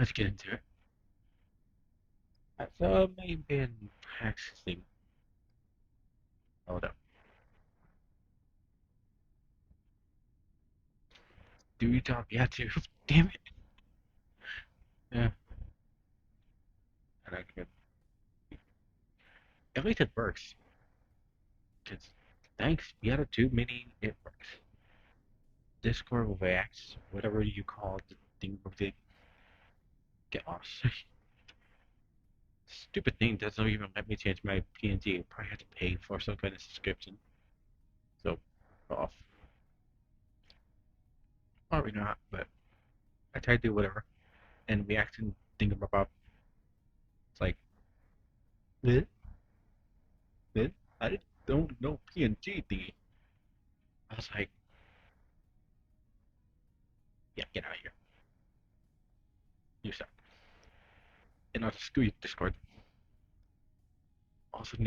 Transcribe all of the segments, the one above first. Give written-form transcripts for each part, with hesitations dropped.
let's get into it. So I've been practicing. Hold up. Do you talk? Yeah, too. Damn it. Yeah, I like it. At least it works. Cause thanks, the other too many, it works. Discord reacts, whatever you call the thing of it, get lost. Stupid thing doesn't even let me change my PNG. I probably have to pay for some kind of subscription. So, off. Probably not, but I try to do whatever. And reaction thing about it's like, eh, eh, I don't know PNG thingy. I was like, yeah, get out of here. You suck. And I'll just screw you, Discord. Also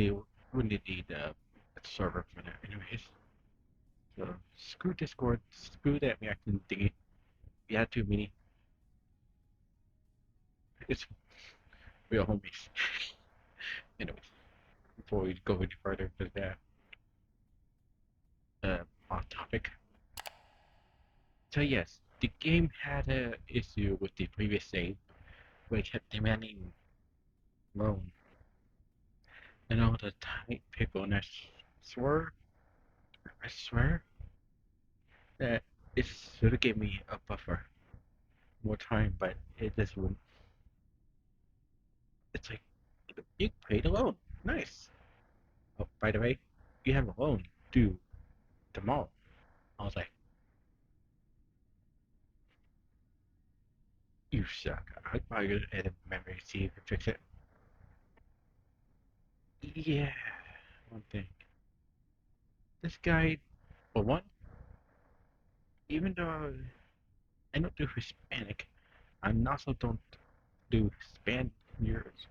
wouldn't need a server for that anyways. So screw Discord, screw that reaction thingy. Yeah, too many. It's real homies. Anyways, before we go any further with that off topic. So yes, the game had a issue with the previous save where it kept demanding loan and all the tight pickle and I swear that it should have gave me a buffer more time, but it just wouldn't. It's like you paid a loan. Nice. Oh, by the way, you have a loan due tomorrow. I was like, you suck. I'd probably go ahead and memory see if you fix it. Yeah, one thing. This guy, for one, even though I don't do Hispanic, I also don't do Spaniards,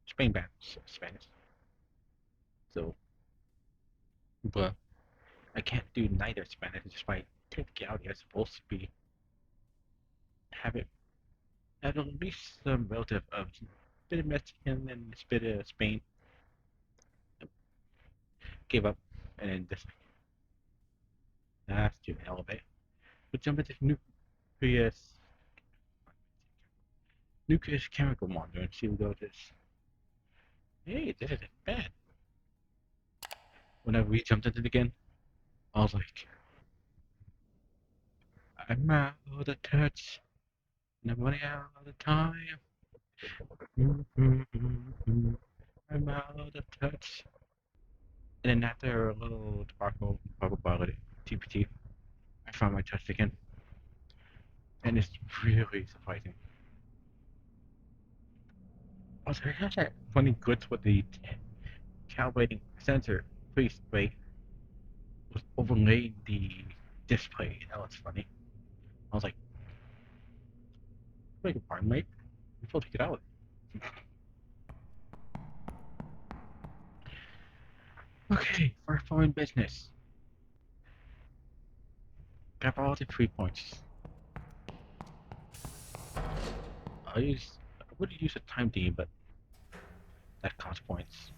Spain bad Spanish. So, but I can't do neither Spanish despite technicality I'm supposed to be have it have at least some relative of a bit of Mexican and a bit of Spain. Gave up and then just to elevate. But jump into nucleus nucleus chemical module and see what this. Hey, this isn't bad. Whenever we jumped into it again, I was like, I'm out of touch. Nobody out of the time. I'm out of touch. And then after a little debacle about it, TPT, I found my touch again. And it's really surprising. Also, it has that funny glitch with the calibrating sensor. Please wait. Was overlaying the display. That was funny. I was like, beg your pardon, mate. You supposed to get out. Okay, first foreign business. Got all the 3 points. I would use a time D, but that costs points.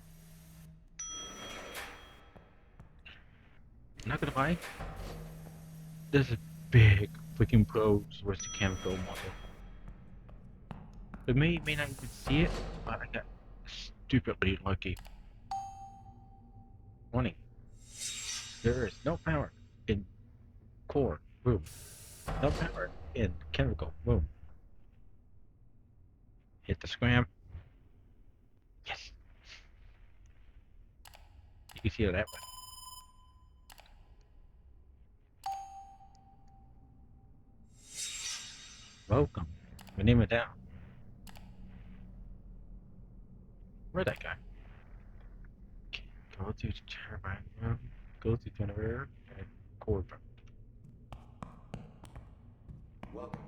Not gonna lie, this is a big freaking pros with the chemical model. It may not even see it, but I got stupidly lucky. Warning, there is no power in core room. No power in chemical room. Hit the scram. Yes, you can see it that way. Welcome. We name it down. Where'd that guy? Okay, go to turbine room. Go to generator and core room. Welcome.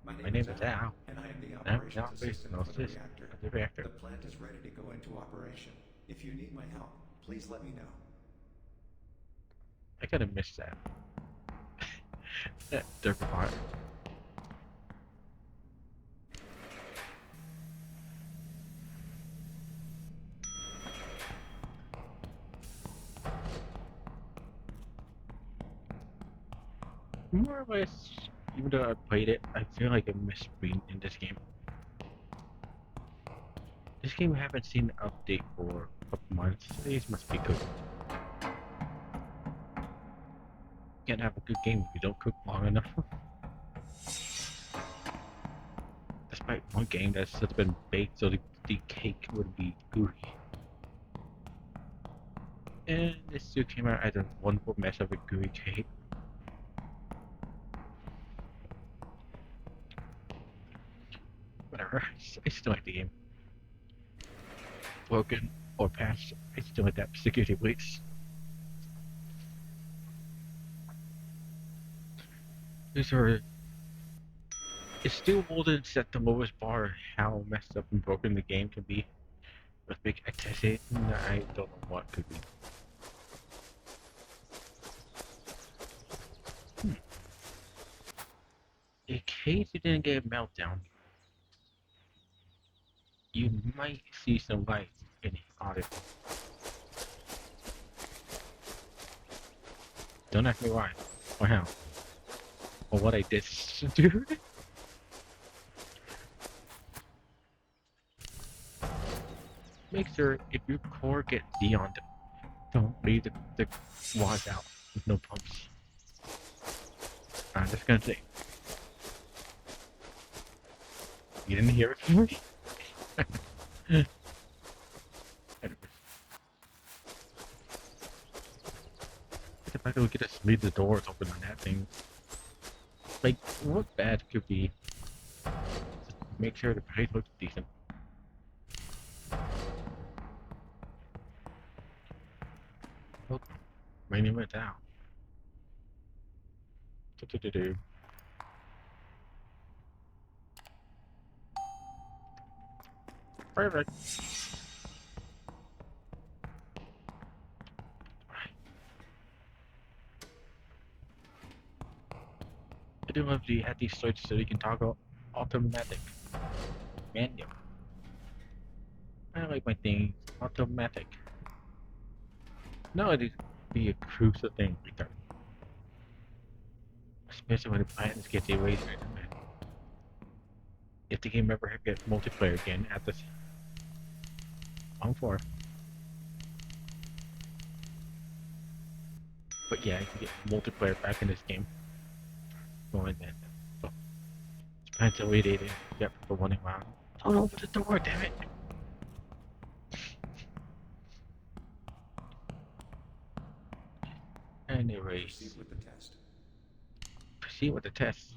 My My name name is is Al, Al. and I am the I'm the operations operations assistant for the assistant reactor. of the reactor. The plant is ready to go into operation. If you need my help, please let me know. I gotta miss that. That derpy part. more or less, even though I played it, I feel like I missed being in this game. This game I haven't seen an update for a couple months. These must be good. You can't have a good game if you don't cook long enough. Despite one game that's just been baked so the cake would be gooey. And this still came out as a wonderful mess of a gooey cake. Whatever, I still like the game. Broken or patched, I still like that security breach. These are. It still wouldn't set the lowest bar how messed up and broken the game can be. With big accuracy, I don't know what could be. In case you didn't get a meltdown, you might see some light in the article. Don't ask me why, or how, or what I did to do. Make sure if your core gets deoned, don't leave the wads out with no pumps. I'm just gonna say. You didn't hear it from me? If I could just leave the doors open on that thing. Like, what bad could be? Just make sure the place looks decent. Oh, raining it down. Do-do-do-do. Perfect. I do love the these switches so you can toggle automatic manual. I like my things automatic. No, it is be a crucial thing return. Especially when the planets get erased. If the game ever gets multiplayer again at this on 4. But yeah, you can get multiplayer back in this game. Going then. So depends on what it is. Get people running around. Don't open the door, damn it! Anyways. Proceed with the test. Proceed with the test.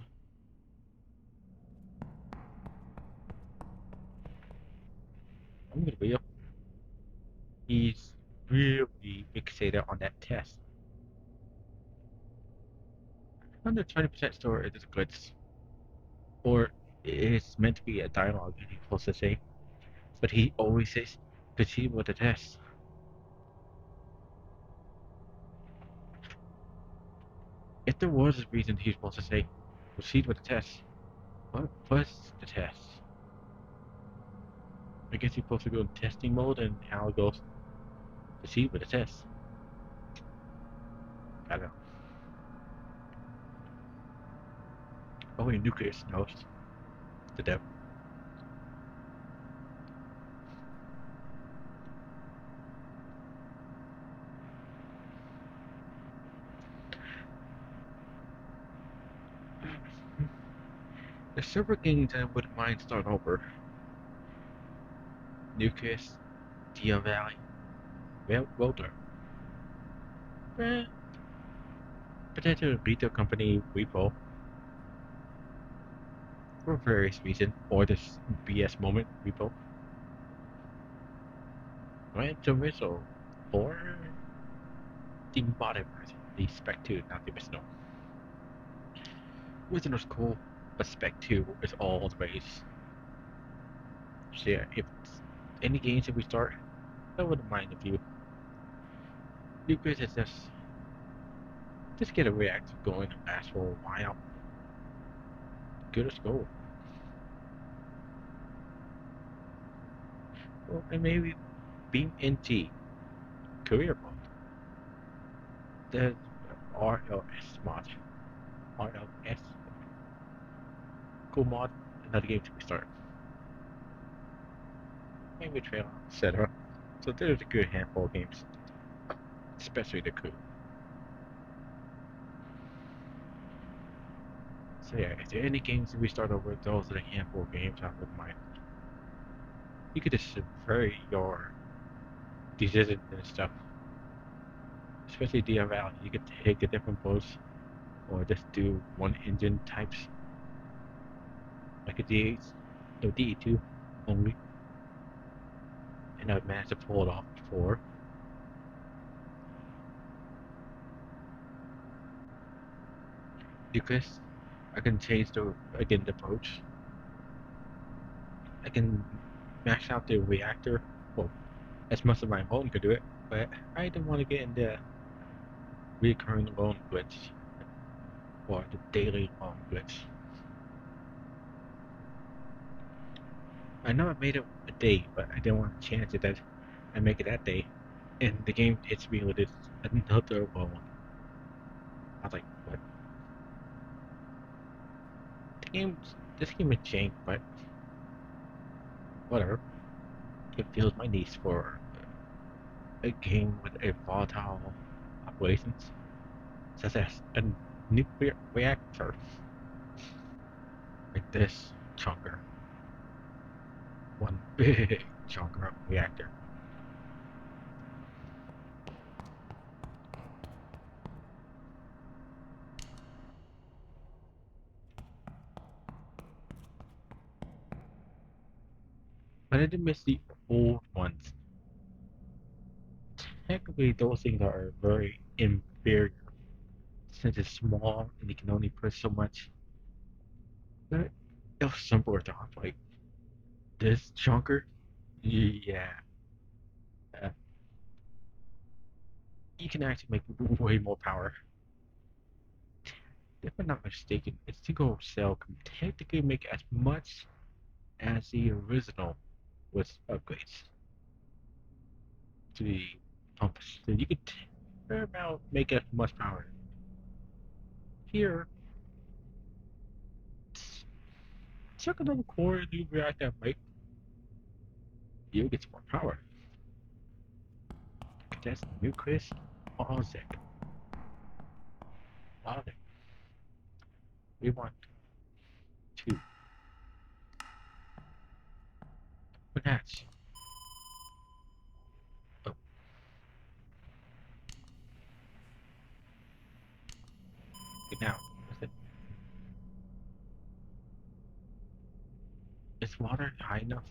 I'm gonna be up. He's really fixated on that test. Under 20% store it is a glitch. Or it's meant to be a dialogue and he's supposed to say. But he always says proceed with the test. If there was a reason he's supposed to say proceed with the test, what was the test? I guess you're supposed to go in testing mode and how it goes proceed with the test. I don't know. Only Nucleus knows the devil. The server games I wouldn't mind start over. Nucleus, Dia Valley, Welder. Potential retail company Repo. For various reasons, or this BS moment Repo. Gran Turismo, or the modern version, the Spec 2, not the original. Original's cool, but Spec 2 is all the rage. So yeah, if any games that we start, I wouldn't mind a few. Nucleus is just get a reactor going and last for a while. Good as gold. Well, and maybe Beam NT career mode. The RLS mod. RLS. Cool mod. Another game to restart. Maybe trail, etc. So there's a good handful of games, especially the coup. So yeah, if there are any games that we start over, those are the handful of games I wouldn't mind. You could just vary your decisions and stuff. Especially DR Valley, you could take the different boats or just do one engine types. Like a D8, no DE2 only. And I've managed to pull it off before. Because I can change the boats. I can max out the reactor. Well, as much as my phone could do it, but I don't want to get in the recurring loan glitch or the daily loan glitch. I know I made it a day, but I didn't want to chance it that I make it that day, and the game hits me with another loan. I was like, what? This game is jank, but whatever. It fills my needs for a game with a volatile operations, such as a nuclear reactor, like this chunker. One big chunker reactor. But I didn't miss the old ones. Technically, those things are very inferior since it's small and you can only put so much. But it was simpler to operate. This chunker, yeah, uh, you can actually make way more power. If I'm not mistaken, a single cell can technically make as much as the original with upgrades to the pumps. So you could about make as much power. Here, chuck another core and you react that rate, you get some more power. That's nucleus Ozek. Ozek. We want to match. Oh, okay, now, is water high enough?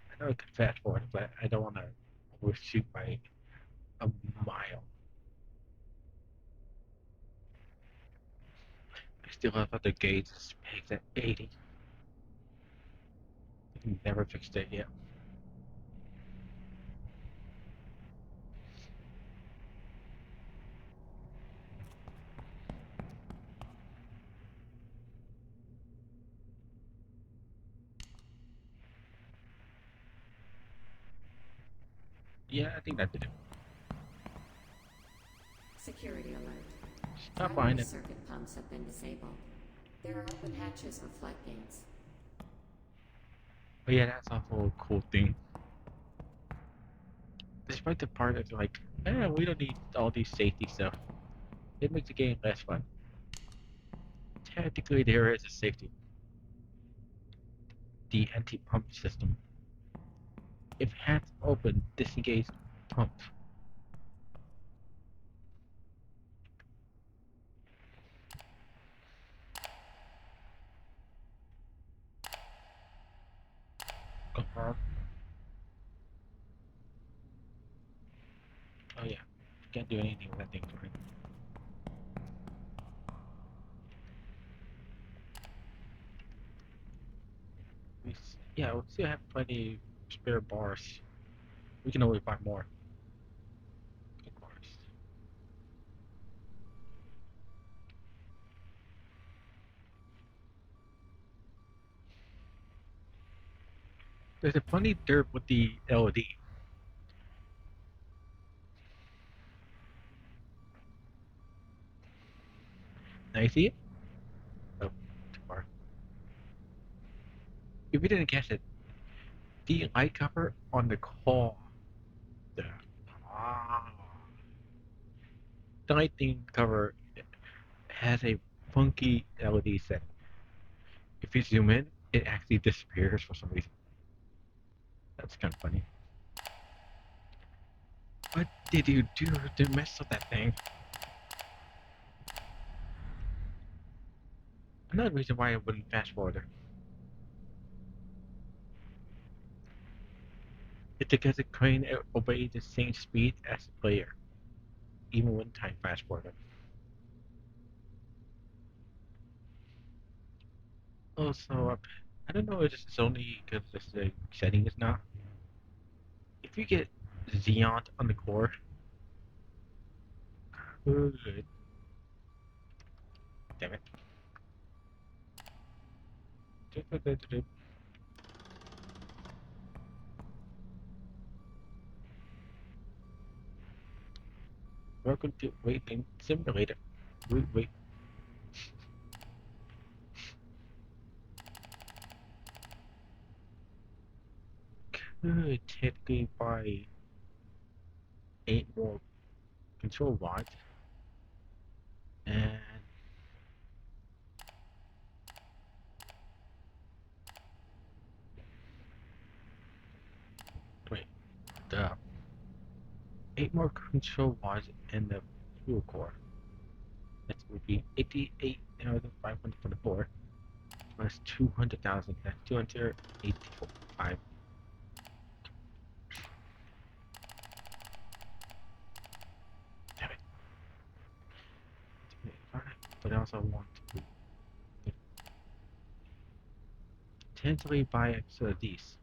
I know I could fast forward, but I don't want to overshoot by a mile. I still have other gauges pegged at 80. Never fixed it yet. Yeah, I think that did it. Security alert. Stop behind Primary it. circuit pumps have been disabled. There are open hatches or floodgates. But yeah, that's a whole cool thing. Despite the part of like, we don't need all these safety stuff. It makes the game less fun. Technically, there is a safety. The anti-pump system. If hatch open, disengage pump. Confirm. Oh yeah, can't do anything with that thing, right? Yeah, we still have plenty spare bars. We can always buy more. Of course. There's a funny derp with the LED. Now you see it? Oh, too far. If you didn't guess it, the light cover on the car. The, ah, the lighting cover has a funky LED setting. If you zoom in, it actually disappears for some reason. That's kind of funny. What did you do to mess with that thing? Another reason why I wouldn't fast forward it's because the crane obeys the same speed as the player, even when time fast forward. Also, I don't know if this is only because the setting is not. If you get Xeon on the core, good. Damn it. Welcome to Waiting Simulator. Wait. Could technically buy 8 more control rods and wait, the 8 more control rods in the fuel core. That would be 88,524 plus 200,000. That's 285. Damn it. But I also want to potentially buy extra of these.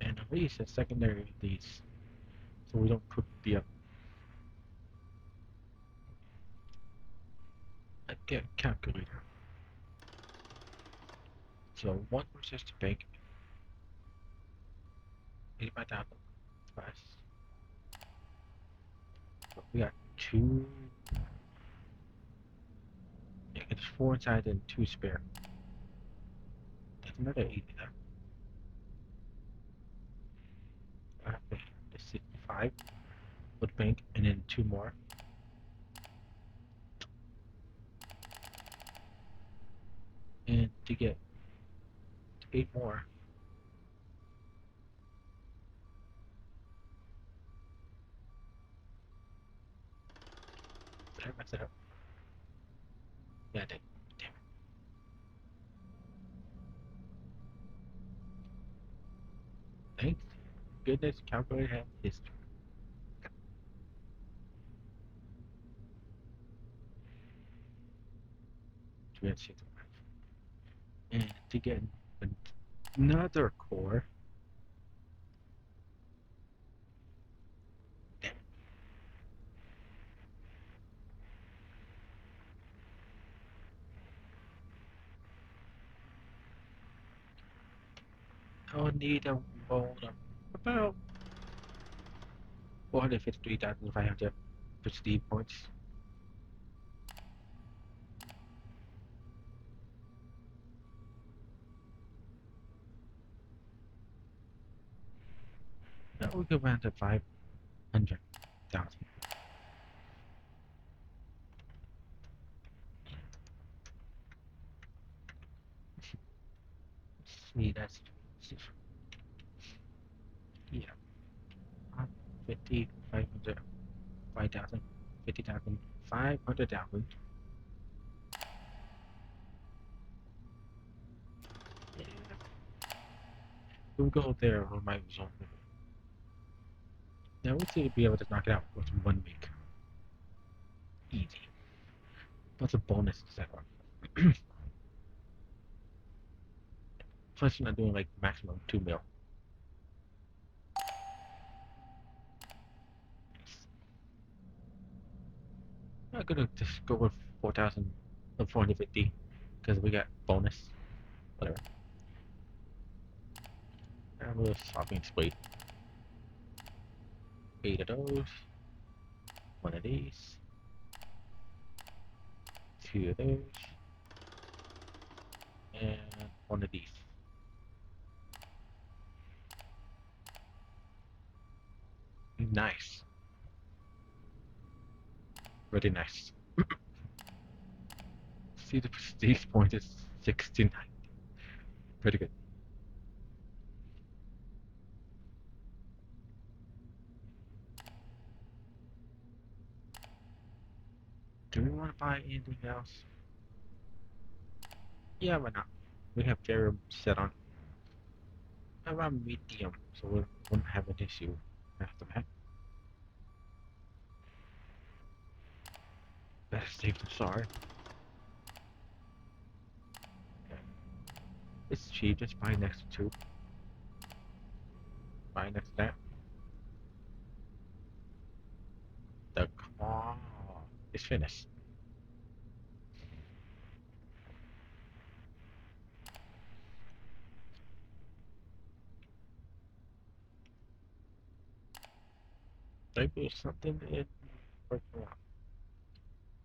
And at least a secondary of these. So we don't cook the I get a calculator. So 1 resistor bank, 85,000 plus. We got 2. Yeah, it's 4 inside and 2 spare. That's another 80 there. Okay, the 65 wood bank, and then 2 more. And to get 8 more. Did I mess it up? Yeah, I did. Damn it. Thanks. Goodness, calculator has history. 265. And to get another core. Damn it. I'll need a loan of about 453,500 prestige points. That would go around to 500,000. See, that's yeah, 50, 500, 5,000, 50,000, 500,000. Yeah. We'll go there on my result. Now we'll see to be able to knock it out with 1 week. Easy. Plus a bonus, etc. Plus, you're not doing like maximum 2 mil. I'm gonna just go with 4,450 because we got bonus. Whatever. And we'll shopping spree. 8 of those. 1 of these. 2 of those. And 1 of these. Nice. Really nice. See, the prestige point is 69. Pretty good. Do we want to buy anything else? Yeah, why not? We have Jerem set on around medium, so we won't have an issue after that. Better safe than sorry. It's cheap, just buy next to 2. Buy next to that. The car is finished. Maybe something in working out.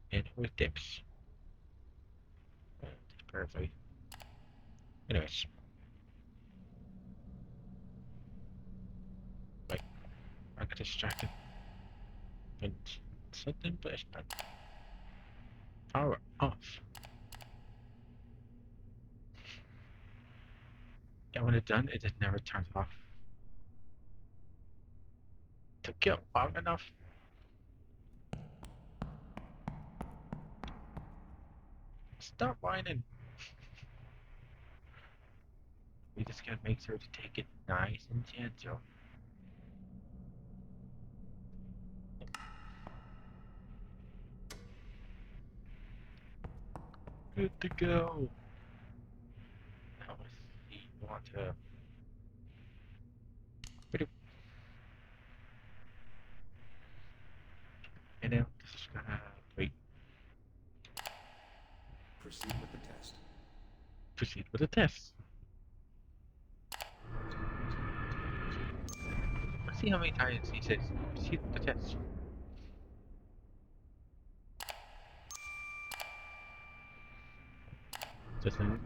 And with dips. Perfect. Anyways. Wait, I got distracted. And something pushed on. Power off. And when it's done, it just never turns off. Took you long enough. Stop whining. We just gotta make sure to take it nice and gentle. Good to go. Now let's see. You want to. And then just gonna wait. Proceed with the test. Proceed with the test. Let's see how many times he says proceed with the test. Just now.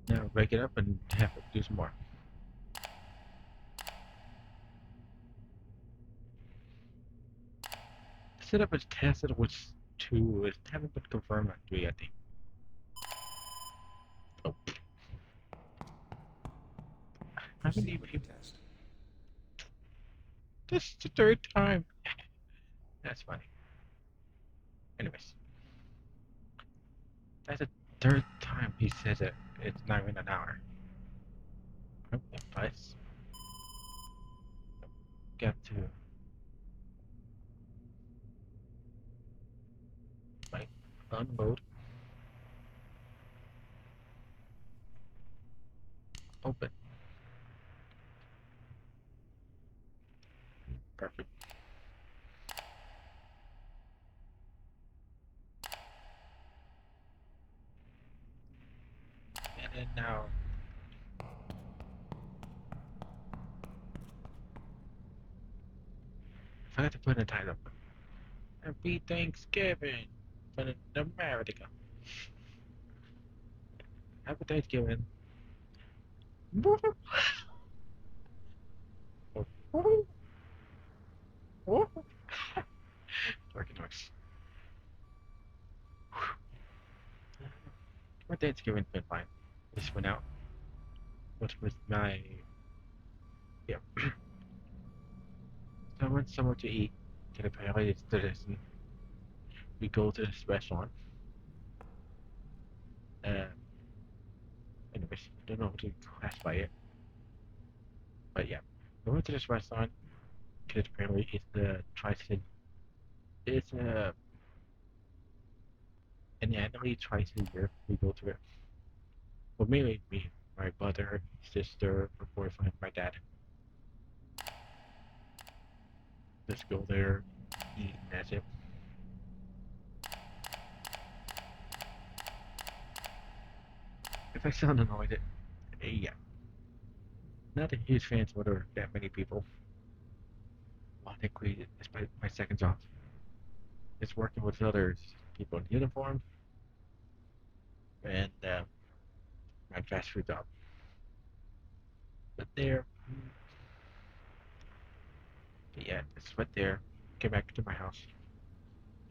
Now break it up and have it do some more. Set up a test that was 2. It haven't been confirmed at 3, I think. Oh. How many Proceed with the people? test. This is the 3rd time. That's funny. Anyways. That's the 3rd time he says it. It's not even an hour. Advice. Got to. Right. Unload. Open. Perfect. And then now. I have to put in a title. Happy Thanksgiving for America. Happy Thanksgiving. Working noise. My Thanksgiving's been fine. Just went out. Went with my. Yeah. So I went somewhere to eat. And apparently it's tradition. We go to this restaurant. Uh, anyways, I don't know how to classify it. But yeah. We went to this restaurant. Because apparently it's the Tri-City. It's an annually twice a year we go to it. Well, mainly me, my brother, sister, my boyfriend, my dad. Just go there, eat, and that's it. If I sound annoyed, yeah. Not a huge fan of order that many people. Well, technically, it's my second job. It's working with other people in uniform and my fast food job. But there, yeah, it's right there. Came back to my house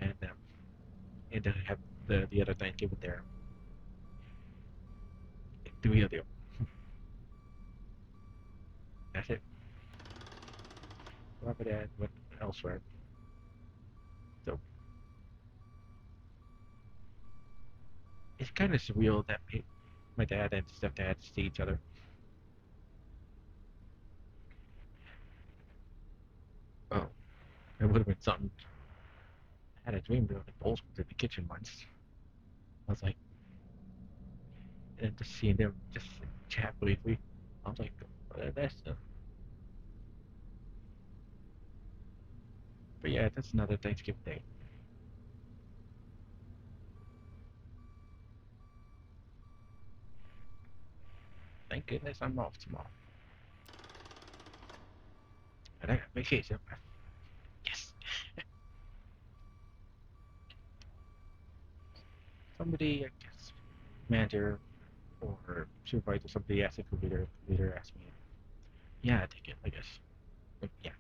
and then have the other Thanksgiving there. The real deal. That's it. What that? What elsewhere? So it's kind of surreal that my dad and stepdad see each other. Oh, it would have been something. I had a dream building bowls in the kitchen once. I was like, and just seeing them just chat briefly. I was like, that's. But yeah, that's another Thanksgiving day. Thank goodness I'm off tomorrow. And I got vacation. Yes. Somebody, I guess, manager or supervisor, somebody asked if the leader asked me. Yeah, I take it, I guess. But yeah.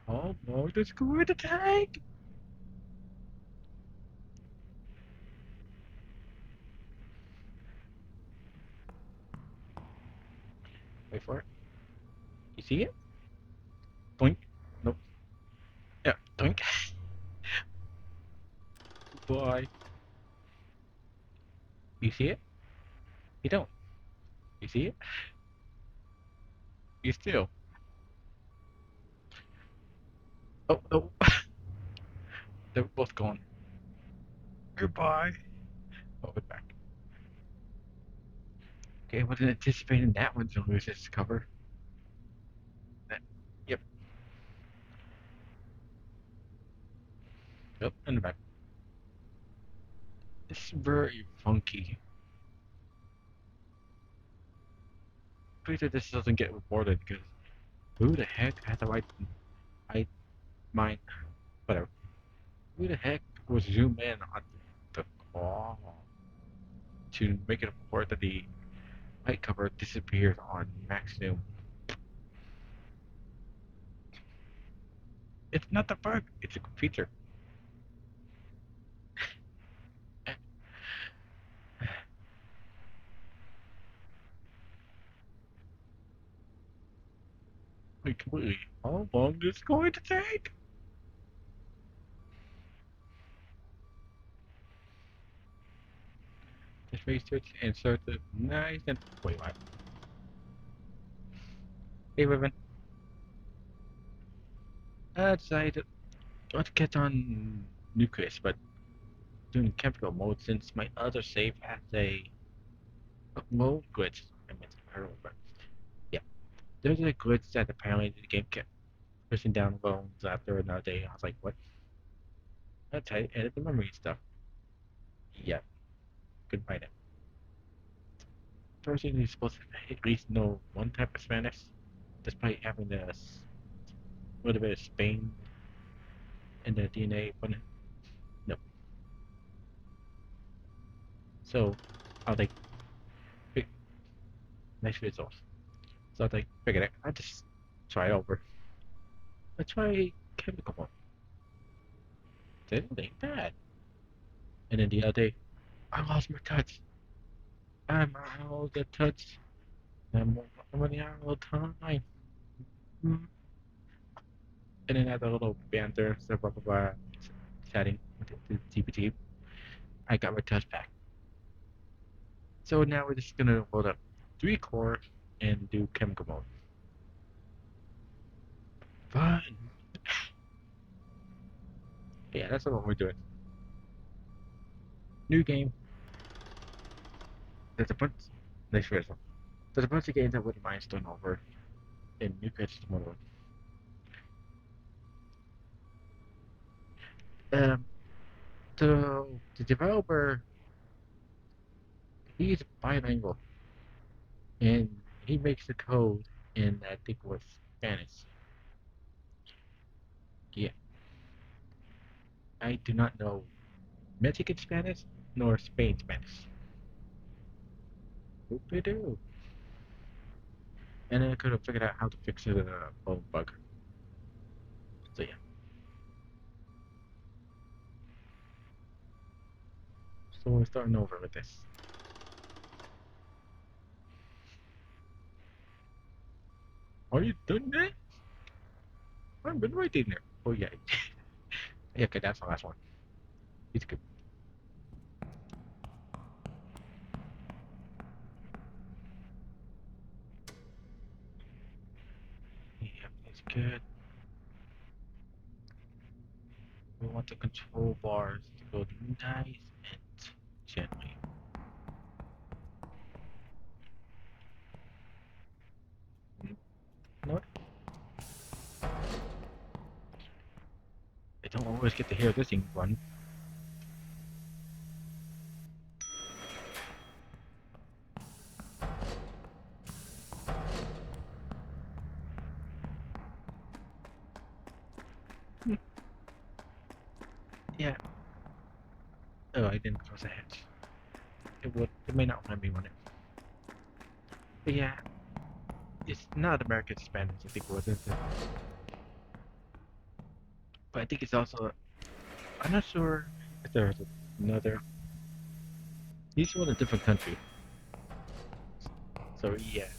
Oh no, let's go in the tank! Wait for it. You see it? Blink. Nope. Yeah, doink. Boy. You see it? You don't. You see it? You still. Oh, oh. They're both gone. Goodbye. Oh, we're back. Okay, I wasn't anticipating that one to lose its cover. That, yep. Yep, in the back. It's very funky. Pretty sure this doesn't get reported because who the heck had the right mind? Whatever. Who the heck was zoom in on the call to make it report that the light cover disappeared on Max Zoom? It's not a bug, it's a feature. Like completely. How long is it going to take? Just research and search it nice and wait, what? Hey, Riven. I decided not to get on Nucleus, but doing chemical mode since my other save has a mode glitch. I meant I don't remember. Yeah, there's a glitch that apparently the game kept pushing down bones after another day. I was like, what? That's how you edit the memory stuff. Yeah, couldn't find it. Person is supposed to at least know one type of Spanish, despite having the little bit of Spain in the DNA. But no. So I was like, pick nice results. So I was like, figured it. I just try it over. I try chemical one. Didn't think bad. And then the other day, I lost my touch. I'm out of touch. I'm running out of time. And then had a little banter, so blah blah blah, chatting with the GPT. I got my touch back. So now we're just gonna load up 3 core and do chemical mode. Fun. Yeah, that's what we're doing. New game. There's a bunch. Nice visual. There's a bunch of games I wouldn't mind starting over in New Creatures Tomorrow. Um, the developer, he's bilingual, and he makes the code in, I think, was Spanish. Yeah, I do not know Mexican Spanish nor Spain Spanish. Hope they do. And then I could have figured out how to fix the phone bug. So yeah. So we're starting over with this. Are you done that? I've been right in there. Oh yeah. Yeah, okay, that's the last one. It's good. Yeah, it's good. We want the control bars to go nice and gently. You know what? I don't always get to hear this thing run. Hmm. Yeah. Oh, I didn't close the hatch. It would. It may not let me run it. But yeah, it's not American Spanish. I think it was, isn't it? But I think it's also. I'm not sure if there's another. He's from a different country. So yeah,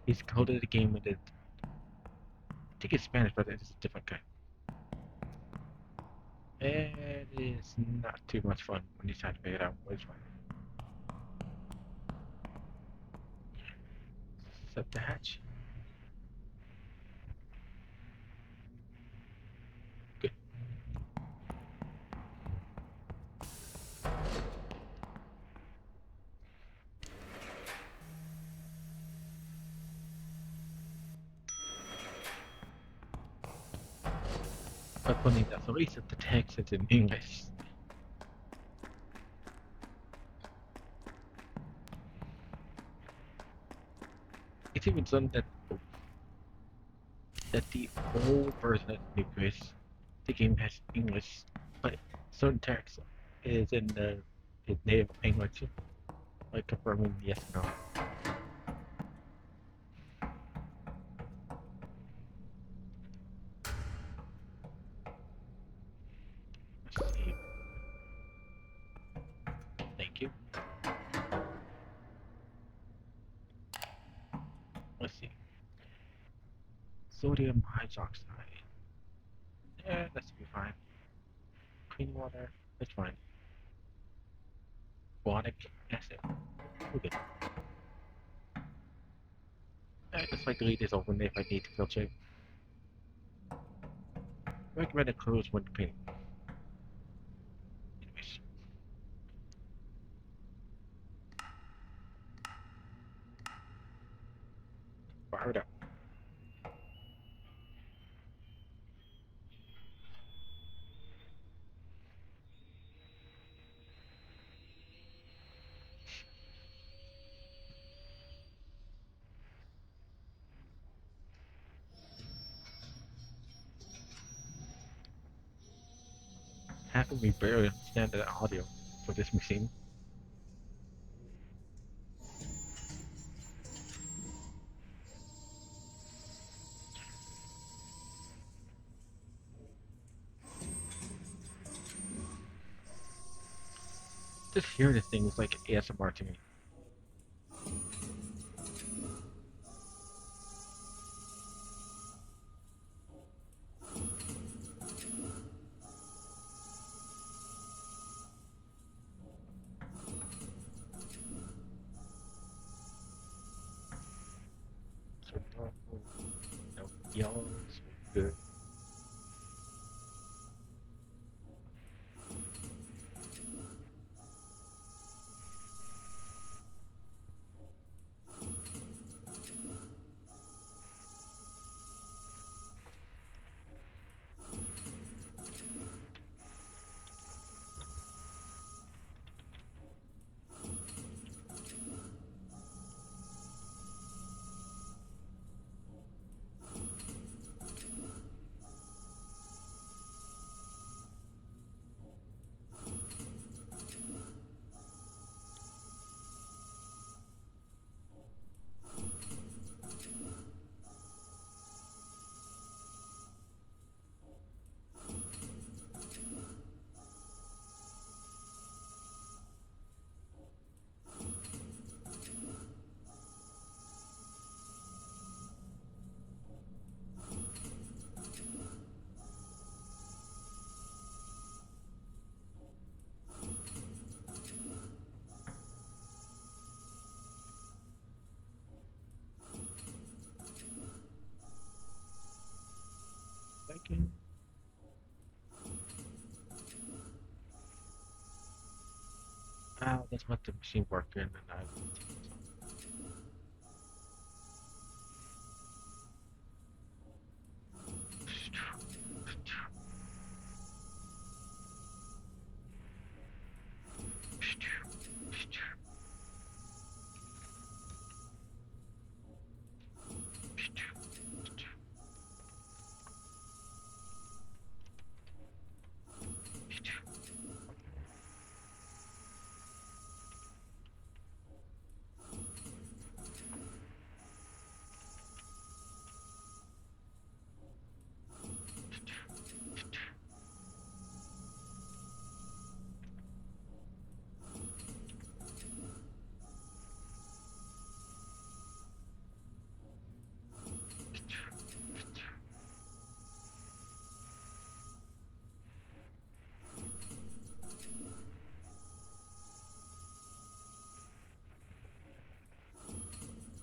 he's coded the game with it. I think it's Spanish, but it's a different kind. It is not too much fun when you try to figure it out which one. Set the hatch. Good. But funny enough, the reason the text is in English. It's even something that the old version of New Quiz, the game has English, but certain text is in the native language, like confirming yes or no. Let's see. Thank you. Let's see. Sodium hydroxide. Yeah, that should be fine. Clean water. That's fine. Boric acid. We're good. I just like to leave this open if I need to filter it. Recommend it close when cleaning. Anyways, fire it up. Half of me barely understand the audio for this machine. Just hearing this thing is like ASMR to me. So no yawns, good. thinking. Let's let the machine work in and I will take this off.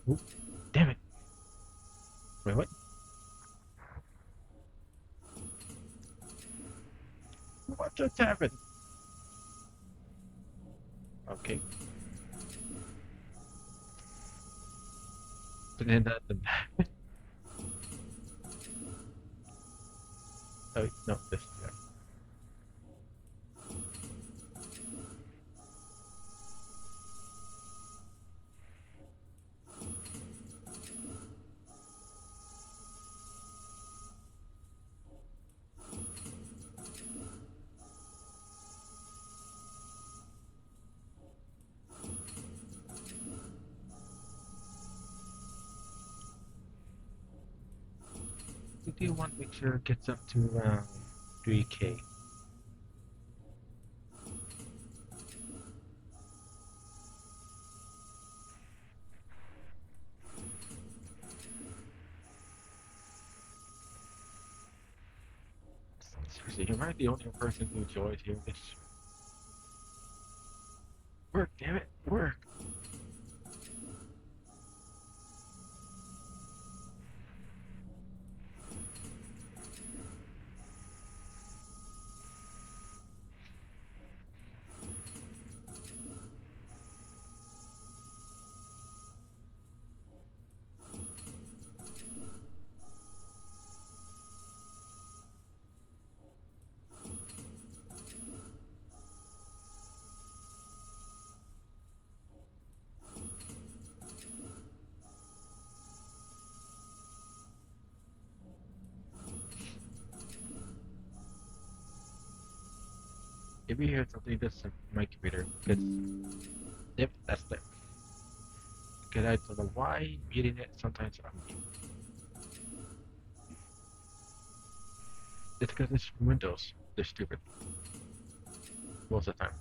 Oop, damn it. Wait, what? What just happened? Okay. But then that. Oh, no, this guy. We do want to make sure it gets up to around 3K. Seriously, am I the only person who enjoys hearing this? Work, damn it, work! If you hear something that's on my computer, because yep, that's it. Because I don't know why muting it sometimes I'm mute. It's because it's Windows. They're stupid. Most of the time.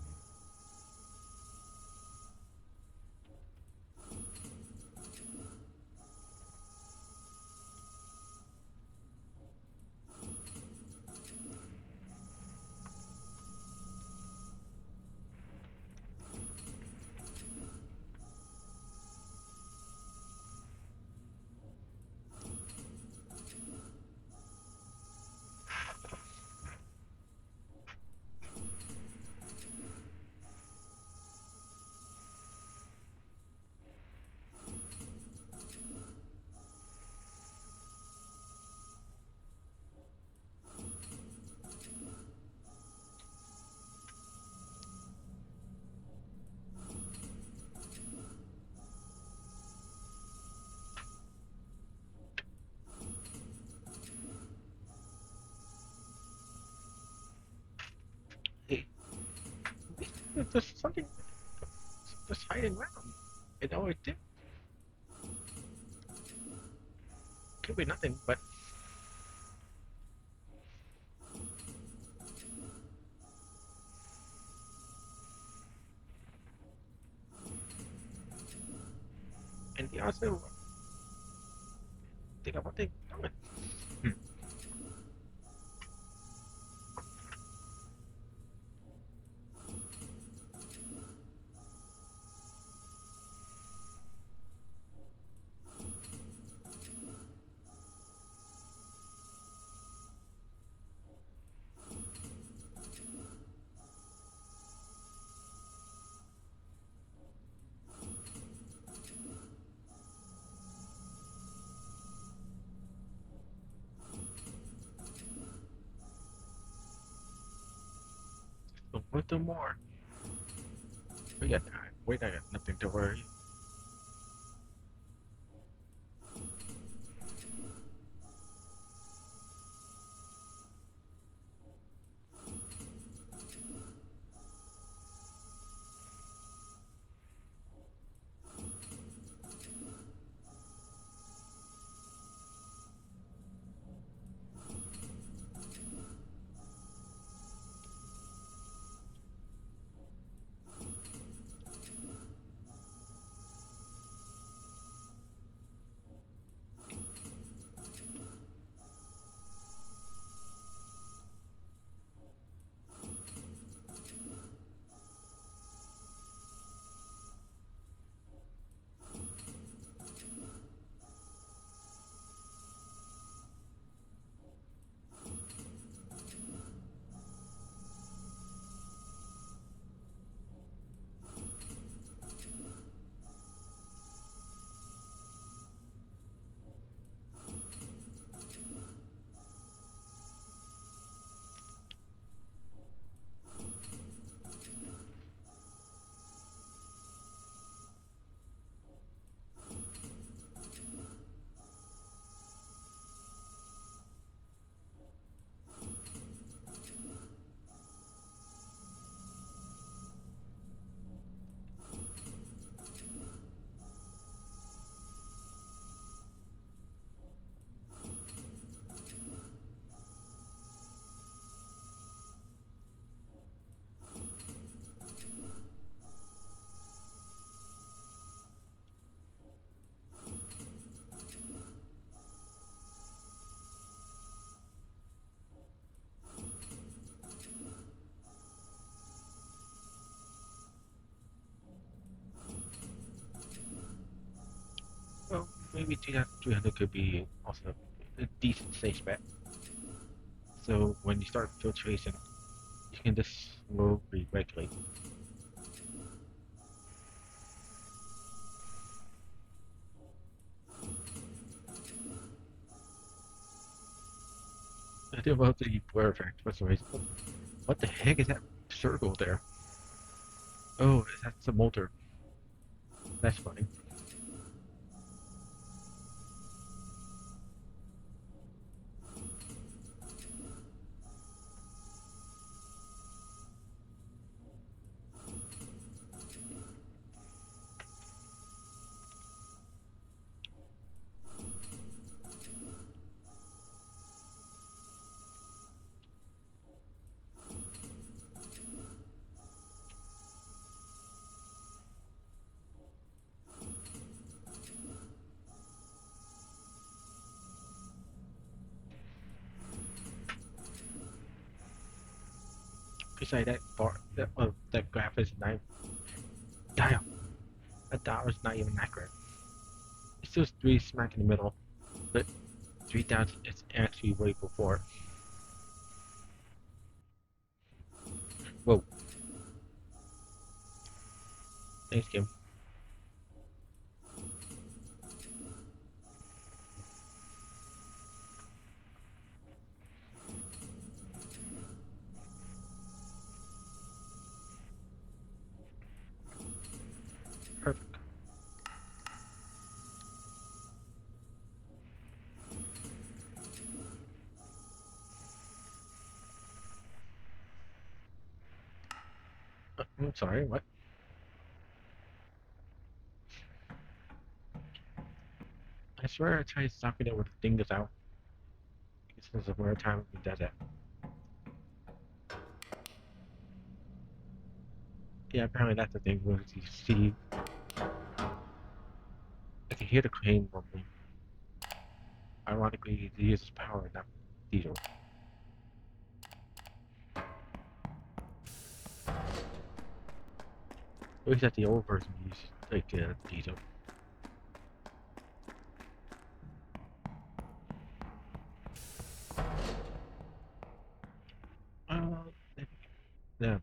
Hey, there's something just hiding around. It always did. Could be nothing, but and the also think about it. Hmm. Put them more. We got time. We got nothing to worry. Well, maybe 2,300 could be also a decent safe bet. So when you start filtration, you can just slowly regulate. I think about the blur effect for some reason. What the heck is that circle there? Oh, that's a motor. That's funny. Besides that bar, that graph is not. Damn, that dollar is not even accurate. It's just three smack in the middle, but 3,000 is actually way before. Whoa. Thanks, Kim. Perfect. I'm sorry, what? I swear I tried stopping it with the thing that's out. This is the rare time it does that. Yeah, apparently that's the thing where you see. I can hear the crane rumbling. Ironically, it uses power, not diesel. At least that the old version used like diesel. Uh, yeah.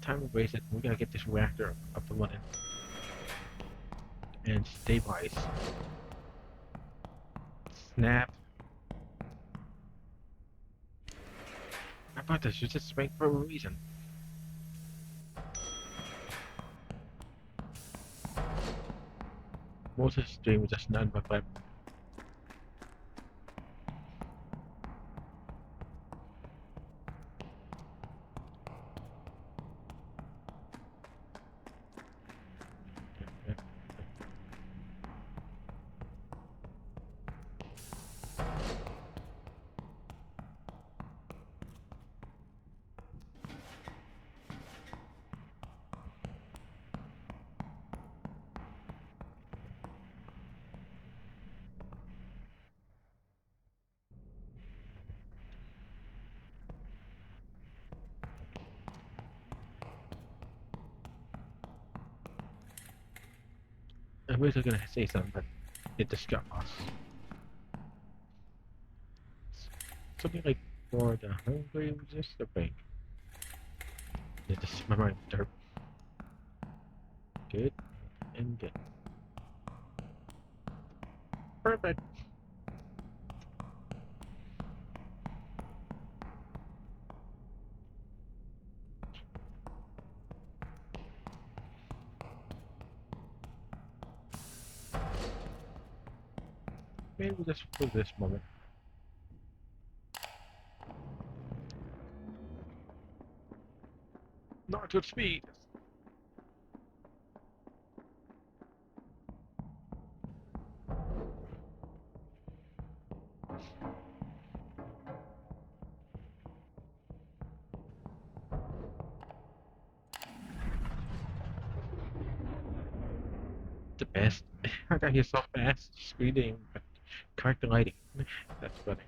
Time to waste it. We gotta get this reactor up and running and stabilize. Snap. This was just made for a reason. Most of the stream was just none but web. I was gonna say something, but it distracted us. Something like for the hungry resistor bank. It just my mind derp. Good and good. Perfect. Maybe just for this moment. Not to speed. The best. I got here so fast, speeding, but correct the lighting. That's funny.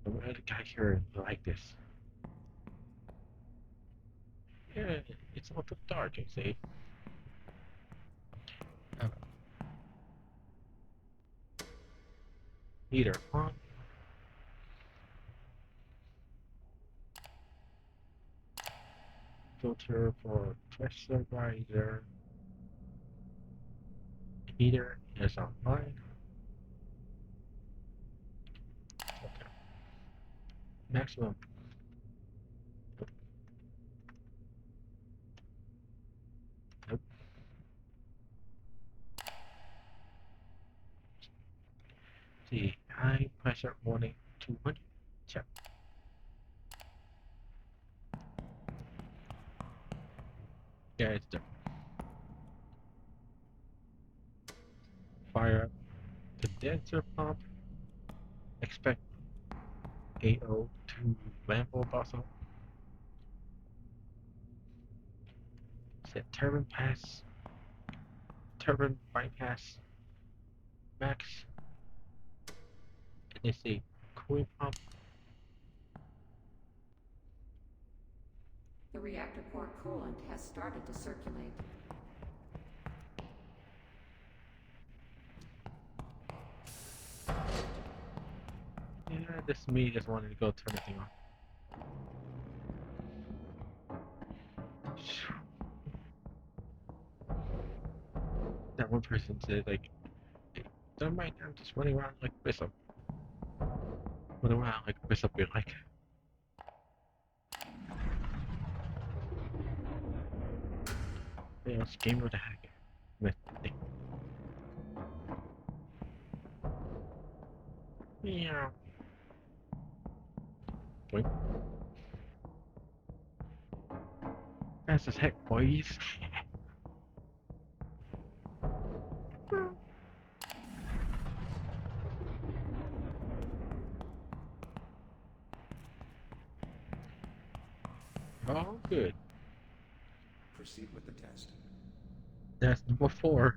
I'm glad the guy here like this. Yeah, it's not too dark, you see. Uh, Heater on. Filter for pressure riser. Heater is online. Okay. Maximum. Nope. See, high pressure warning 200. Check. Yeah, it's done. Fire up condenser pump. Expect AO to Lambo Bustle. Set turbine pass. Turbine bypass. Max. And they say cooling pump. The reactor core coolant has started to circulate. Yeah, this me just wanted to go turn the thing on. That one person said like, hey, don't mind, I'm just running around like Bishop. Running around like Bishop, you're like. Yeah, it's game of the hack. Meow. Boink. Fast as heck, boys. Oh, good. Proceed with the test. That's number 4.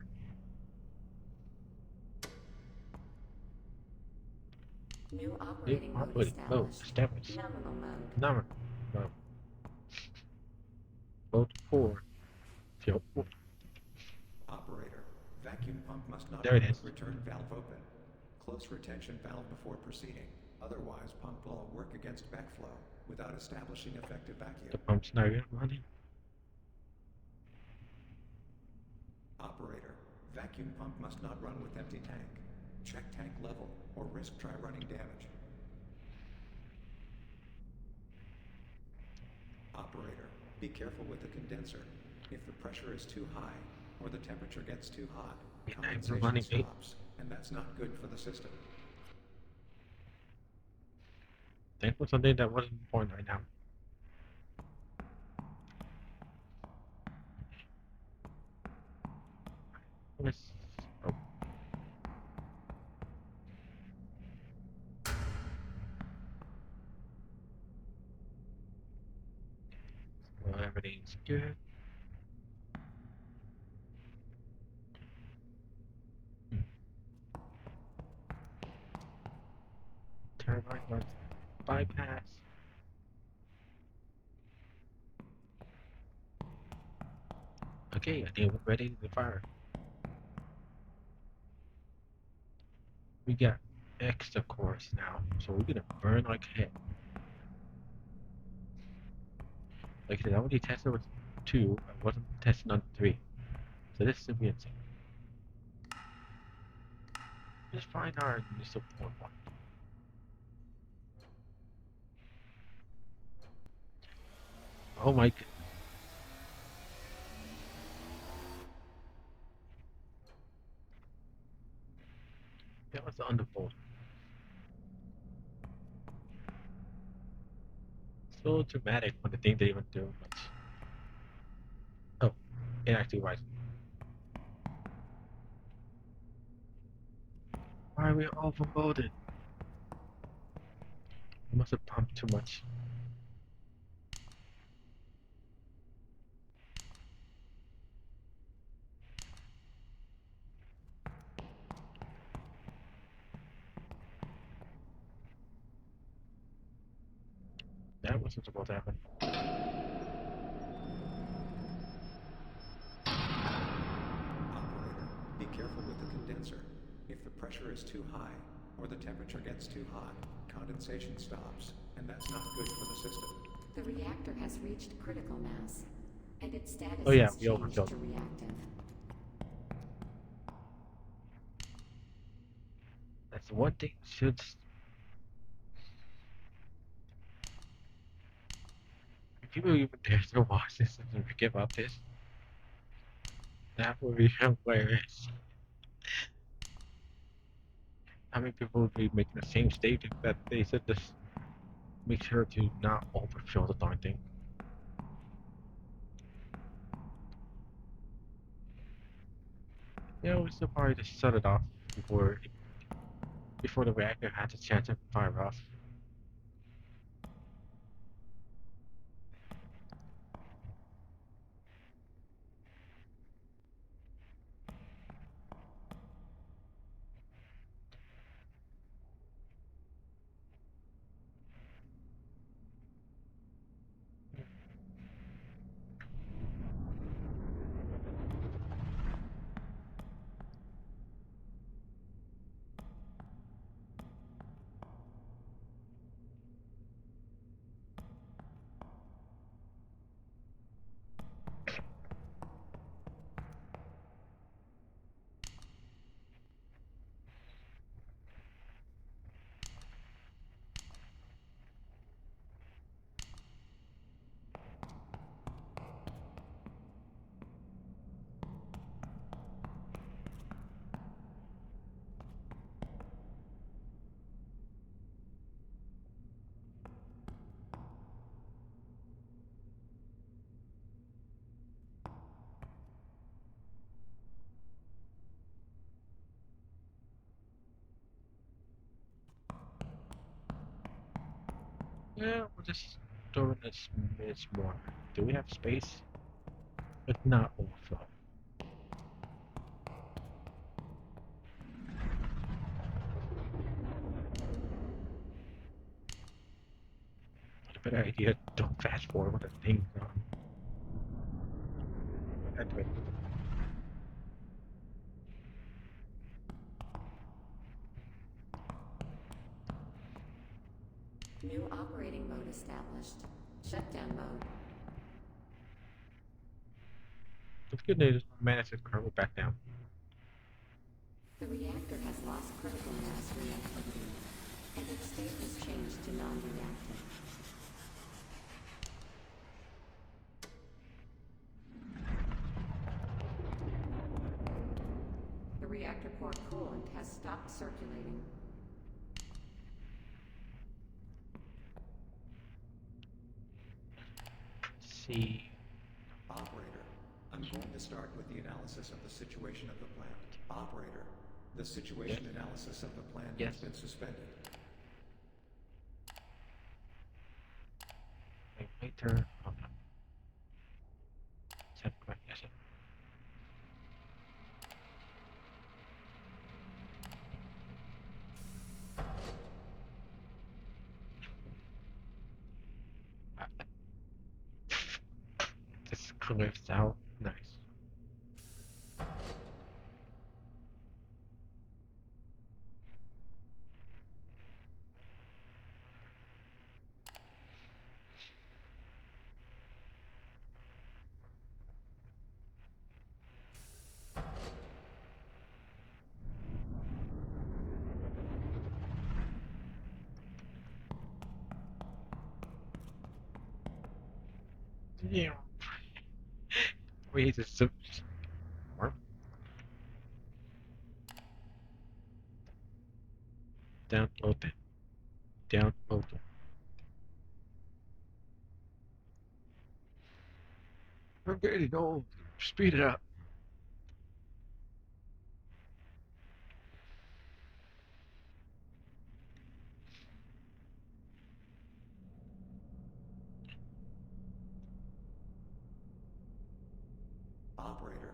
New New operating mode operating mode established. established. Nominal mode. Number. No. Mode 4. Field. Operator, vacuum pump must not There it run is. with return valve open. Close retention valve before proceeding. Otherwise, pump will work against backflow without establishing effective vacuum. The pump's not even running. Vacuum pump must not run with empty tank. Check tank level, or risk try running damage. Operator, be careful with the condenser. If the pressure is too high, or the temperature gets too hot, condensation running eight. stops, and that's not good for the system. Thankful something that wasn't important right now. Let's, oh. Well, everything's good. Turbine was bypass. Okay, I think we're ready to fire. We got extra cores now, so we're gonna burn like heck. Like I said, I only tested with 2, I wasn't testing on 3. So this should be insane. Let's find our initial point one. Oh my god. That was wonderful. So dramatic when the thing didn't even do much. Oh, it actually was. Why are we overloaded? We must have pumped too much. That wasn't supposed to happen. Operator, be careful with the condenser. If the pressure is too high, or the temperature gets too hot, condensation stops, and that's not good for the system. The reactor has reached critical mass, and its status Oh yeah, has we changed overkilled. to reactive. That's one thing should. If people even dare to watch this and give up this, that would be hilarious. How many people would be making the same statement that they said this? Make sure to not overfill the darn thing. Yeah, we should probably just shut it off before the reactor has a chance to fire off. Yeah, we'll just throw in a smidge more. Do we have space? But not overflow. Not a better idea. Don't fast forward when the thing's on. Anyway. New operating mode established. Shutdown mode. The good news, we managed to curve it back down. The reactor has lost critical mass reactivity, and its state has changed to non-reactive. The reactor core coolant has stopped circulating. See. Operator, I'm going to start with the analysis of the situation of the plant. Operator, the situation Yes. analysis of the plant Yes. has been suspended. Wait, later. Hold on. Set my yes. This clips out. Nice. Yeah. Wait, this is more. Download it. Download it. We're getting old. Speed it up. Operator,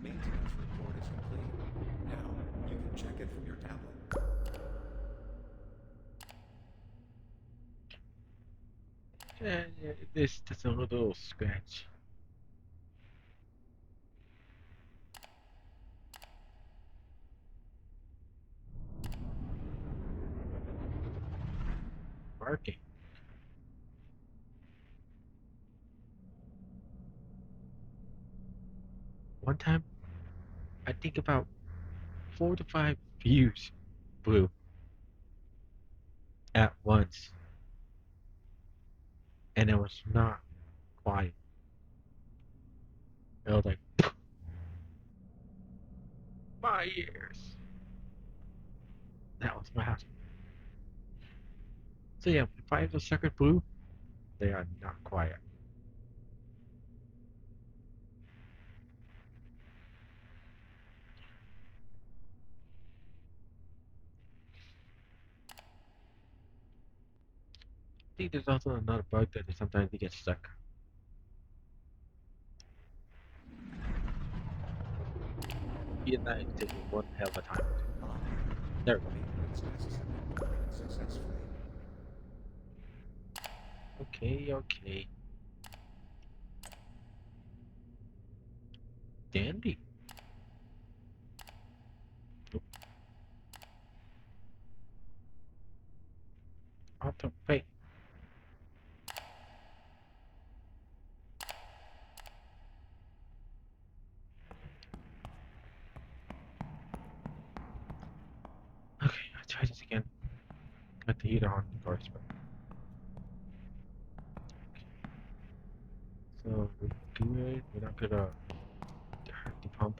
maintenance report is complete. Now, you can check it from your tablet. This is a little scratch. Working. One time, I think about 4 to 5 views blew at once, and it was not quiet. It was like my ears. That was my house. So yeah, if I have a second blue, they are not quiet. I think there's also another bug that sometimes you get stuck. Even that is taking one hell of a time. There we go. Maintenance necessary completed successfully. Okay. Dandy. Auto wait. Okay, I'll try this again. Got the heater on first, but so we're good. We're not gonna hurt the pump.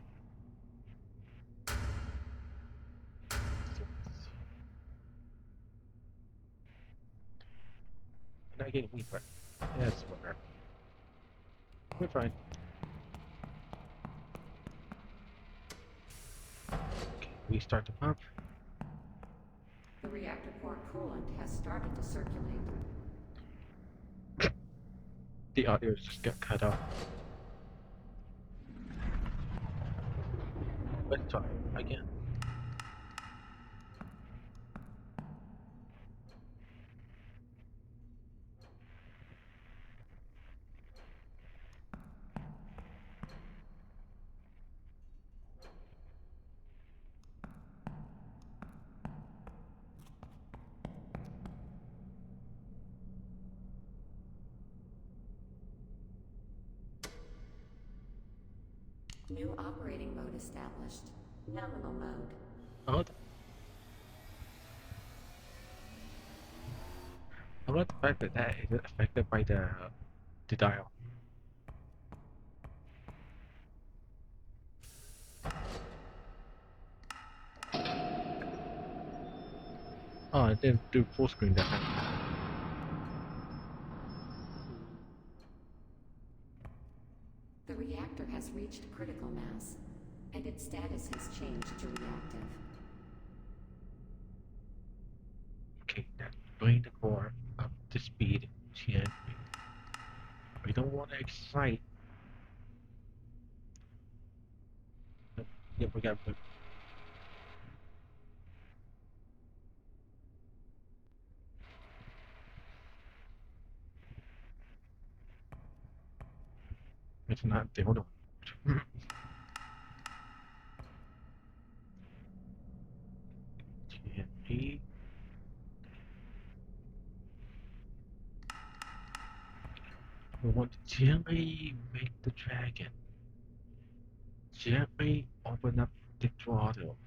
We're not getting weak, but yes, whatever. We're fine. Okay, we start the pump. The reactor core coolant has started to circulate. The audio just got cut off. Let's try again. New operating mode established. Nominal mode. Oh, I love the fact that that is affected by the dial. Oh, I didn't do full screen that time. The reactor has reached critical mass, and its status has changed to reactive. Okay, now bring the core up to speed gently. We don't want to excite. Yep, we got. It's not the hold on. Gently. We want to gently make the dragon. Gently open up the throttle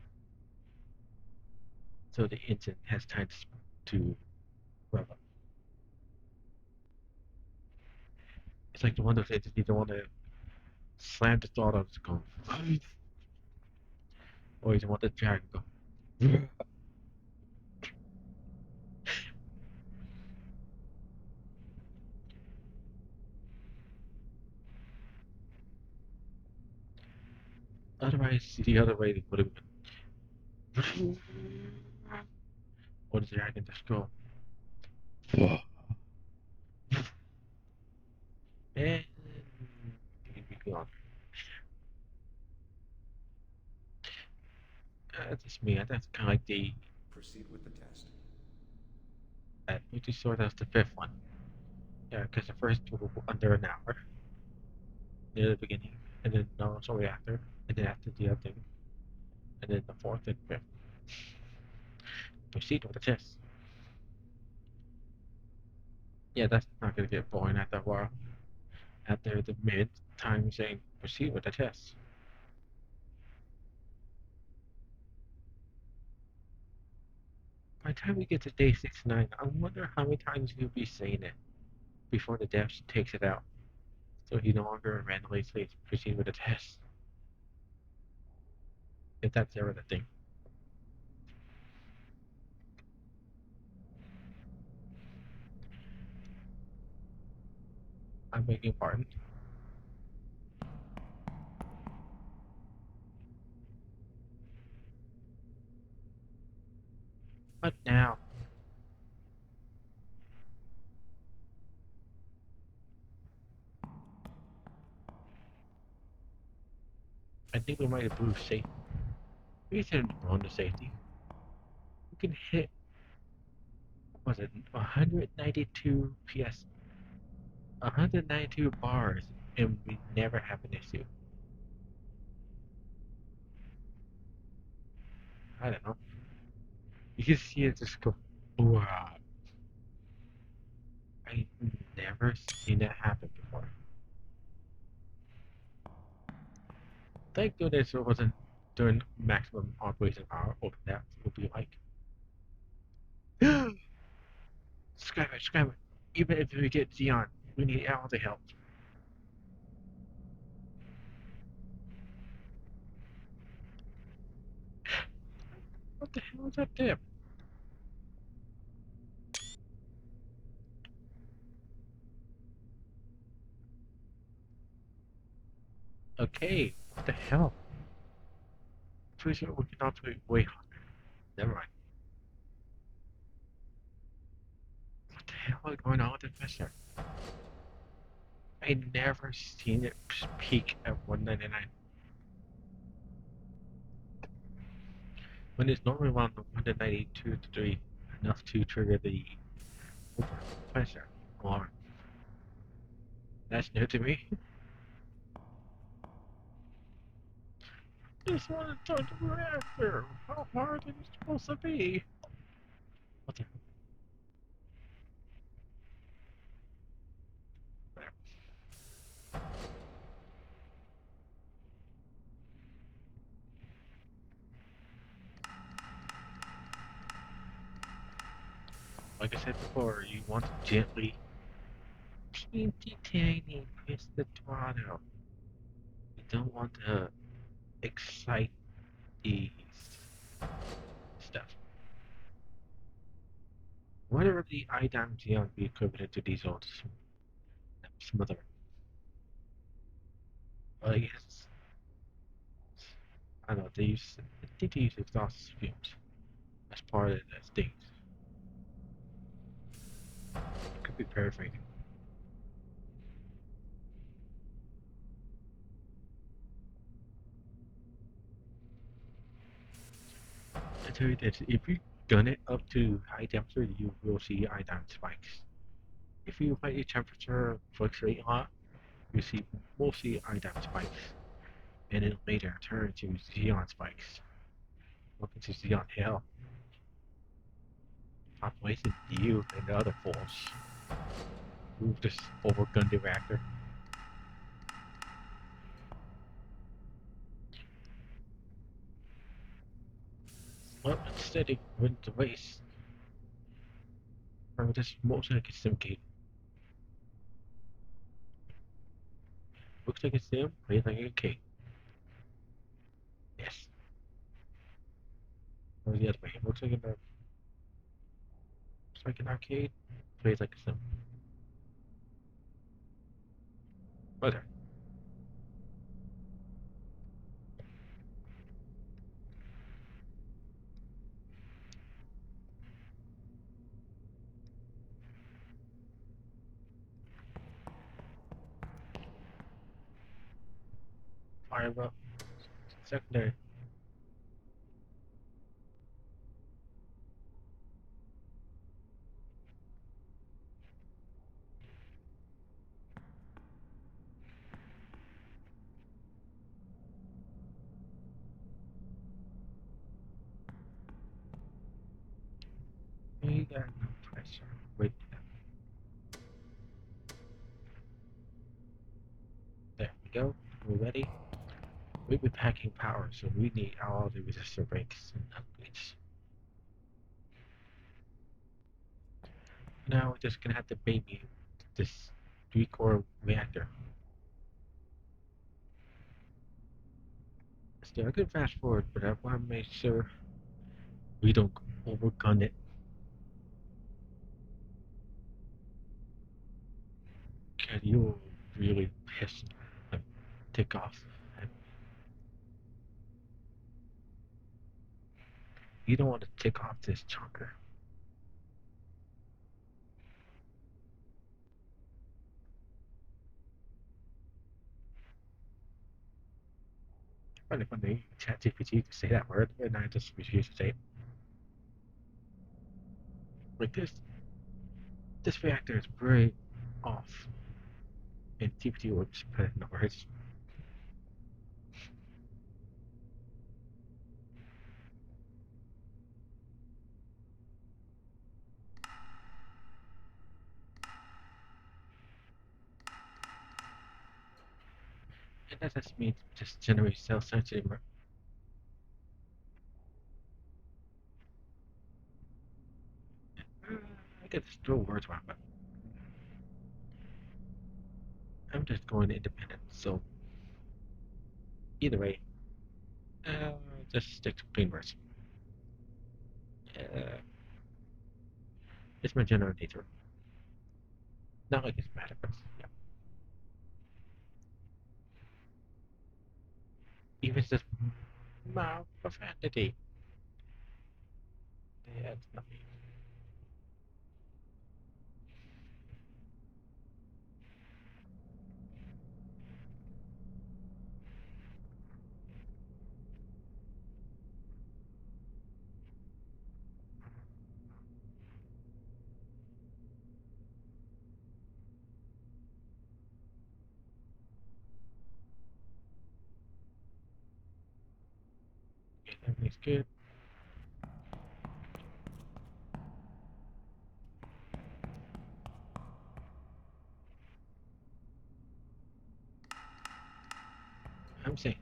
so the engine has time to rev up. It's like the one of those engines you don't want to slam the throttle to go, or you don't want the dragon to go. Otherwise, the other way would have been, or the dragon just go, and he'd be gone. That's just me. That's kind of like the Proceed with the test. pretty sure that's the fifth one. Yeah, because the first two were under an hour near the beginning, and then no, sorry after, and then after the other thing, and then the fourth and fifth. Proceed with the test. Yeah, that's not gonna get boring after a while. After the mid time saying proceed with the test. By the time we get to day 69, I wonder how many times he'll be saying it before the dev takes it out. So he no longer randomly says proceed with the test. If that's ever the thing. I'm begging pardon. But now, I think we might have improved safety. We should have blown the safety. We can hit, what was it, 192 PS, 192 bars, and we never have an issue. I don't know. You can see it just go, wow. I never seen that happen before. Thank goodness it wasn't during maximum operation hour, or that would be like, scrap it, scrap it. Even if we get Xeon, we need all the help. What the hell is that dip? Okay, what the hell? Pretty sure we cannot do it way harder. Never mind. What the hell is going on with the pressure? I never seen it peak at 199. When it's normally around 192 to 3, enough to trigger the pressure alarm. That's new to me. Just want to touch the reactor. How hard is it supposed to be? What the hell? like I said before, you want to gently, teeny tiny press the throttle. You don't want to excite the stuff. Whatever the iDime Xeon be equivalent to these old smother. I guess I don't know, I think they use exhaust fumes as part of the state. Could be paraphrasing. I tell you this, if you gun it up to high temperature, you will see iodine spikes. If you let your temperature fluctuate a lot, you see mostly iodine spikes, and then later turn to xeon spikes. Welcome to xeon hell. Population you and the other fools who just overgunned the reactor. Well, instead it went to waste. Or just most like it's simulated. Looks like it's them, plays like a cake. Yes. Or the other way. Looks like an arcade, plays like a sim. Whatever. Fire up. Secondary. We got no pressure. Wait. There we go. We're ready. We've been packing power, so we need all the resistor breaks and upgrades. Now we're just gonna have to baby this 3-core reactor. Still, I could fast forward, but I want to make sure we don't overgun it. Cause you'll really piss, like, tick off. You don't want to tick off this chunker. Funny when they ChatGPT to say that word, and I just refuse to say it. Like this reactor is very off, and GPT will just put it in the words. And that just means just generate self-sensitive. I could just throw words around, but I'm just going independent. So either way, just stick to plain words. Uh, it's my general nature. Not like it's bad, but yeah. Even just mild profanity. Yeah, it's nothing. Everything's good. I'm saying,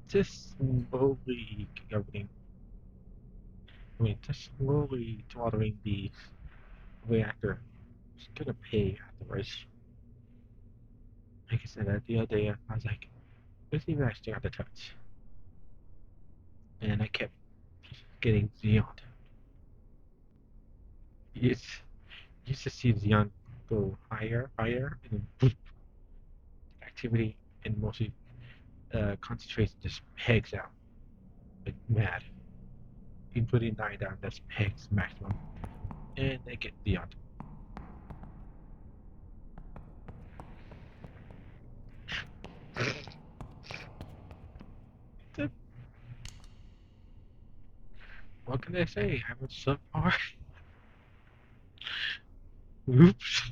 just slowly governing. I mean, just slowly throttling the reactor is gonna pay afterwards. Like I said, the other day, I was like, let's see if I still have the touch. And I kept getting Xeon. It's, you used to see Xeon go higher, higher, and then boop, activity and mostly concentrates just pegs out like mad. Including 9 down, that's pegs maximum. And they get Xeon. What can I say? I went so far. Oops.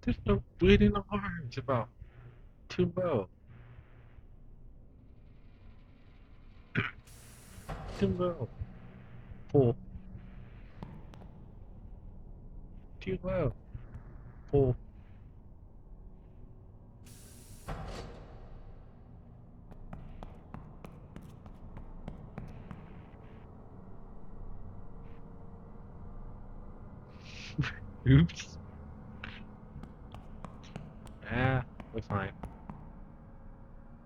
There's no bleeding arms about too low. Too low. Pull. Too low. Pull. Oops. Ah, we're fine.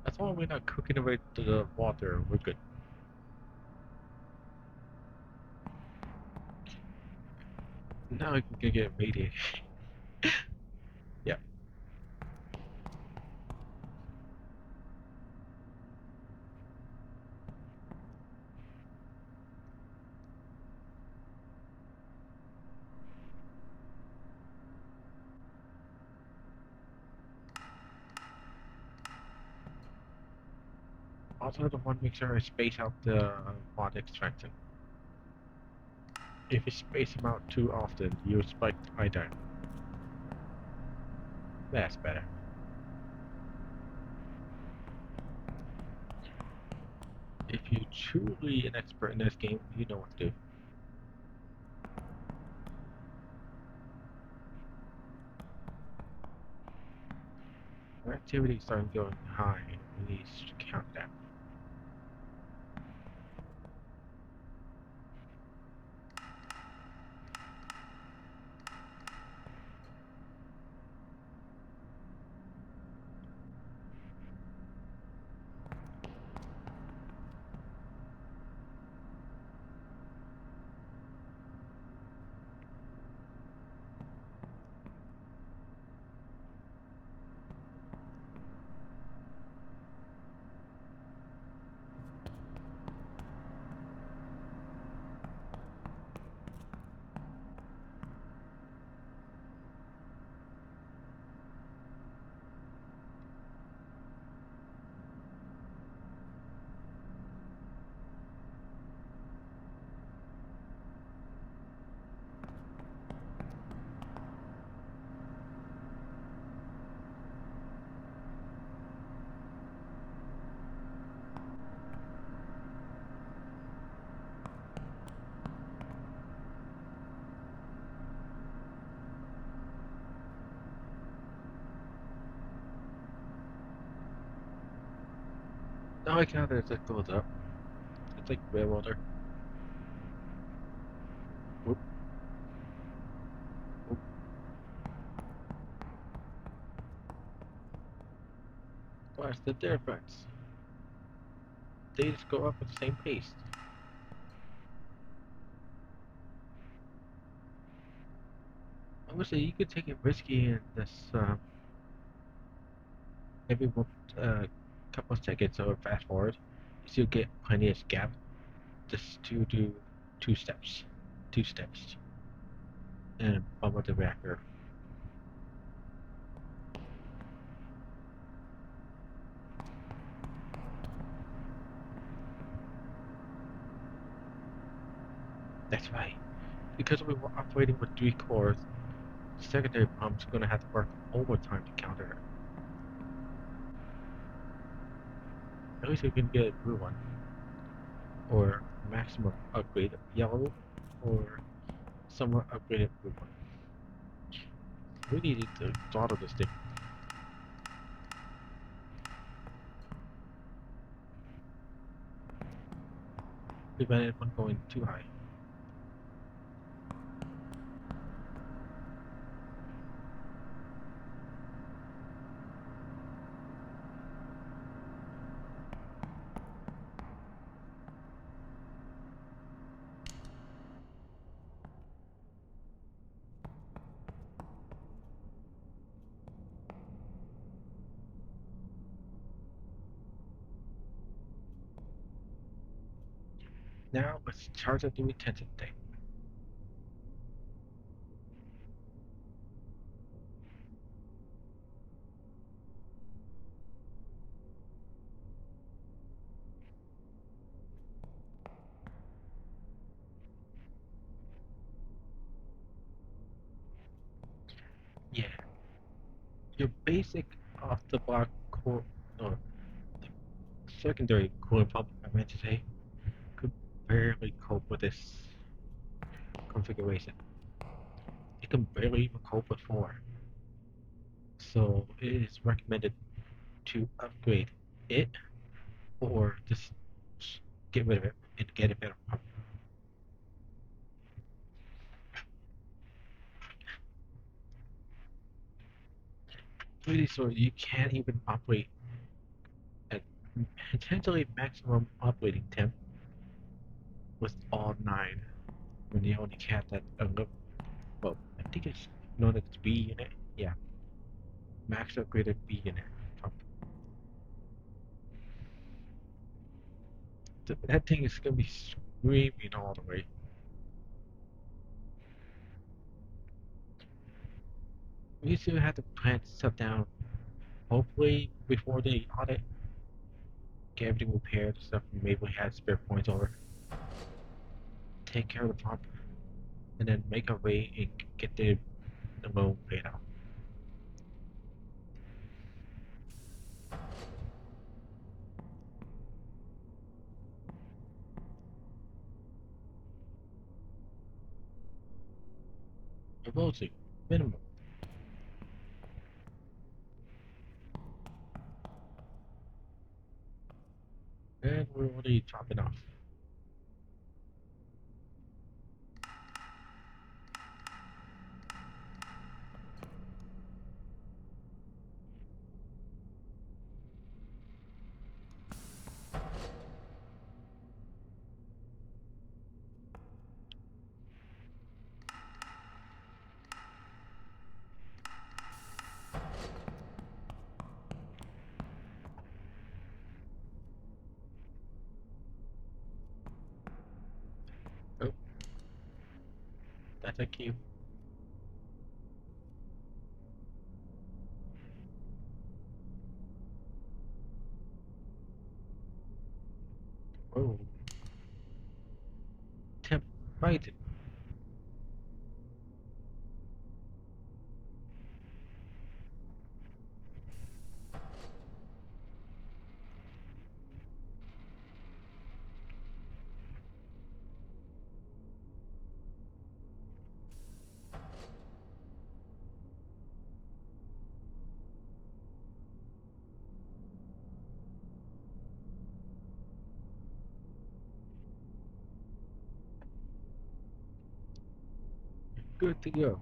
As long as we're not cooking away to the water, we're good. Now we can get radiated. Yep. Also, the one make sure I space out the mod extraction. If you space them out too often, you spike iodine. That's better. If you're truly an expert in this game, you know what to do. Our activity starting going high. We need to count that. Now I count it as it goes up. It's like railroader. Whoop, whoop. What's the difference? They just go up at the same pace. I would say you could take it risky in this every couple of seconds or fast forward. You still get plenty of gap just to do 2 steps. 2 steps. And bump up the reactor. That's right. Because we were operating with 3 cores, the secondary pump's gonna have to work overtime to counter it. At least we can get a blue one. Or maximum upgrade yellow, or somewhat upgraded blue one. We needed to throttle this thing. Prevent it from going too high. Now let's charge up the retention tank. Yeah, your basic off-the-block core, or secondary cooling pump, I meant to say, could barely cope with this configuration. It can barely even cope with 4. So it is recommended to upgrade it or just get rid of it and get a better pump. Pretty sure you can't even operate at potentially maximum operating temp with all 9 when you only have that well, I think it's known as B unit. Yeah, max upgraded B unit pump. That thing is gonna be screaming all the way. We still have to plan stuff down. Hopefully before the audit, get everything repaired, stuff maybe we had spare points over. Take care of the pump, and then make our way and get the loan paid out. Supposedly, minimum. And we're already dropping off. Oh, that's a cue. Oh, temp right. Good to go.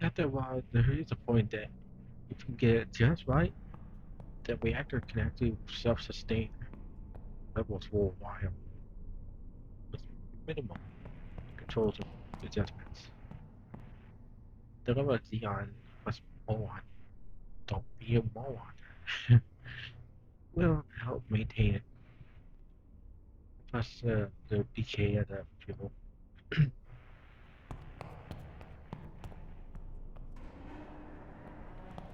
After a while, there is a point that if you get it just right, the reactor can actually self-sustain levels for a while with minimum controls and adjustments. The level of Xeon plus Moron, don't be a moron, will help maintain it. Plus the decay of the fuel.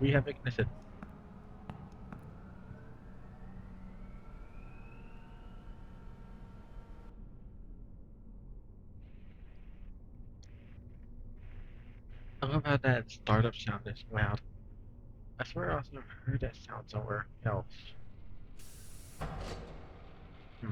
We have ignition. I love how that startup sound is loud. I swear I also heard that sound somewhere else. Hmm.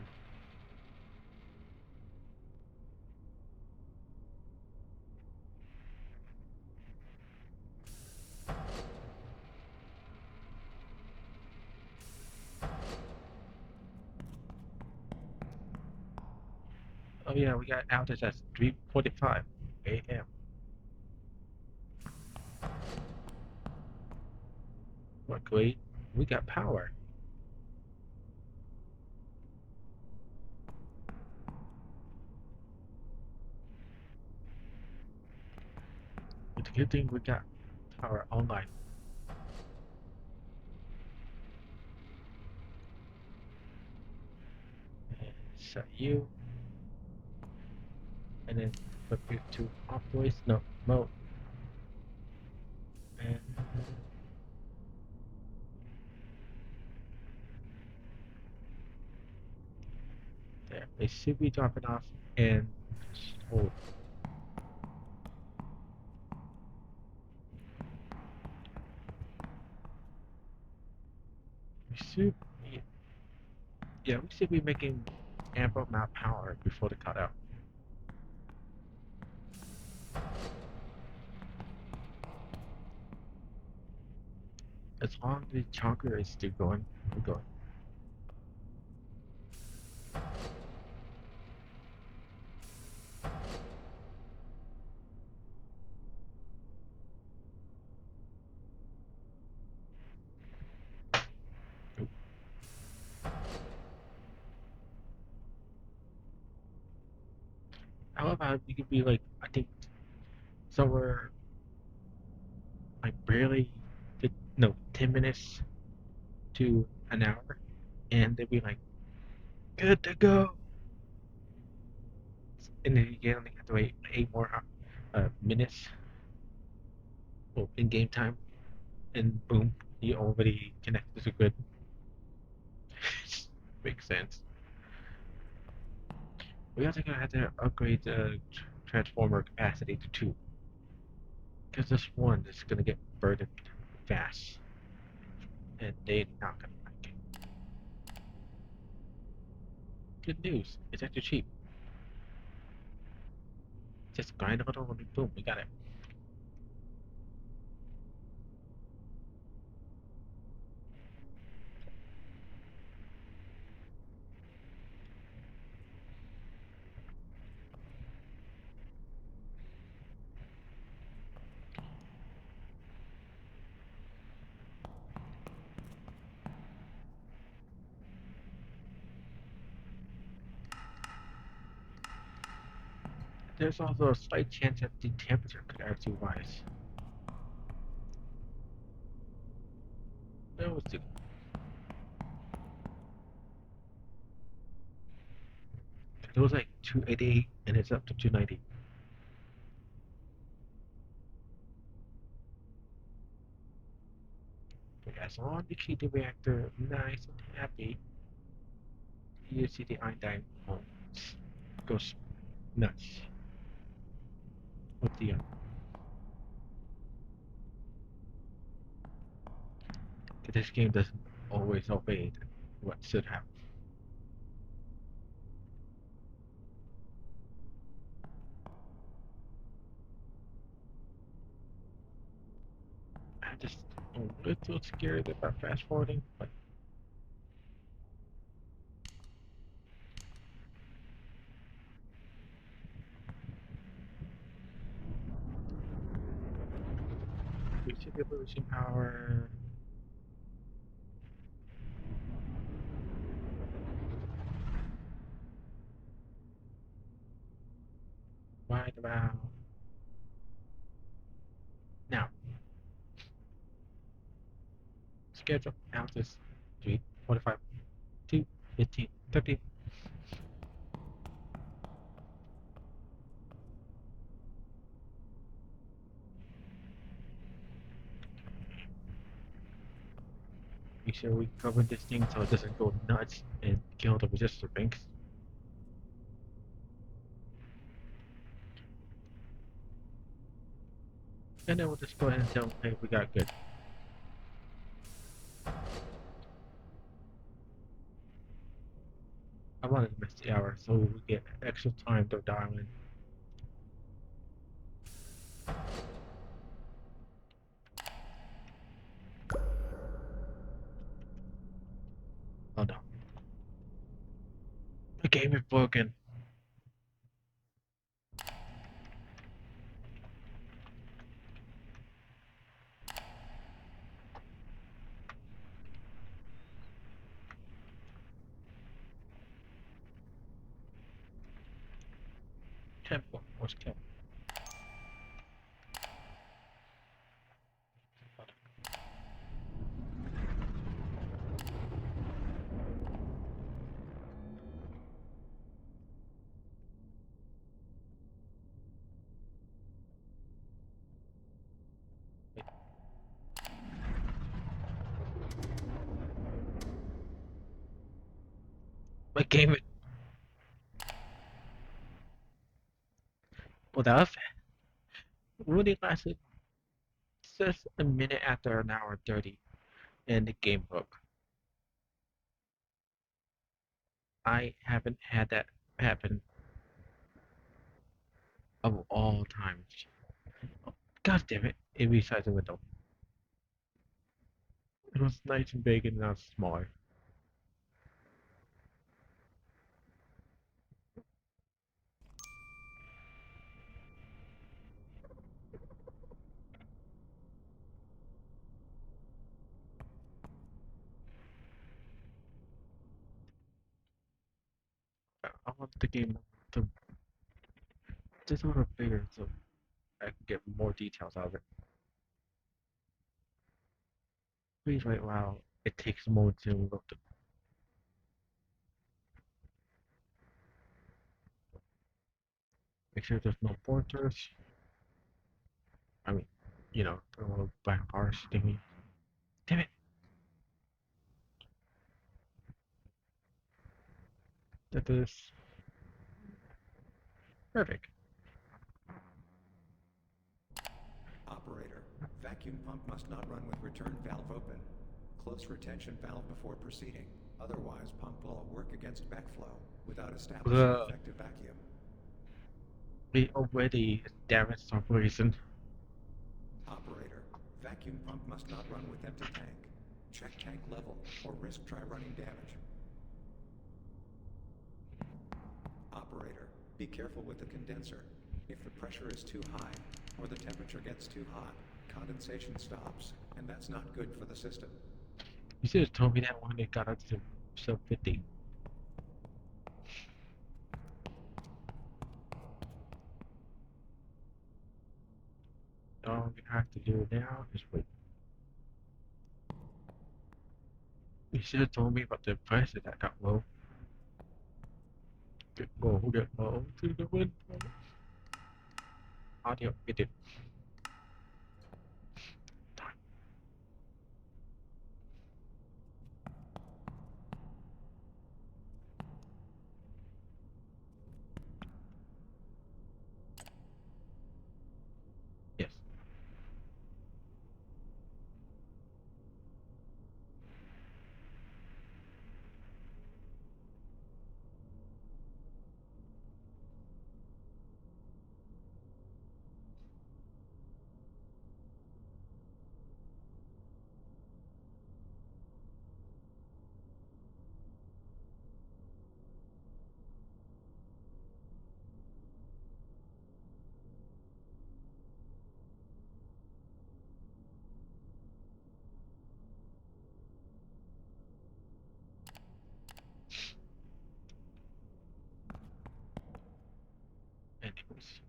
Oh yeah, we got outage at 3:45 a.m. Luckily, we got power. It's a good thing we got power online. And set you, and then flip it to off voice, no, mode. And there, they should be dropping off and hold. We should be, yeah, we should be making ample amount of power before the cutout. As long as the chunker is still going, we're going. Oop. How about we could be like, I think, somewhere like barely, no, 10 minutes to an hour, and they'd be like, good to go. And then you only have to wait 8 more minutes, well, in game time, and boom, you already connected to grid. Makes sense. We also gonna have to upgrade the transformer capacity to 2, because this one is gonna get burdened fast, and they're not gonna like it. Good news, it's actually cheap. Just grind a little and boom, we got it. There's also a slight chance that the temperature could actually rise. It was like 288 and it's up to 290. But as long as you keep the reactor nice and happy, you see the iodine goes nuts with the this game doesn't always obey what should happen. I'm just a little scared about fast forwarding, but we should be losing power. Right about now. Schedule out this 3:45, 2:15, 30. Make sure we cover this thing so it doesn't go nuts and kill the resistor banks. And then we'll just go ahead and tell them, hey, we got good. I wanted to miss the hour so we get extra time to dial in. Oh no. The game is broken. Temple was killed. My game. Well, that was really lasted just a minute after an hour 30, and the game broke. I haven't had that happen of all times. God damn it! It resized the window. It was nice and big, and now it's smaller. I want the game to just a little bigger so I can get more details out of it. Please wait while it takes a moment to look. Make sure there's no porters. I mean, the little black bars thingy. Damn it! That is perfect. Operator, vacuum pump must not run with return valve open. Close retention valve before proceeding. Otherwise, pump will work against backflow without establishing Ugh. effective vacuum. We already damaged our reason. Operator, vacuum pump must not run with empty tank. Check tank level or risk dry running damage. Operator, be careful with the condenser. If the pressure is too high or the temperature gets too hot, condensation stops, and that's not good for the system. You should have told me that when it got up to sub 50. All we have to do now is wait. You should have told me about the prices that got low. Get low to the window. Audio, it did. Yes. Anyways.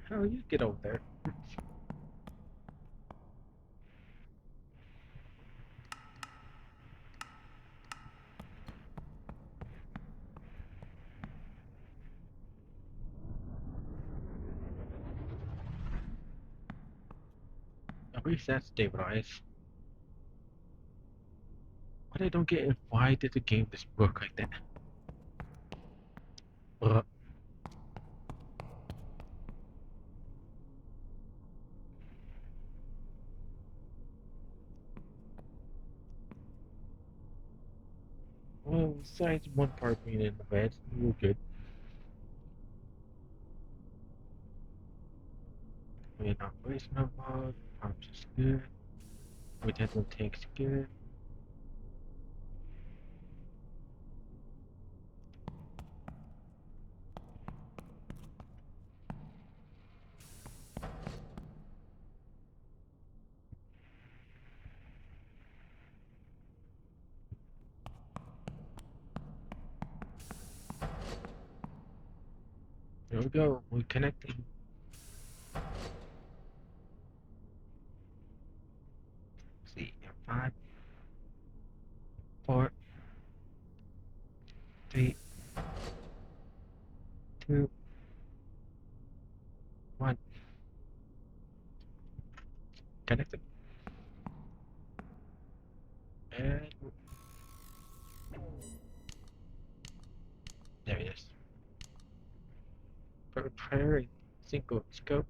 How you get over there? At least that's stabilized. What I don't get is why did the game just work like that? Well, besides one part being in the bed, we're good. We're in operational mode, pumps is good, retention tank's good. There we go. We're connecting. Let's see. 5, 4, 3, 2, 1. Connected. And there it is. Preparing single scope.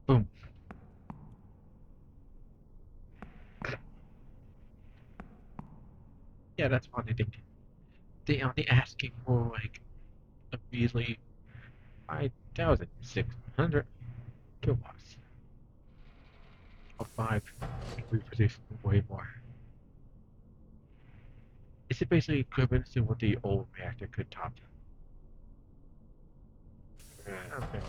Boom. Yeah, that's what I think. They only asking for like a measly 5,600 kilowatts. Or 5, we produce way more. Is it basically equivalent to what the old reactor could top? Okay.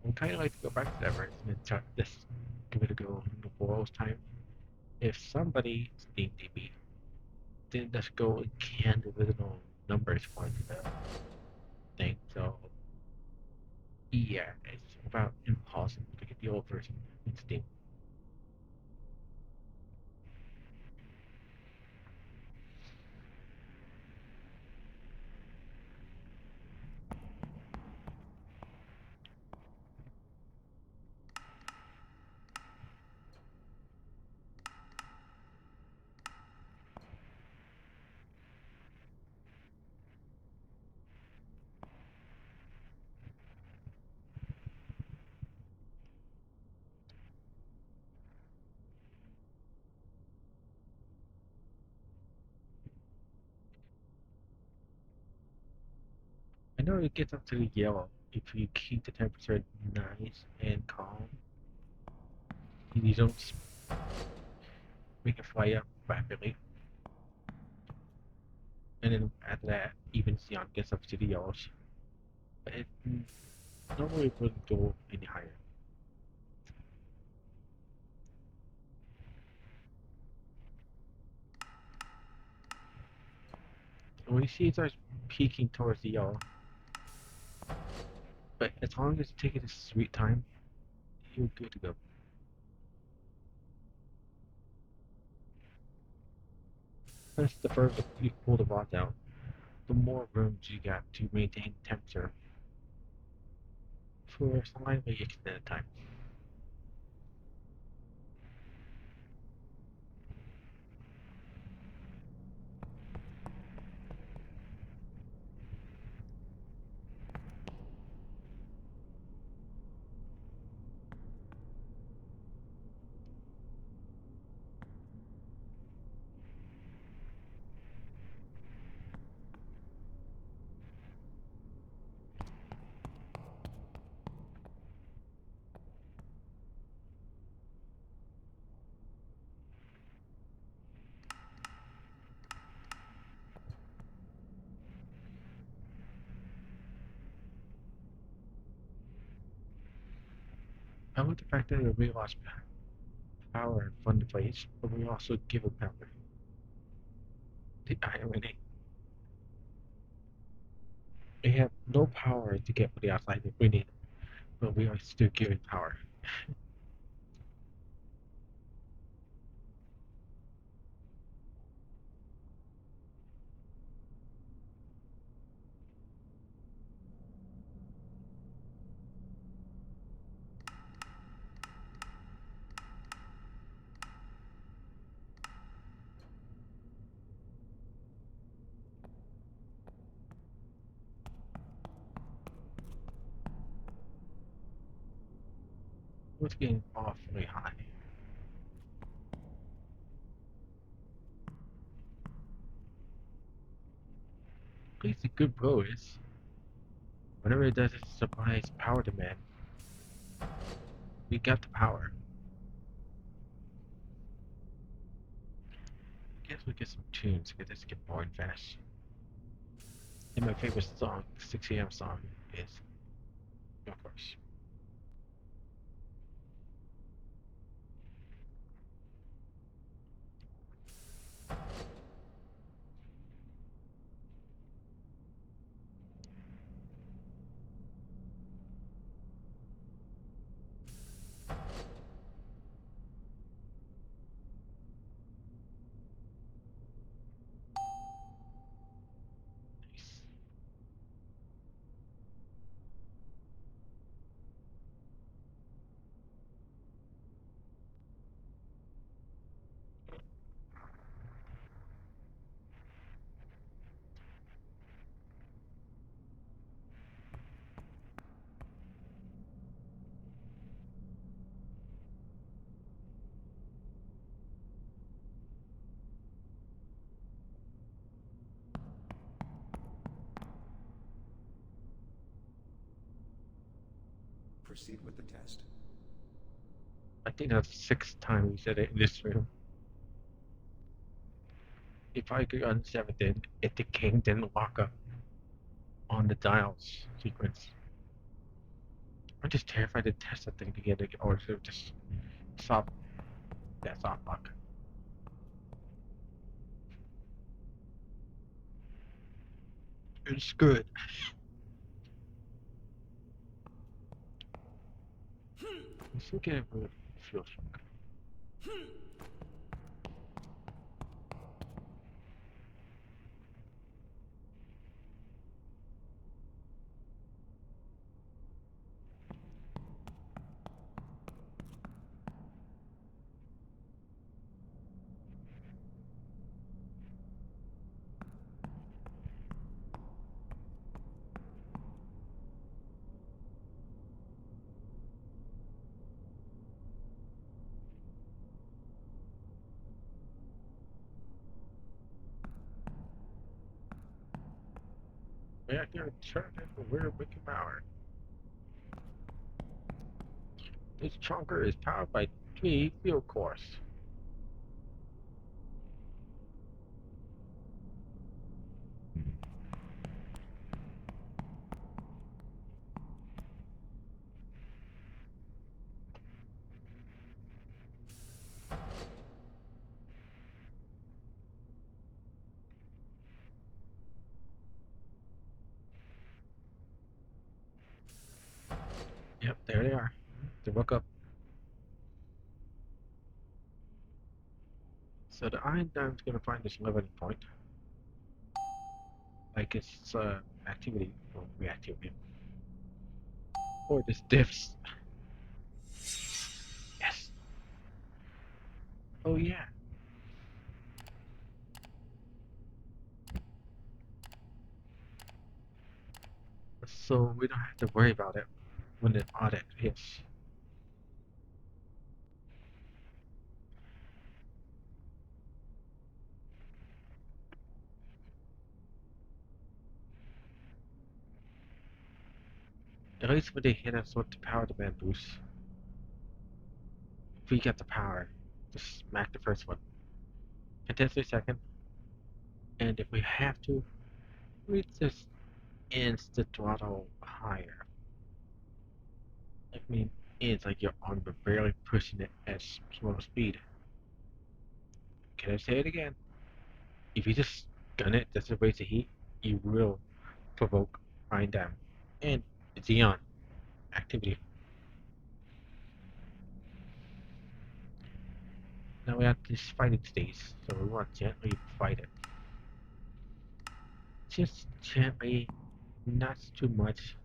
I'd kind of like to go back to that version and check this. Give it a go in the world's time. If somebody, Steam DB, didn't just go and can the original numbers for the thing, so yeah, it's about impossible to get the old version in Steam. I know it gets up to yellow if you keep the temperature nice and calm. And you don't make it fly up rapidly. And then after that, even Xeon gets up to the yellows. But it normally wouldn't go any higher. And when you see it starts peaking towards the yellow, but as long as you take it a sweet time, you're good to go. That's the further you pull the rods out, the more rooms you got to maintain temperature for a slightly extended time. I like the fact that we lost power from the place, but we also give it power. The irony. We have no power to get from the outside if we need it, but we are still giving power. It's getting awfully high. At least the good blow is, whenever it does its surprise power demand, we got the power. I guess we get some tunes because this get boring fast. And my favorite song, 6 a.m. song, is, of course. proceed with the test. I think that's the sixth time we said it in this room. If I could understand it, if the king didn't lock up on the dials sequence. I'm just terrified to test that thing to get it, or to just soft, that soft lock. It's good. You still get a fuel shock. Reactor turned into weird wicked power. This chunker is powered by 3 fuel cores. Yep, there they are. They woke up. So the ion dime's gonna find this leveling point. Like its activity or reactivity. Or this diffs. Yes. Oh yeah. So we don't have to worry about it when the audit hits. At least when they hit us with the power demand boost, if we get the power, just smack the first one. Contest the second, and if we have to, we just inch the throttle higher. I mean, it's like your arm are barely pushing it at slow speed. Can I say it again? If you just gun it just to waste the heat, you will provoke ion dam and Xeon activity. Now we have this fighting stage, so we want to gently fight it. Just gently, not too much.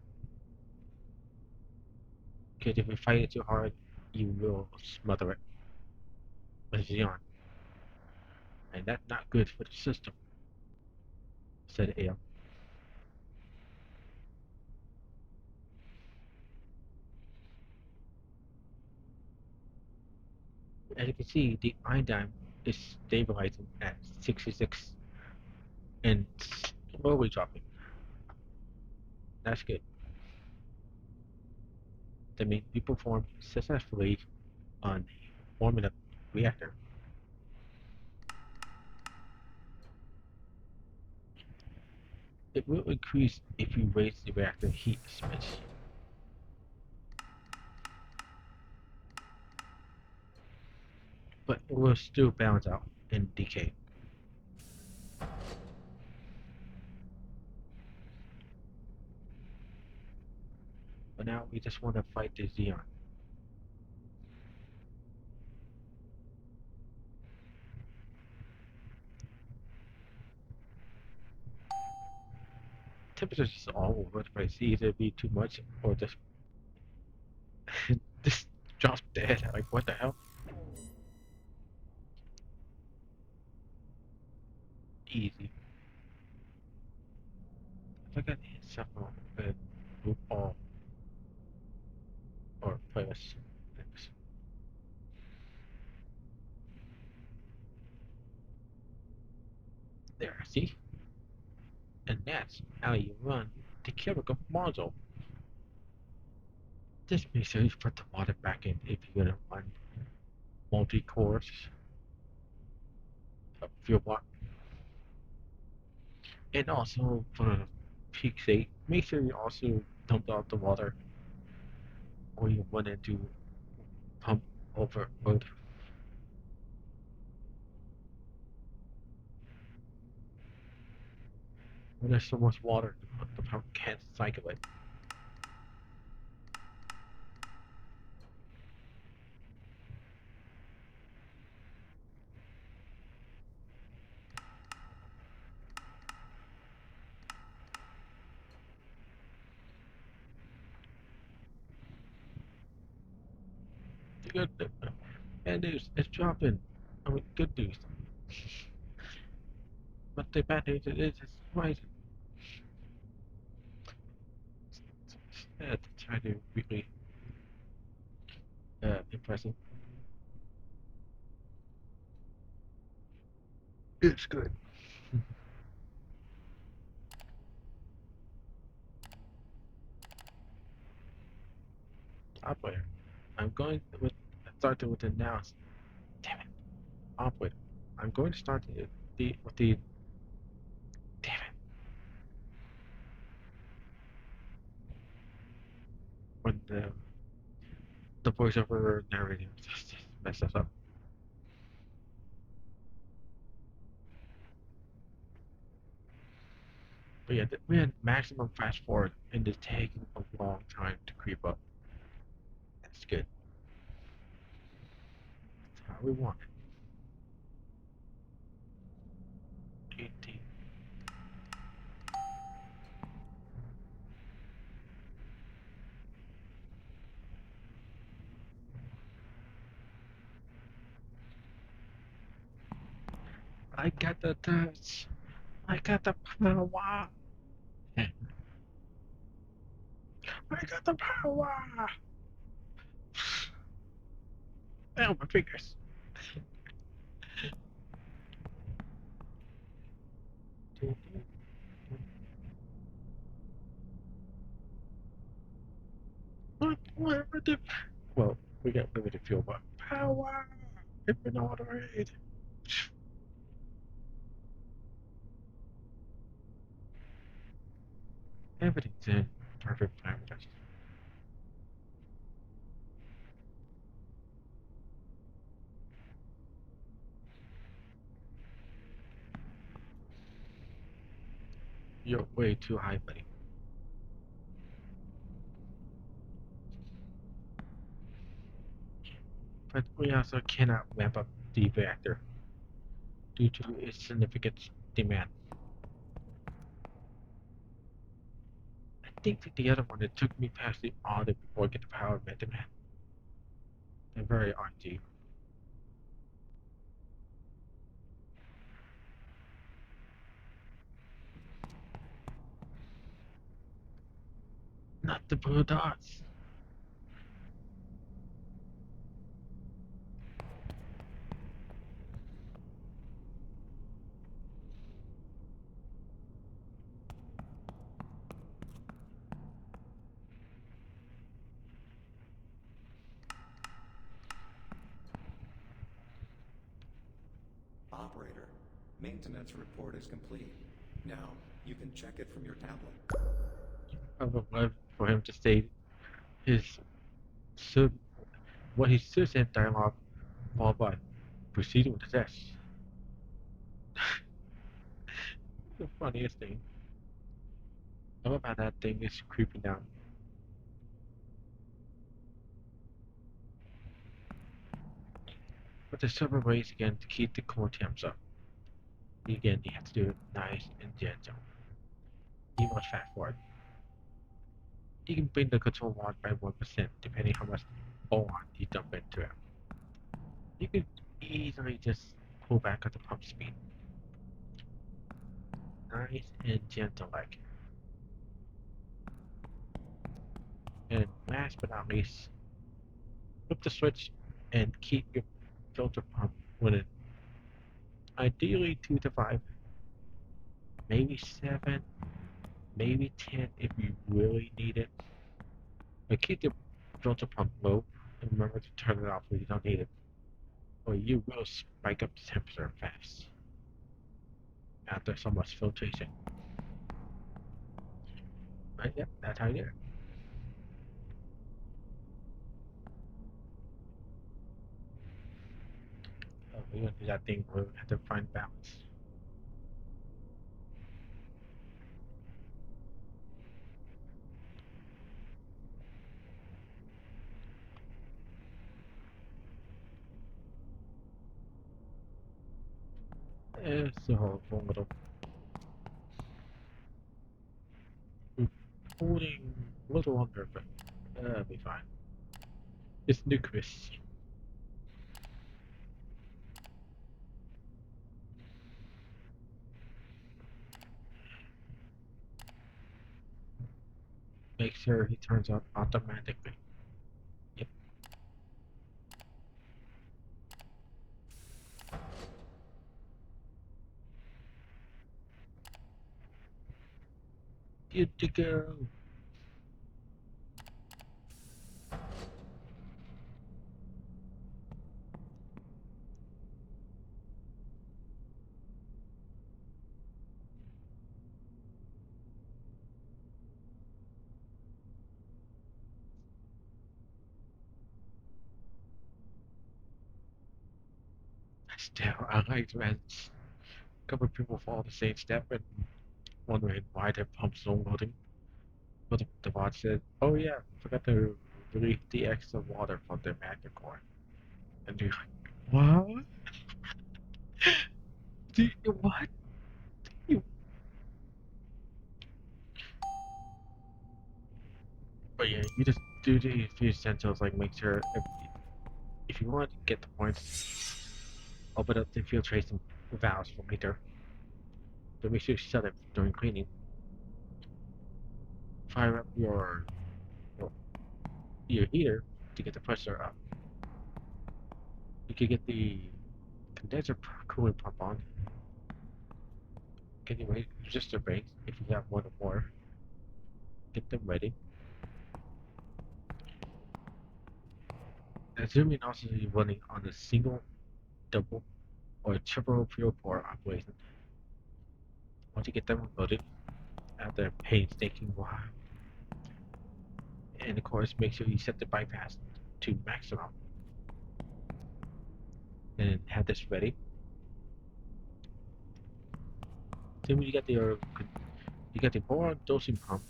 Because if we fight it too hard, you will smother it with Xeon. And that's not good for the system, said Ale. As you can see, the ion dime is stabilizing at 66 and slowly dropping. That's good. That means we performed successfully on warming up reactor. It will increase if you raise the reactor heat a smidge. But it will still balance out and decay. But now we just want to fight the Xeon. Temperatures is all over the place. Either be too much or just just drop dead. Like what the hell? Easy. If I can hit something group all or players. Thanks. There, see? And that's how you run the chemical module. Just make sure you put the water back in if you're gonna run multi-course fuel block. And also for peak sake, make sure you also dump out the water or you run into pump over mode. When there's so much water, the pump can't cycle it. The good bad news, it's dropping. I mean, good news. But the bad news is it's rising. Yeah, to try to really impressive. It's good. Operator, I'm going with starting with the nouns. Damn it, operator. I'm going to start the damn it when the voiceover narrating just messes up. But yeah, we had maximum fast forward and it's taking a long time to creep up. That's good. That's how we want it. 18. I got the touch. I got the power. I got the power. Oh, my fingers. What the? Well, we got limited fuel, but power. If we know how to read. Everything's in perfect parameters. You're way too high, buddy. But we also cannot ramp up the reactor due to its significant demand. I think that the other one that took me past the audit before I get the power met demand. They're very RNG. Not the blue dots. Operator, maintenance report is complete. Now, you can check it from your tablet. I would love for him to say his sub what he should say in dialogue followed by proceeding with the test. The funniest thing. I love how that thing is creeping down. But there's several ways again to keep the core temps up. Again, you have to do it nice and gentle. You must fast forward. You can bring the control watt by 1% depending how much on you dump into it. You could easily just pull back on the pump speed. Nice and gentle like. And last but not least, flip the switch and keep your filter pump running. Ideally 2 to 5, maybe 7, maybe 10 if you really need it. But keep the filter pump low, and remember to turn it off when you don't need it, or you will spike up the temperature fast after so much filtration. But yeah, that's how you do it. We're gonna do that thing where we have to find balance. It's a whole little holding a little longer, but that'll be fine. It's nucleus. Make sure he turns on automatically. Yep. Good to go. Still, I like when a couple of people follow the same step and wondering why their pump's not loading. But the bot said, "Oh yeah, forgot to release the extra water from the magnet core." And you're like, "What? What? You?" But yeah, you just do the few essentials, like make sure if you want to get the points, open up the filtration valves for later. But make sure you shut it during cleaning. Fire up your heater to get the pressure up. You can get the condenser cooling pump on. Anyway, resistor banks if you have one or more. Get them ready. Assuming also you're running on a single, double, or triple fuel port operation. Once you get them loaded, after a painstaking while, and of course make sure you set the bypass to maximum, and have this ready. Then when you got the boron dosing pump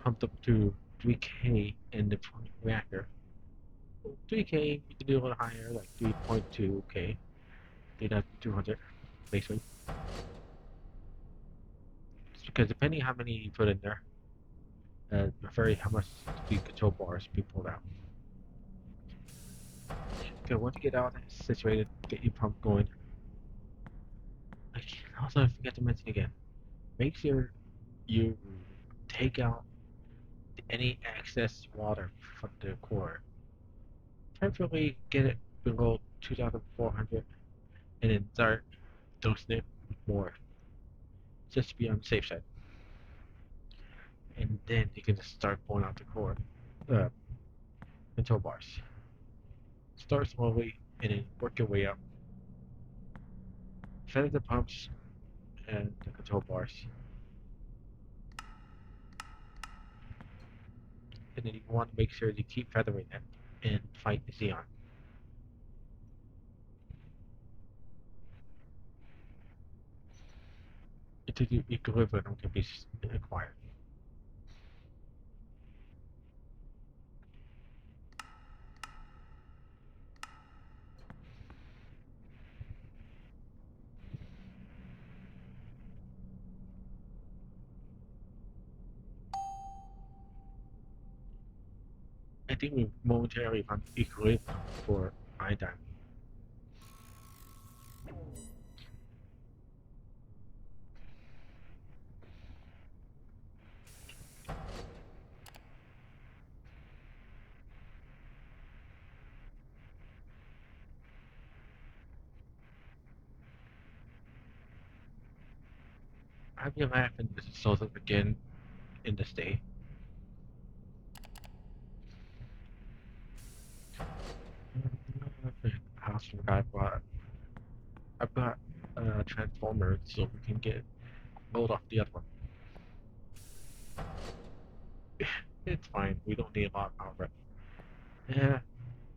pumped up to 3K in the reactor. 3K, you can do a little higher, like 3.2K. Do that 200, basically. Just because depending how many you put in there, vary how much the control bars be pulled out. Okay, once you get all that situated, get your pump going. Also, I forgot to mention again, make sure you take out any excess water from the core. Preferably get it below 2,400 and then start dosing it with more, just to be on the safe side. And then you can just start pulling out the core uh, control bars. Start slowly and then work your way up. Feather the pumps and the control bars. And then you want to make sure you keep feathering them and fight the Xeon. Until the equilibrium can be acquired. I think we momentarily found equilibrium for iodine. I've been laughing this is sort of again in this day. almost forgot, but I brought a transformer so we can get load off the other one. It's fine. We don't need a lot of power. Yeah,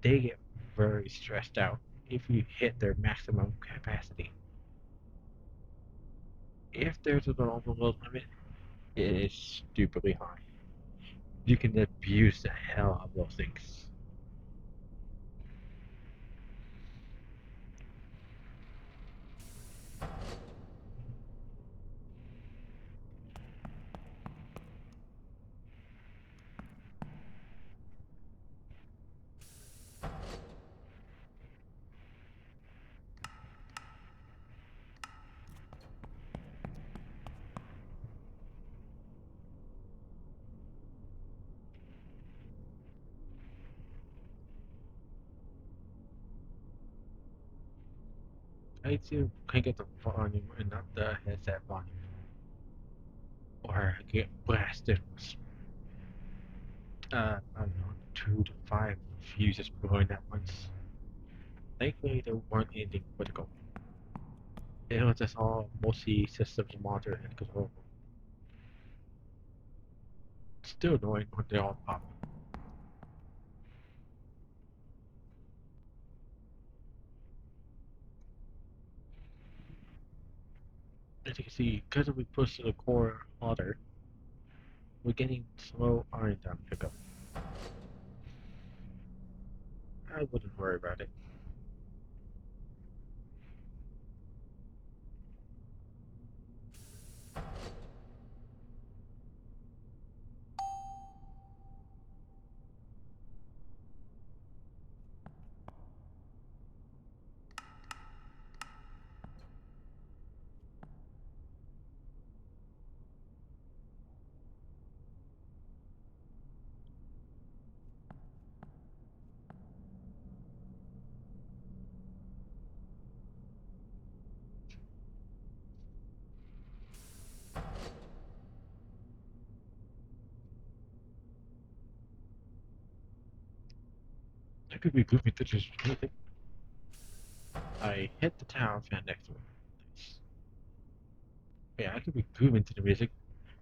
they get very stressed out if you hit their maximum capacity. If there's an overload limit, it is stupidly high. You can abuse the hell out of those things. I too can get the volume and not the headset volume. Or I get blasted. I don't know, 2 to 5 fuses blowing at once. Thankfully, there weren't anything critical. It was just all mostly systems monitor and control. Still annoying when they all pop. As you can see, because we pushed the core harder, we're getting slow iron down pickup. I wouldn't worry about it. I could be moving to just anything. I hit the town fan next to it. Nice. Yeah, I could be moving to the music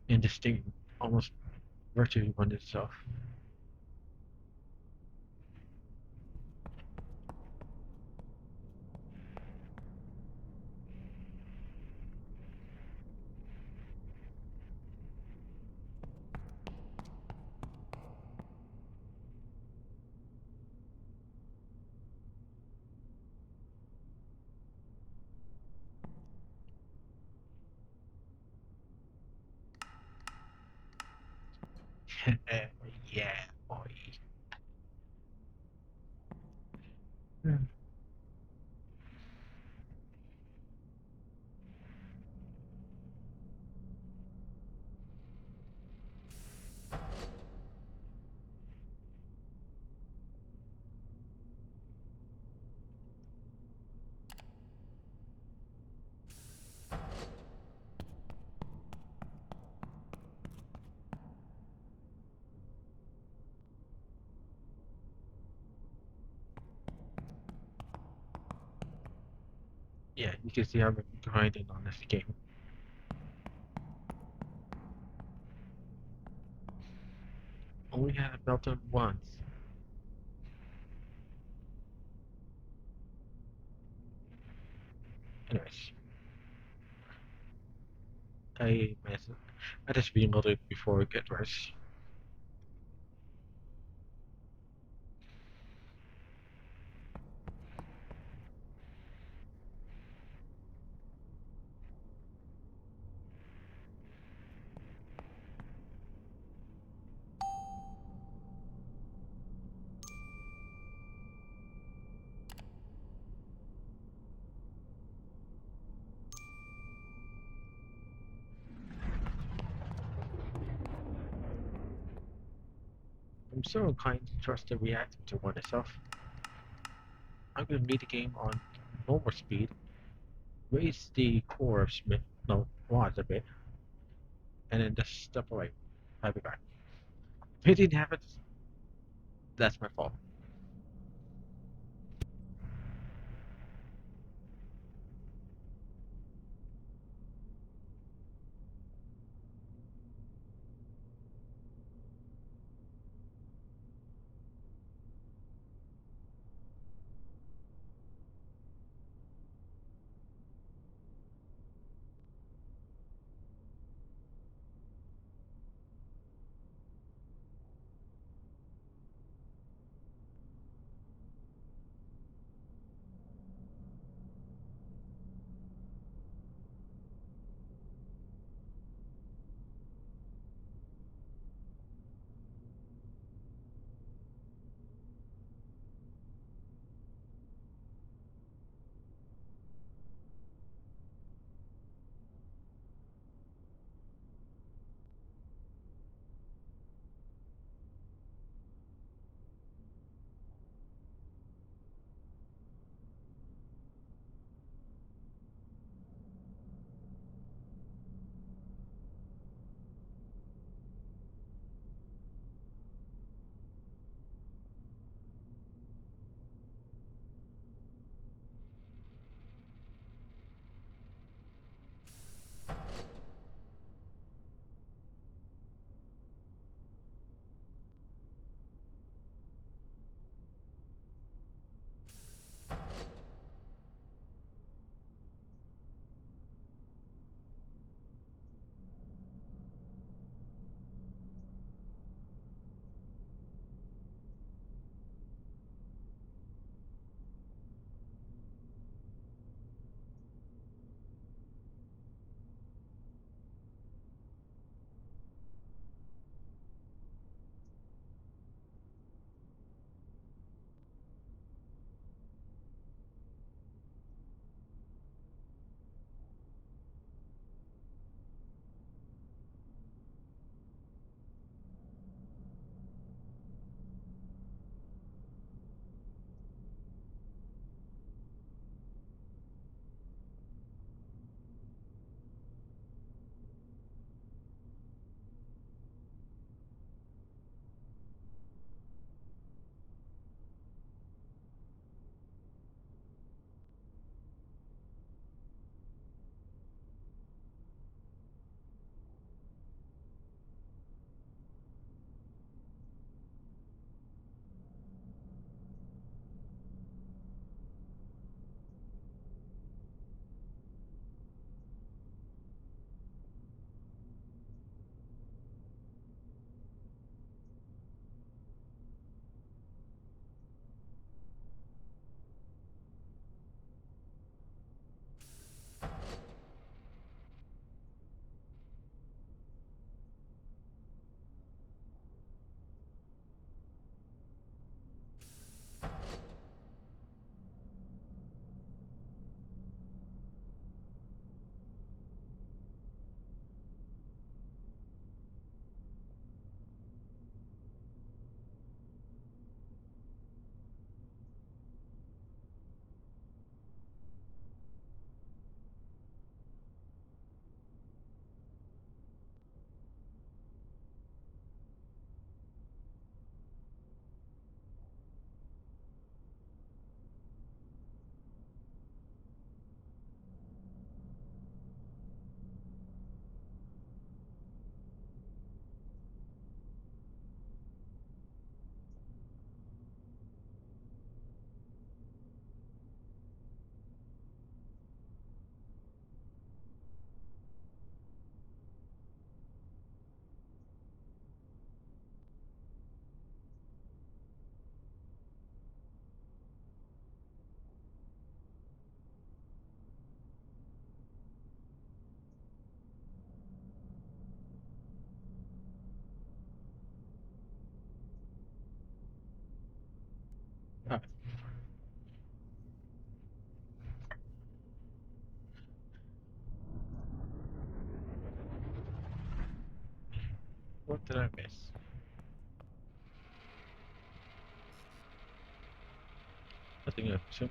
and this thing almost virtually run itself. Yeah, boy. Hmm. Yeah, you can see I've been grinding on this game. Only had a meltdown once. Anyways, I just reloaded before it get worse. I'm so inclined to trust the reactor to run itself. I'm gonna beat the game on normal speed, raise the core of Smith, no, rods a bit, and then just step away. I'll be back. If it didn't happen, that's my fault. Huh. What did I miss? Nothing else.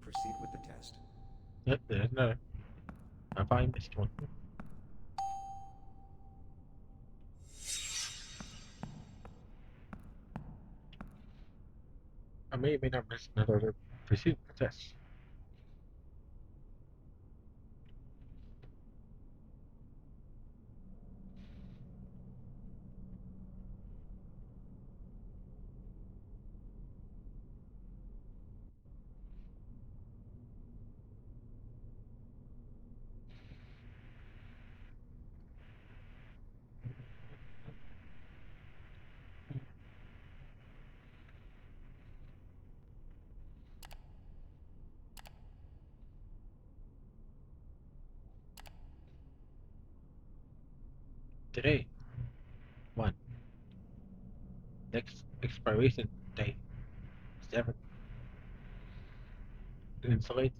Proceed with the test. Yep, there's another. I probably missed one. I may or may not miss another pursuit test. Today, one. Next expiration date, 7. Installment,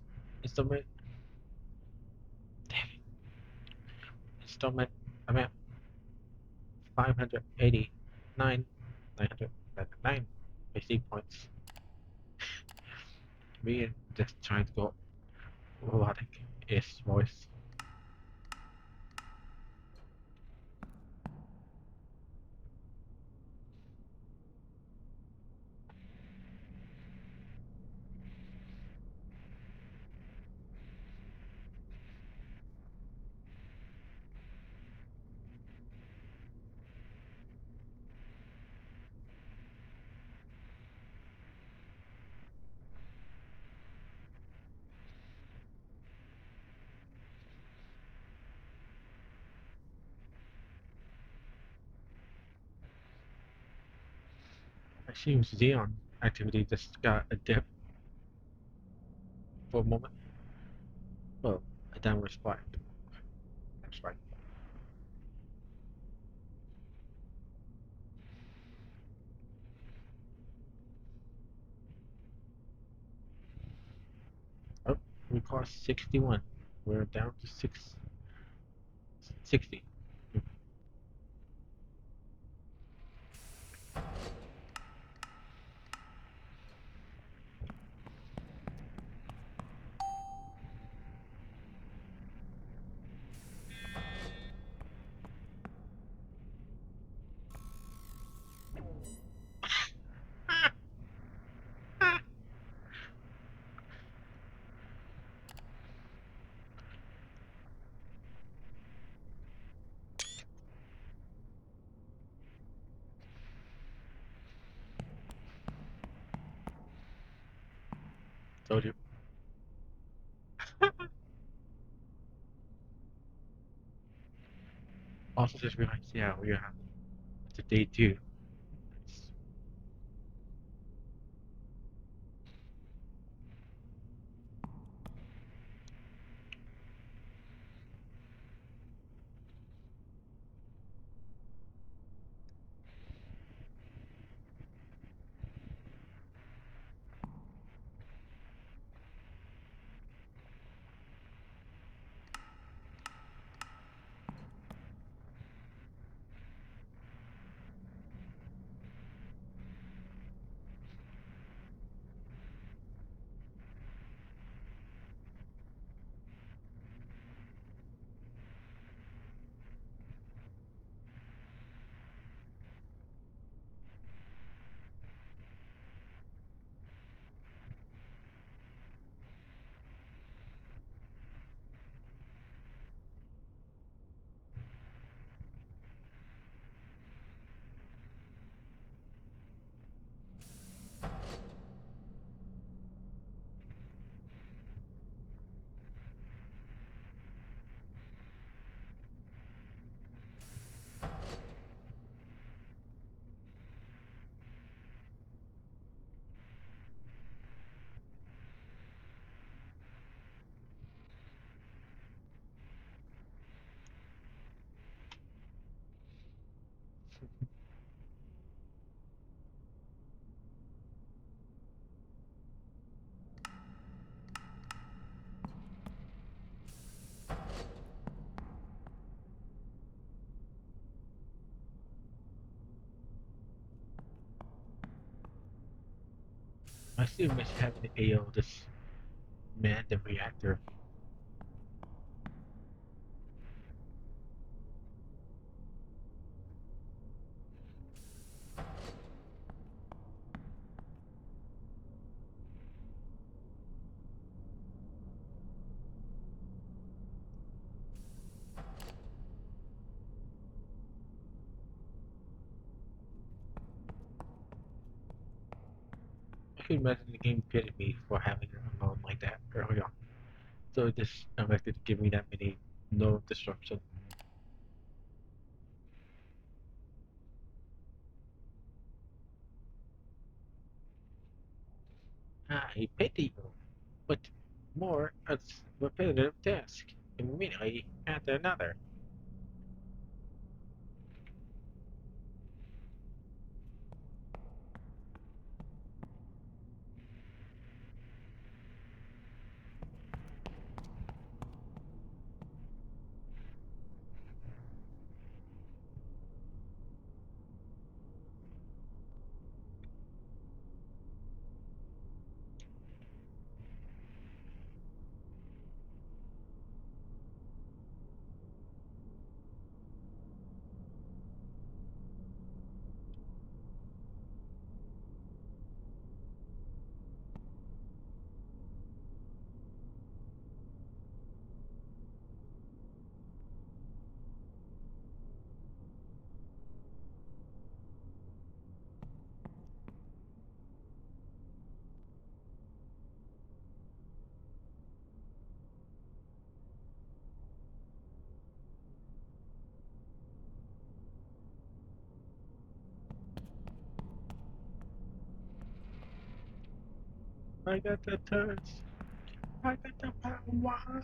damn it. Installment amount, 589,999 basic points. Me and just trying to go robotic is voice. I assume Xeon activity just got a dip for a moment. Well, a downward spike. That's right. Oh, we cost 61. We're down to 60. Told you. Also just realized, yeah, we are to day 2. I still miss having to AO this man the reactor. I could imagine the game pitted me for having it alone like that early on. So it just elected to give me that many no disruption. I pity you, but more a repetitive task, immediately after another. I got the turds. I got the power.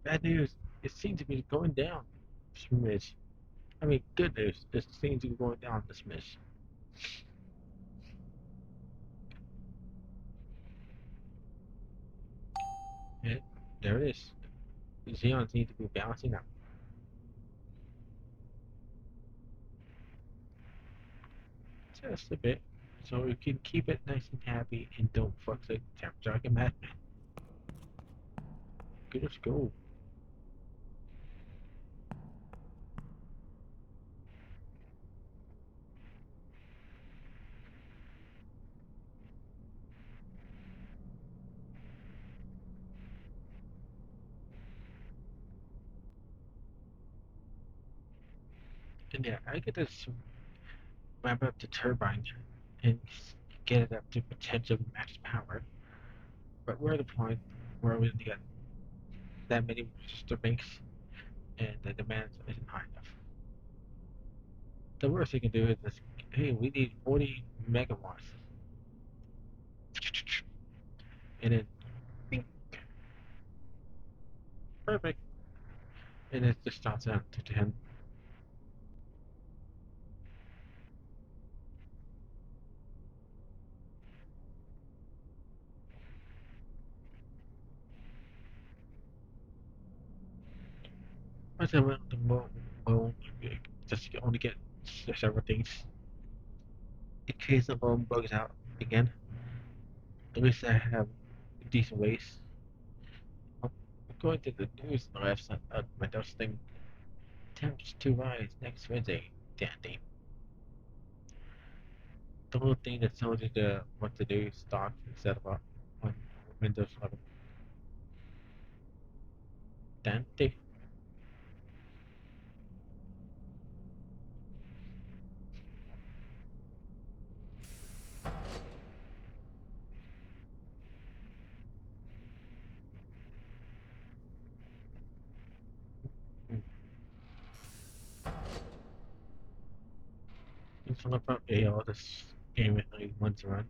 Bad news, it seems to be going down. Smidge. I mean, good news, it seems to be going down the smidge. Yeah, there it is. The Xeons need to be balancing out just a bit, so we can keep it nice and happy and don't fuck the temperature like a madman. Good as go. And yeah, I get this ramp up the turbine and get it up to potential max power. But we're at the point where we got that many resistor banks and the demand isn't high enough. The worst they can do is this, hey, we need 40 megawatts. And then, bing, perfect. And it just starts out to 10. I said, well, well, just only get several things. In case the phone bugs out again, at least I have decent ways. According to the news on the left side of my dust thing, temps to rise next Wednesday. Dandy. The little thing that tells you what to do stock instead of on Windows 11. Dandy. It's all about AL, this game it like once around.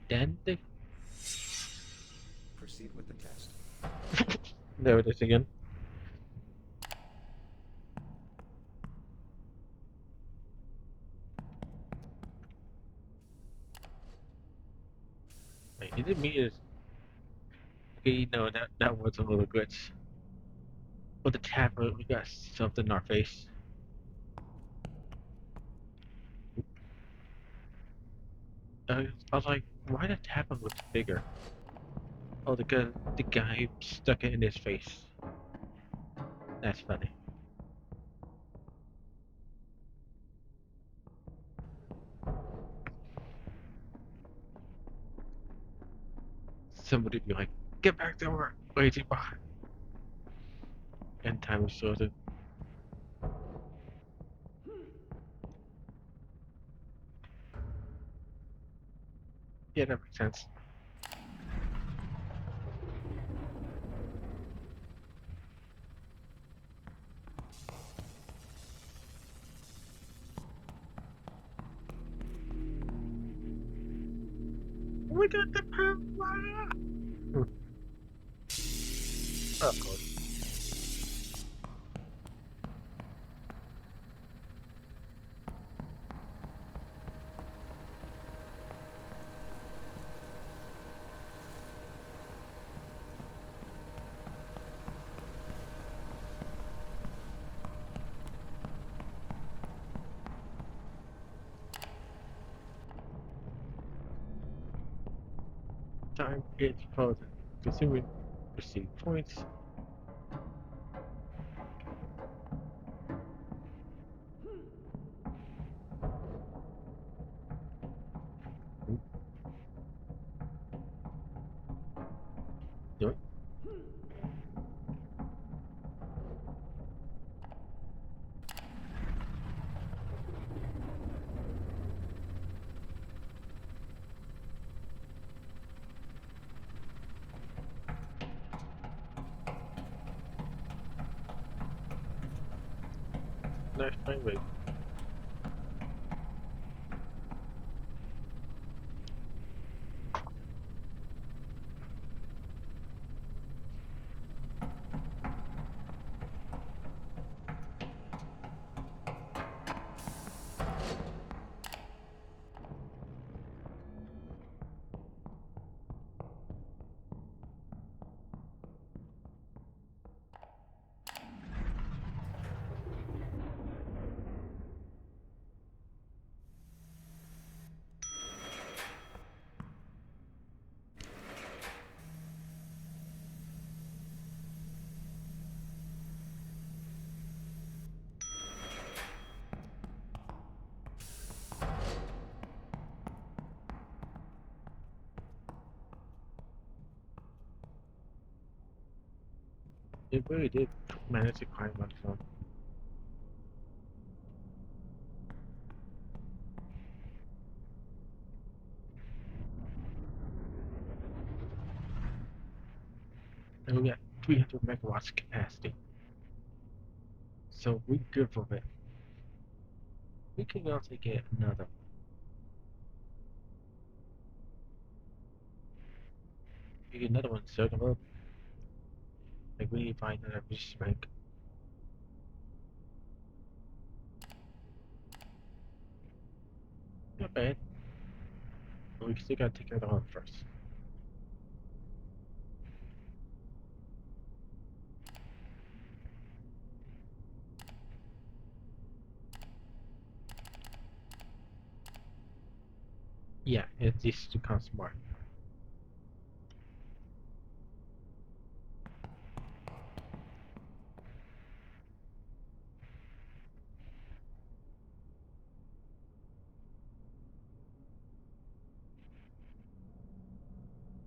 Then they Proceed with the test. there it is again. Wait, is it me? Is okay? No, that was a little glitch. With the tablet, we got something in our face. I was like, why the tablet looks bigger? Oh, the guy stuck it in his face. That's funny. Somebody be like, get back to work, lazy bot. And time was sorted. Yeah, that makes sense. We got the power! Of course. Time is frozen. Consuming receive points. Do it. Nice time wait. It really did manage to climb on its own. And we got 300 megawatts capacity. So we're good for it. We can also get another. We get another one circle up. Like we need to find another business bank. Not bad. But we still gotta take care of the one first. Yeah, it needs to become smart.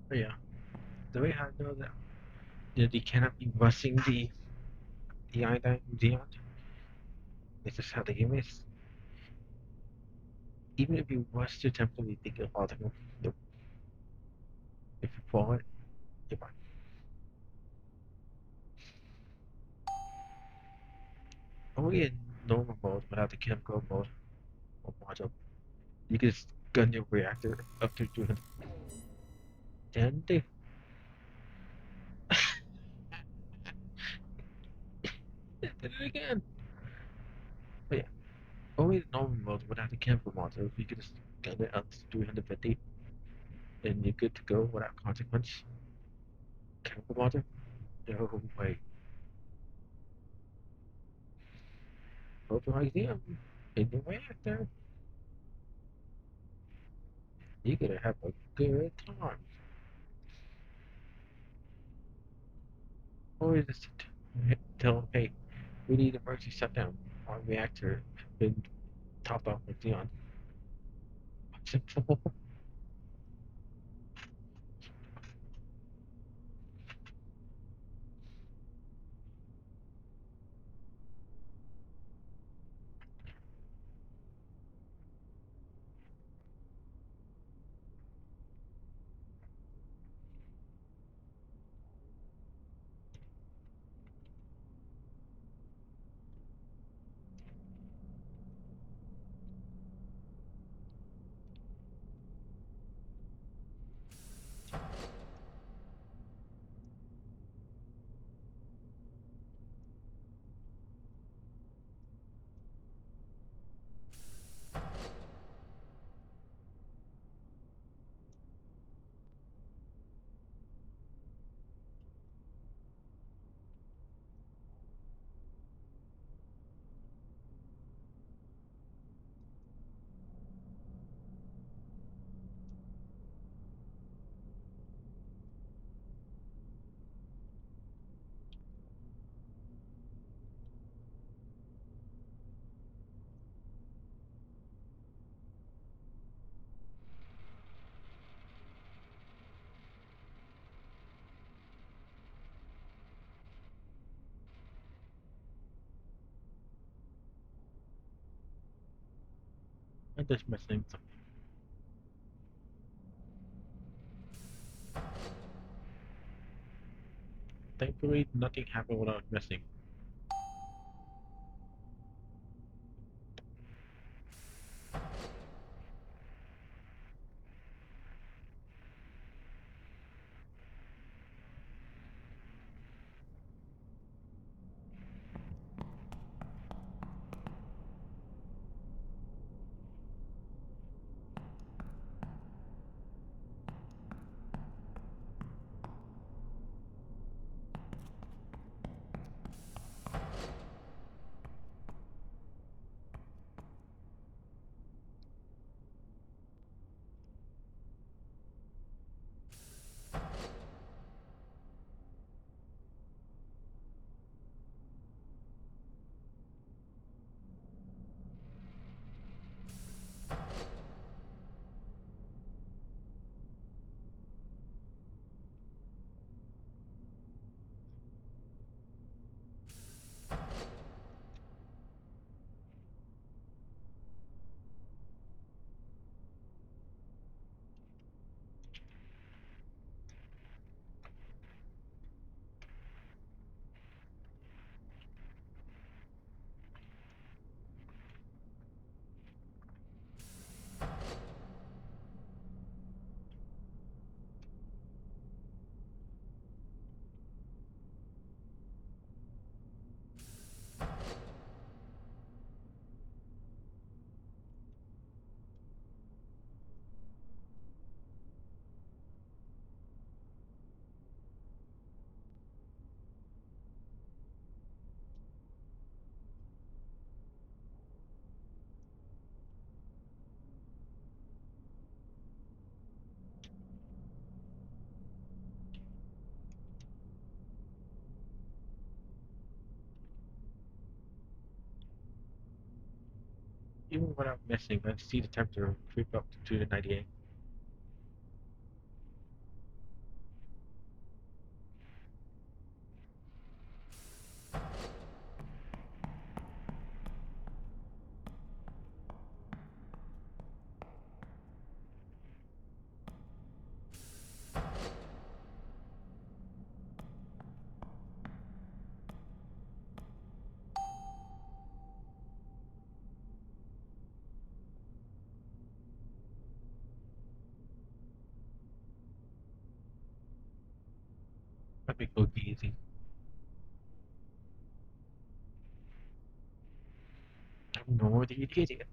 But yeah. the way I know that they cannot be rushing the iodine beyond. It's just how the game is. Even if you rush to temporarily think of particle, nope. If you fall it, you're fine. Only in normal mode without the chemical mode or module. You can just gun your reactor up to 200. Then they did it again. But yeah, only in normal mode without the chemical module. You can just gun it up to 350 and you're good to go without consequence. Chemical module? No way. Open idea in your reactor. You're gonna have a good time. Or just tell them, hey, we need emergency shutdown. Our reactor has been topped off with neon. Simple. I'm just missing something. Thankfully, nothing happened without missing. Even without missing, I see the temperature creep up to 298. Epic Cookie Easy. Ignore the idiot.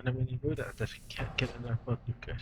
Whenever you do that, I just can't get enough of Lucas.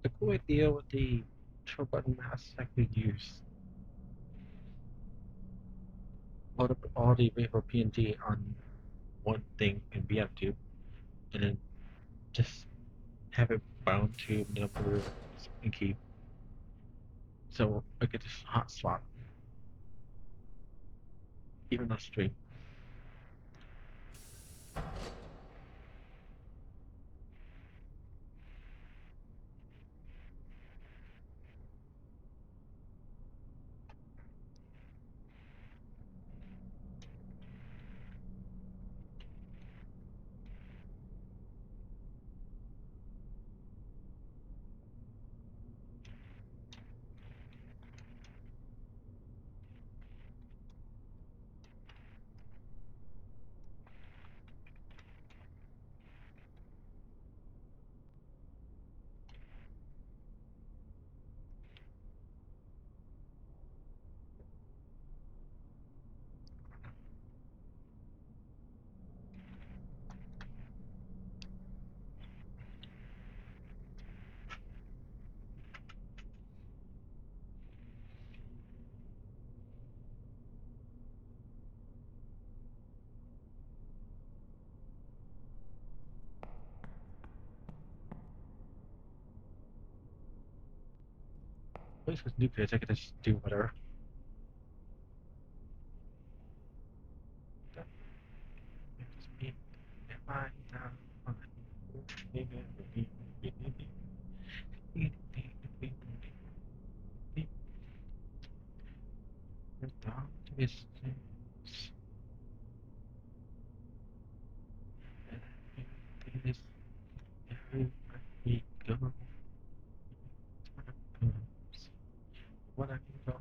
The cool idea with the short button mouse I could use load up all the available PNG on one thing in BF2, and then just have it bound to number and key. So I could just hot swap, even on stream. At least with nucleus, I could just do whatever. What I can go.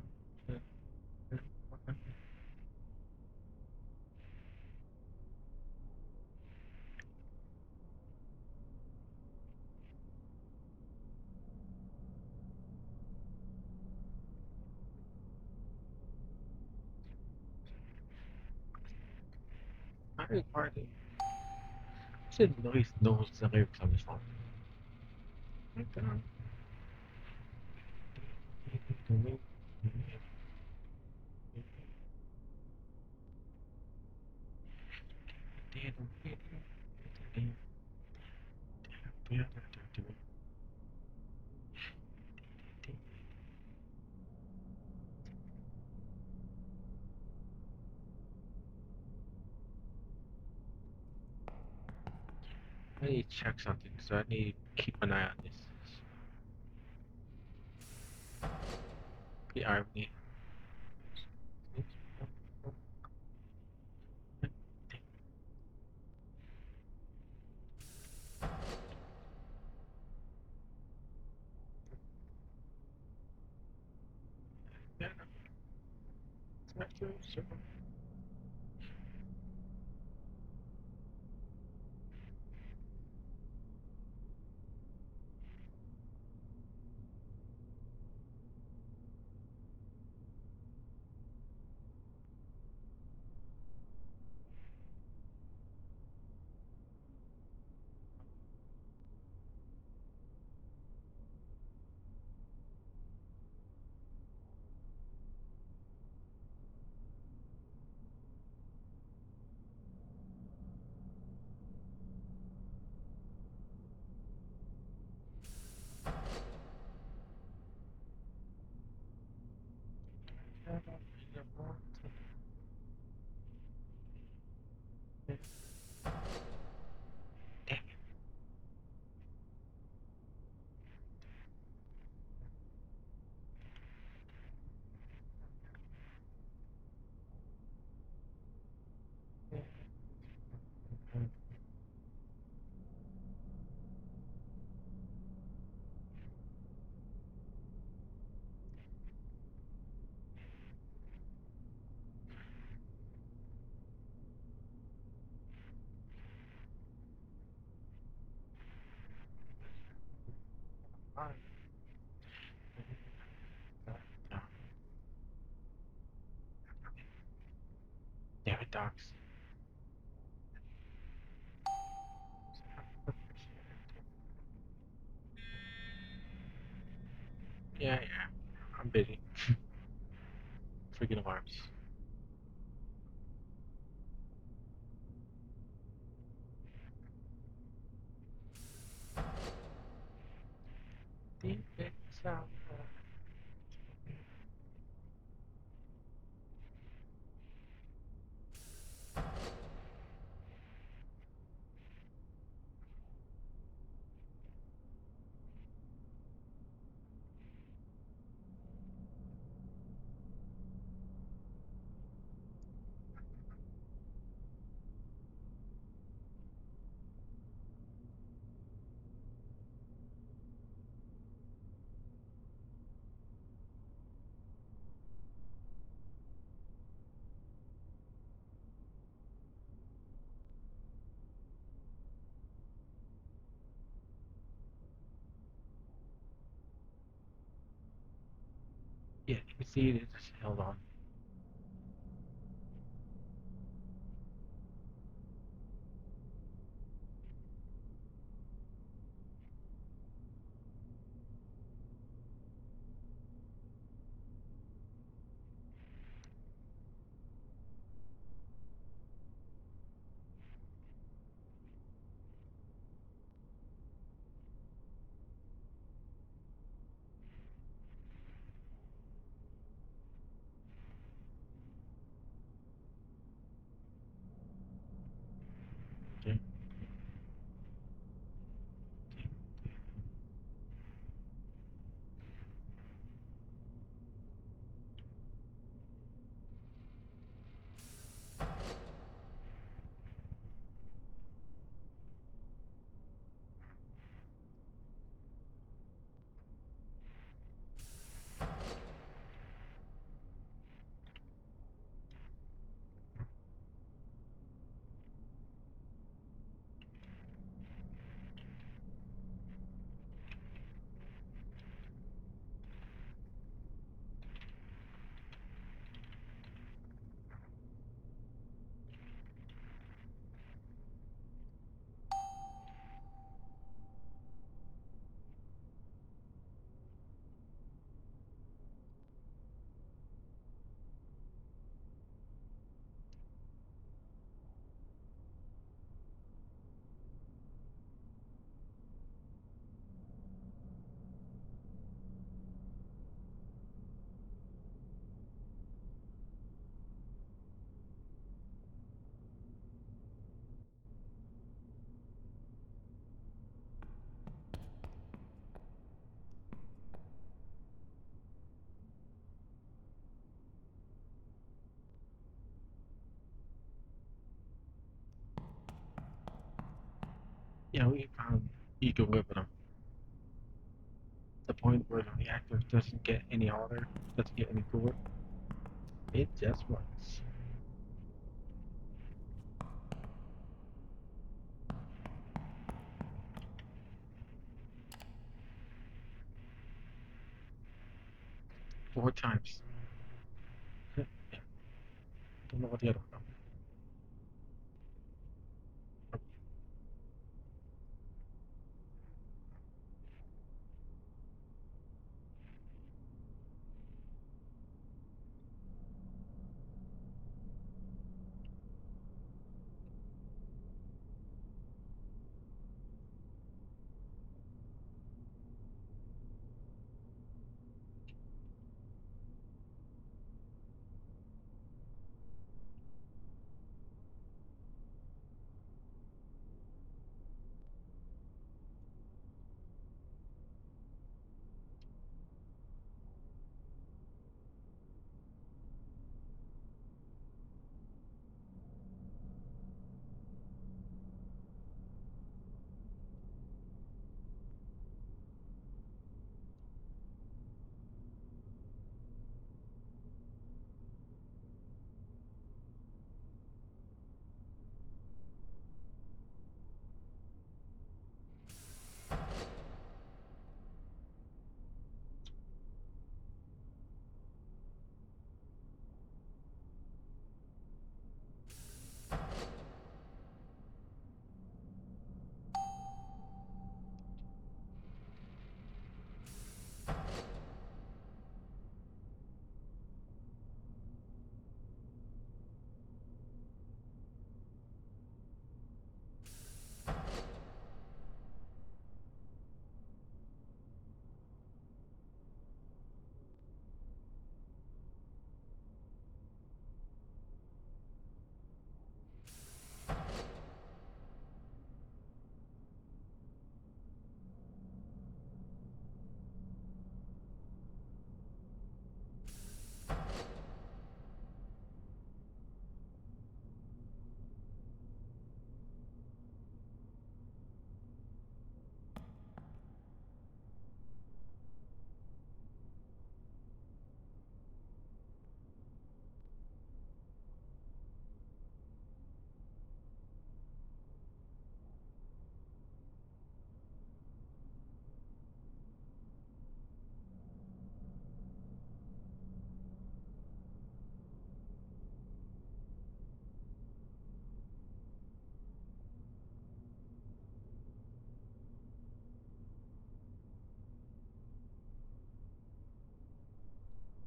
I really hardly. I said noise knows the lyrics on this song. Like that. I need to check something, so I need to keep an eye on this. The irony. Yeah, it's not true, so. Damn it, docs. Yeah, yeah. I'm busy. Freaking alarms. Yeah, you can see it just held on. Okay. Yeah, we found equilibrium. The point where the reactor doesn't get any hotter, doesn't get any cooler. It just runs. Four times. Yeah, don't know what the other one.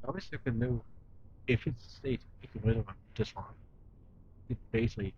I wish I could know if it stays with him this long. It basically.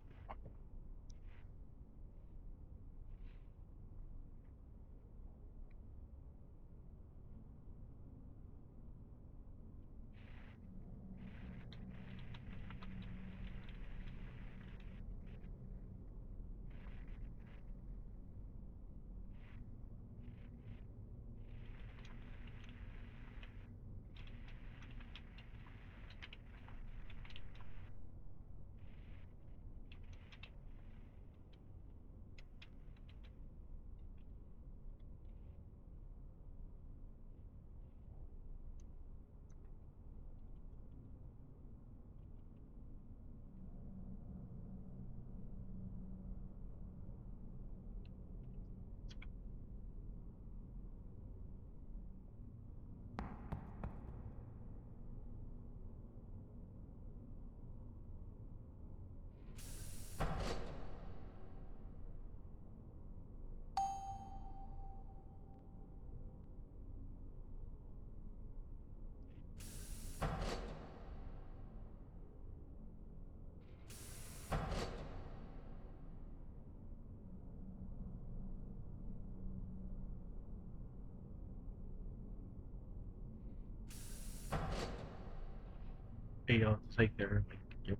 It's like they're like, yep.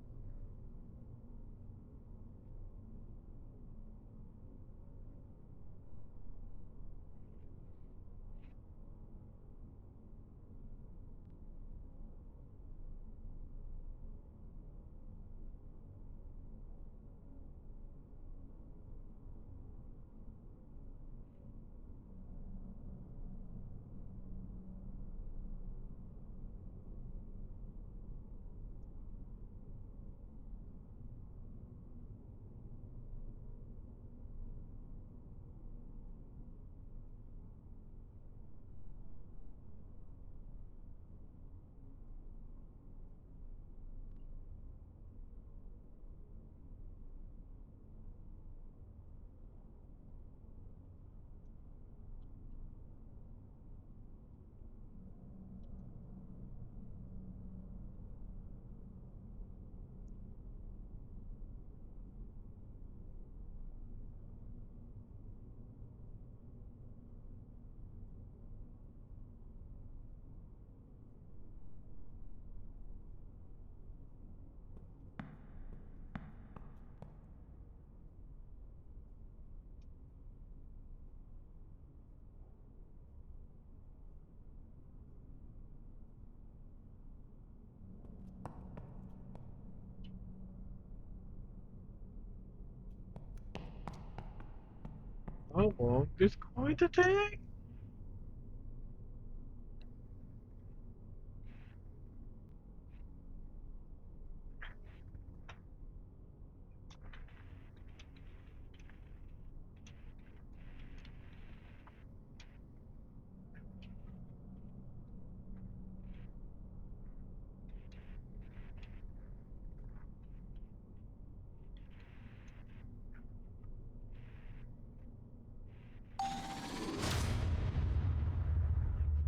How long is going to take?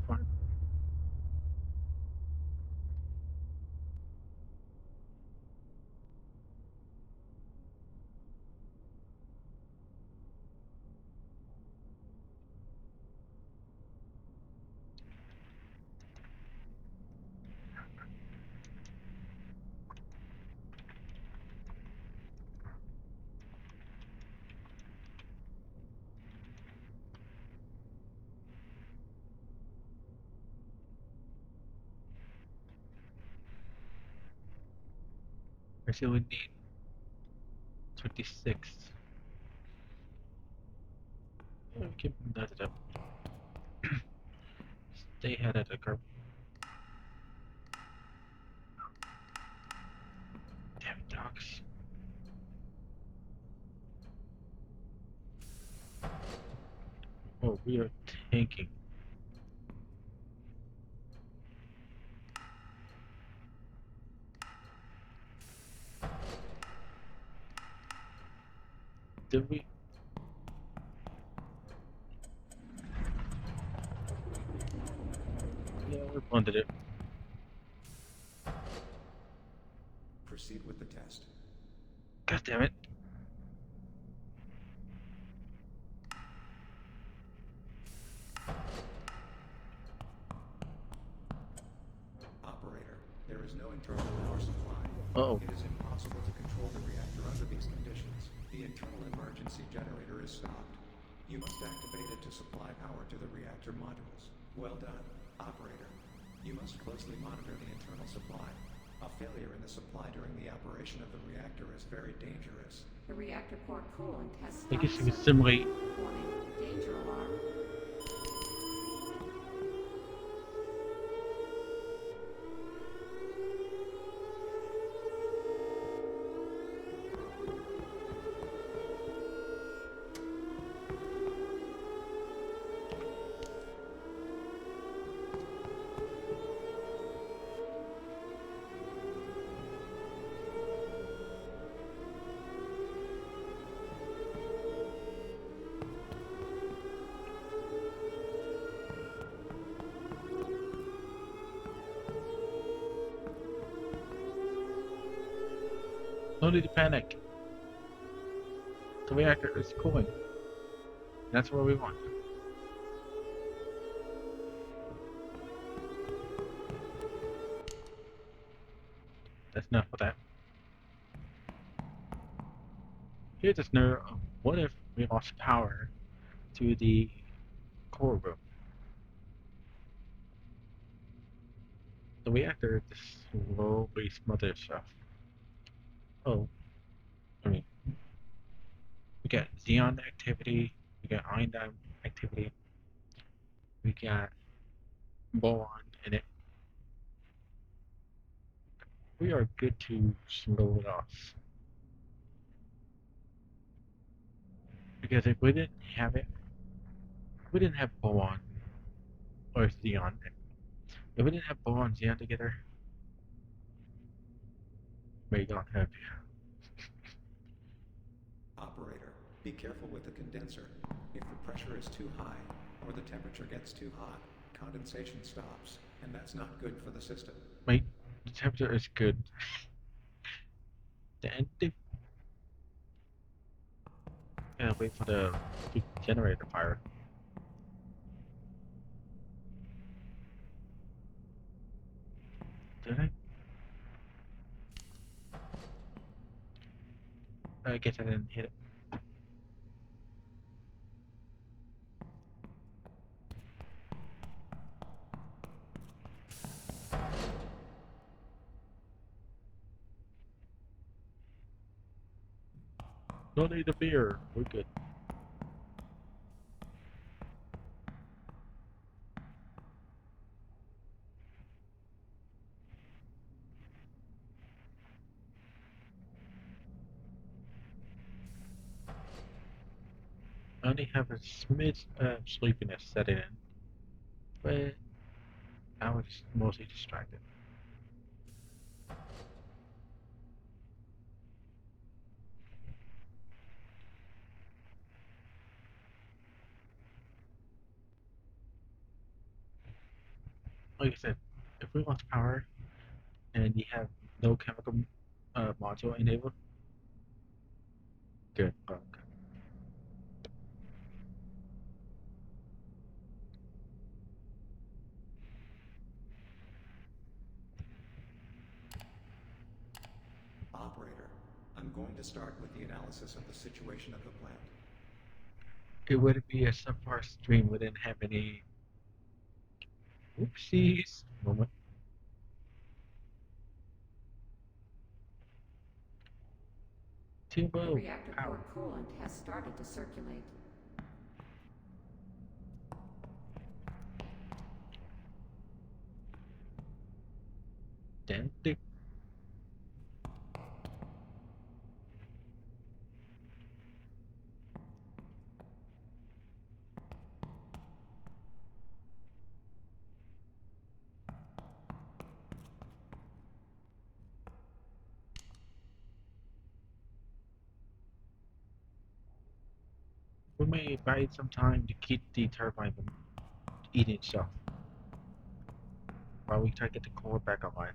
Fine. I still would need 26. Keep that up. Stay ahead of the curve. Damn dogs. Oh, we are tanking. Did we? Yeah, we blended it. proceed with the test. God damn it. Operator, there is no internal power supply. Uh-oh. It is impossible to control the reactor under these conditions. The internal emergency generator is stopped. You must activate it to supply power to the reactor modules. Well done, operator. You must closely monitor the internal supply. A failure in the supply during the operation of the reactor is very dangerous. The reactor core coolant has I guess stopped you can circulating. simulate. Warning, danger alarm. No need to panic. The reactor is cooling. That's what we want. That's enough of that. Here's a scenario of what if we lost power to the core room. The reactor just slowly smothers itself. Oh, I mean, we got xenon activity, we got ion activity, we got boron in it. We are good to slow it off. Because if we didn't have it, we didn't have boron or xenon. If we didn't have boron and xenon together, we don't have. Operator, be careful with the condenser. If the pressure is too high or the temperature gets too hot, condensation stops, and that's not good for the system. Wait, the temperature is good. The ending. Yeah, wait for the generator fire. Did I? I guess I didn't hit it. No need a beer. We're good. I only have a smidge sleepiness setting in, but I was mostly distracted. Like I said, if we lost power and you have no chemical module enabled, good luck. Operator, I'm going to start with the analysis of the situation of the plant. It would be a subpar stream. We didn't have any oopsies moment. The Turbo reactor power. core coolant has started to circulate. Dandy. We may buy some time to keep the turbine from eating itself while we try to get the core back online.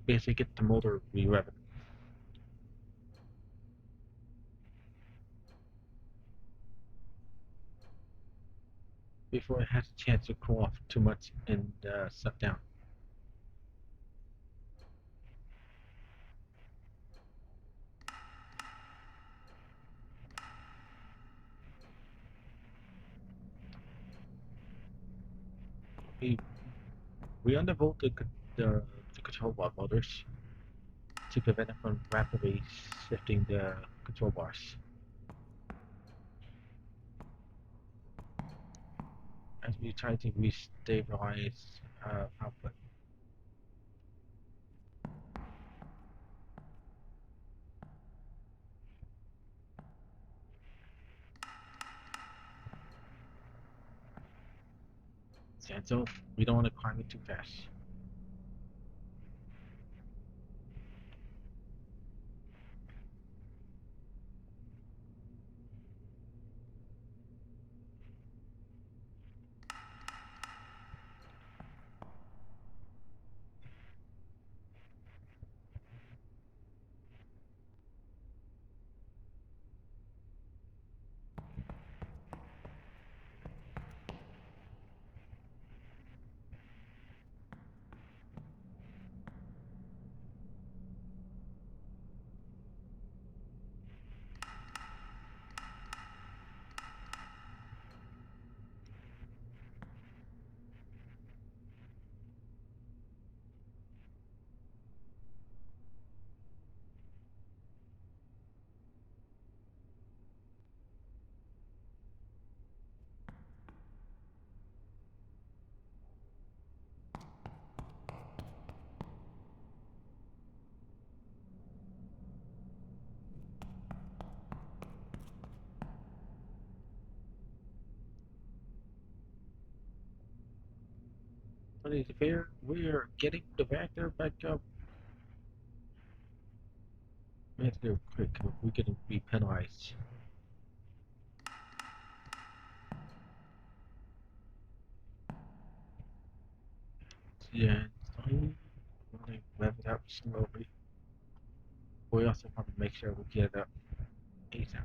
basically get the motor re-revving before it has a chance to cool off too much and suck down. We we undervolt the control bar motors to prevent it from rapidly shifting the control bars. As we try to restabilize output. And so we don't want to climb it too fast. But it's fair, we are getting the reactor back up. We have to do it quick, or we're gonna be penalized. Yeah, so we want to rev it up slowly. We also want to make sure we get it up ASAP.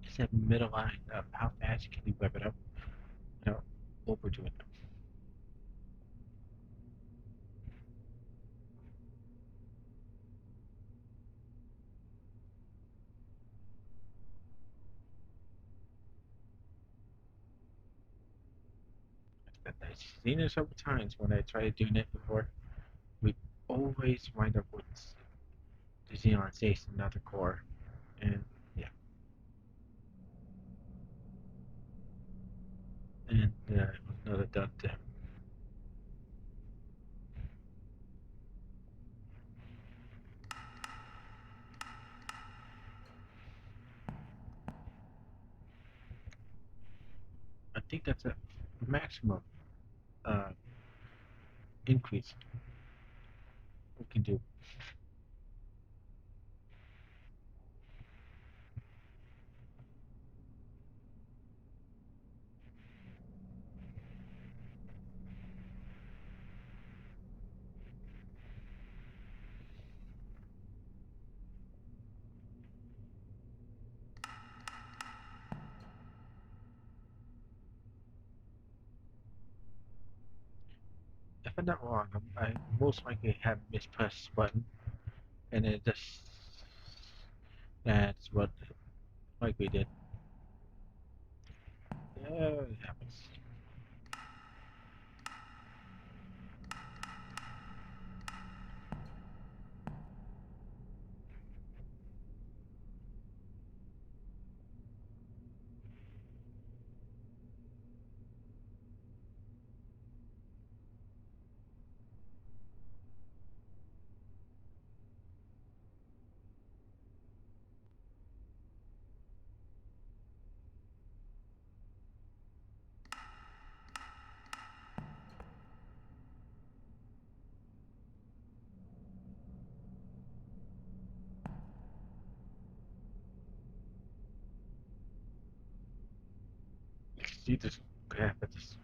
It's that middle line of how fast can you rev it up without overdoing it. I've seen it several times when I tried doing it before. We always wind up with the Xenon Stace another core, and yeah, and it was another dud to him. I think that's a maximum uh, increase we can do. If I'm not wrong, I most likely have mispressed button, and it just that's what likely did. Yeah, it happens. You just grab at this.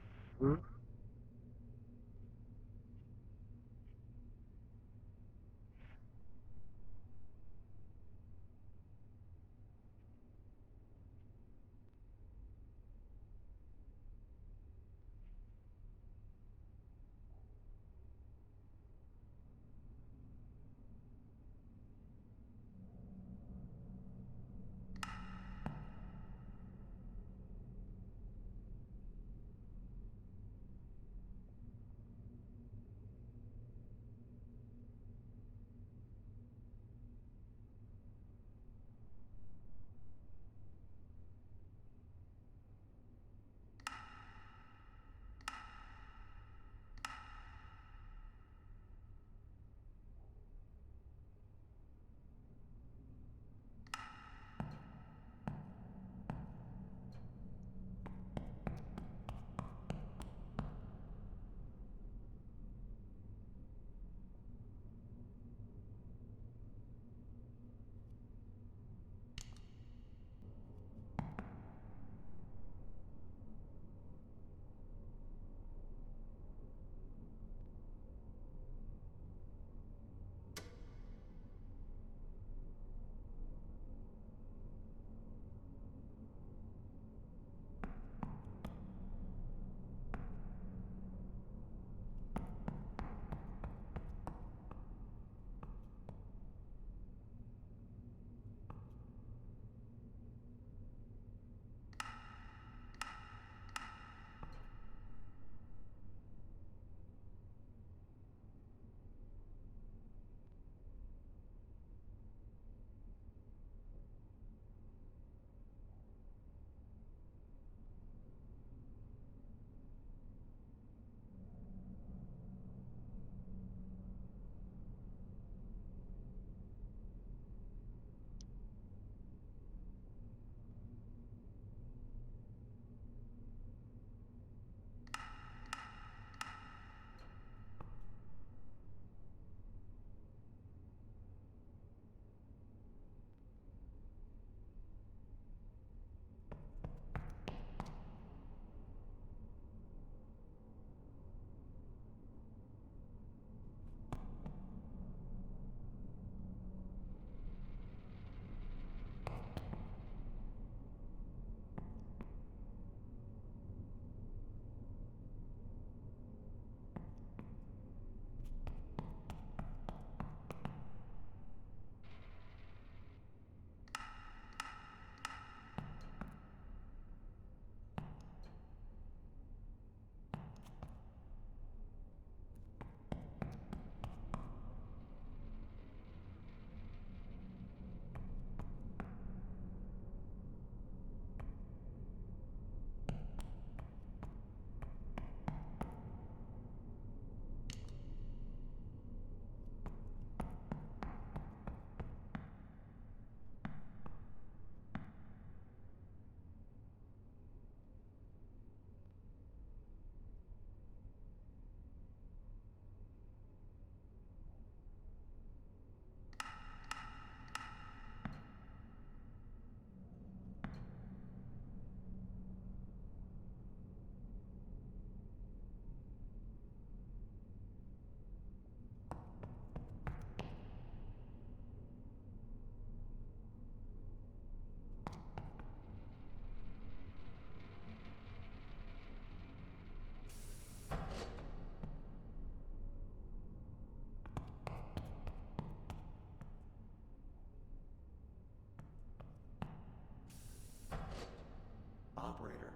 Operator,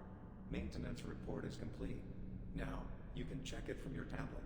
maintenance report is complete. Now, you can check it from your tablet.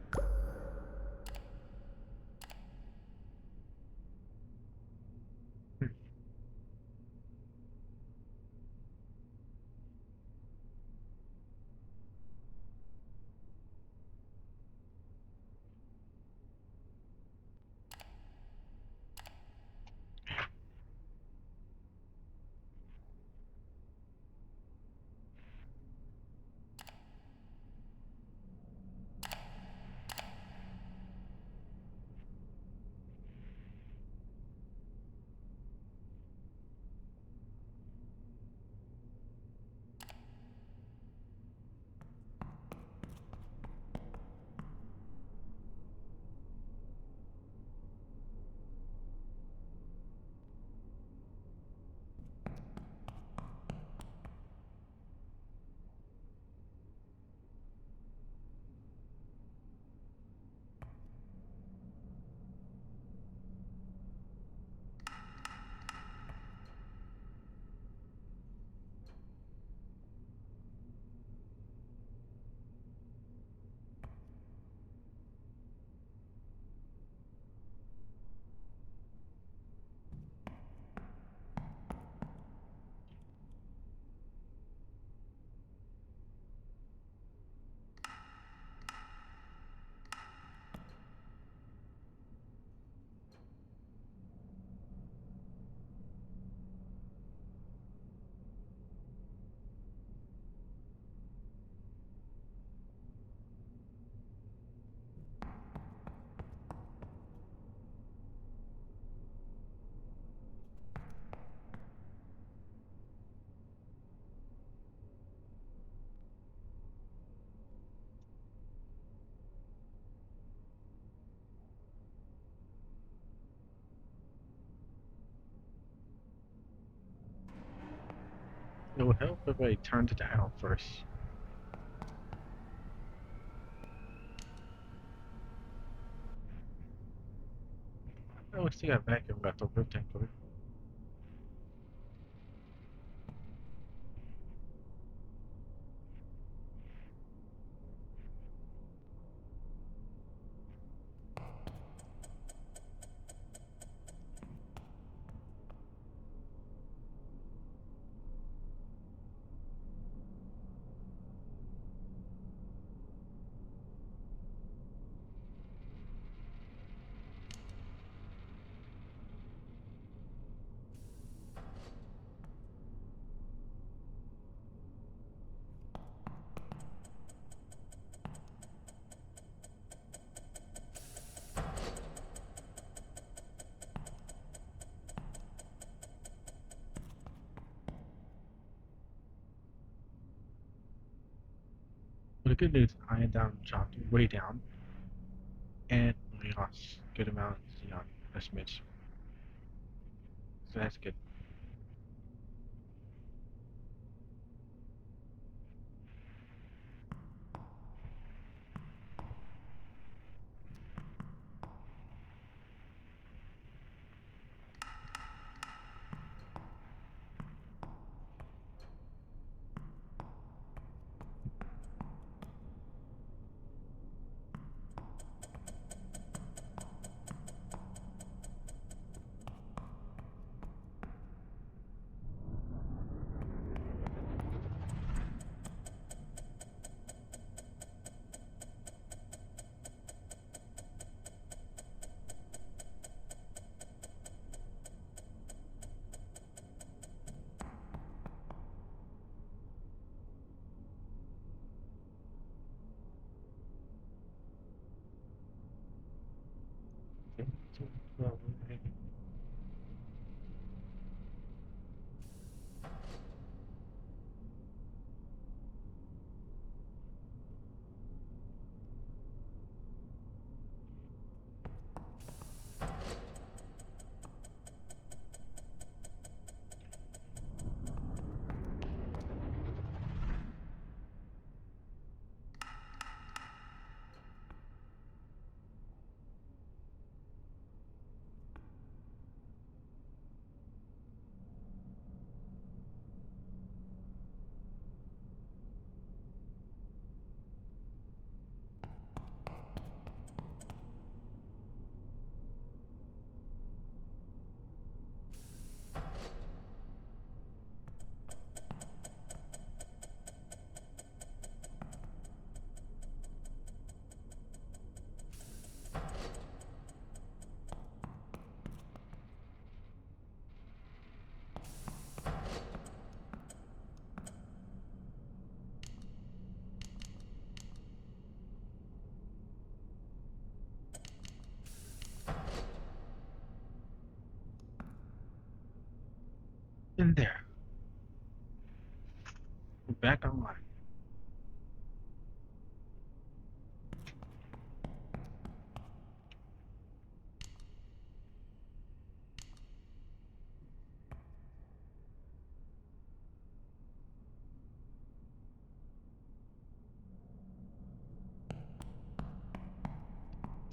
It would help if I turned it down first. Oh, we still got vacuum left over, thankfully. But the good news, iron down dropped way down, and we lost a good amount of Xeon, a smidge. So that's good. Well, And there, we're back online.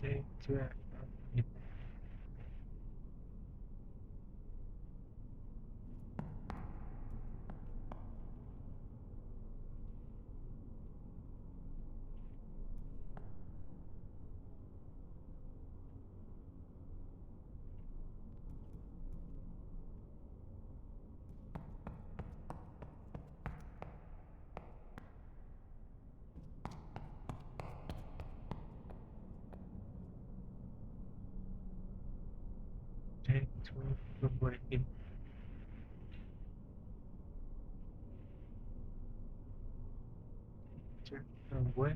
Take that. Take it away. Take it away.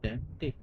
Dandy.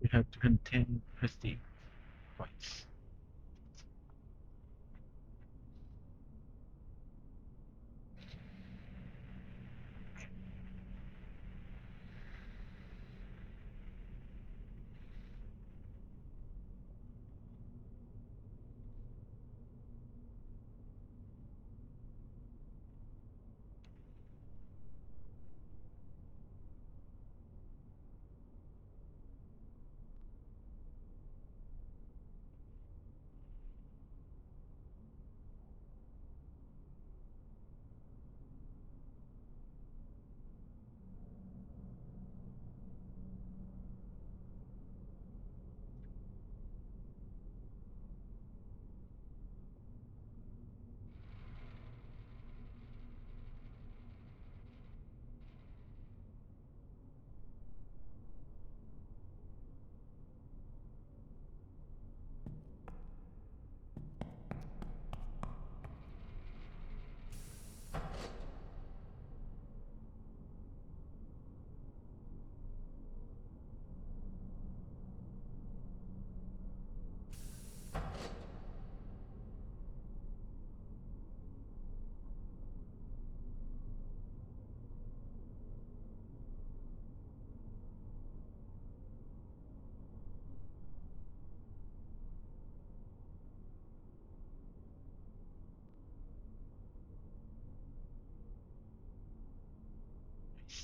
We have to contend prestige points.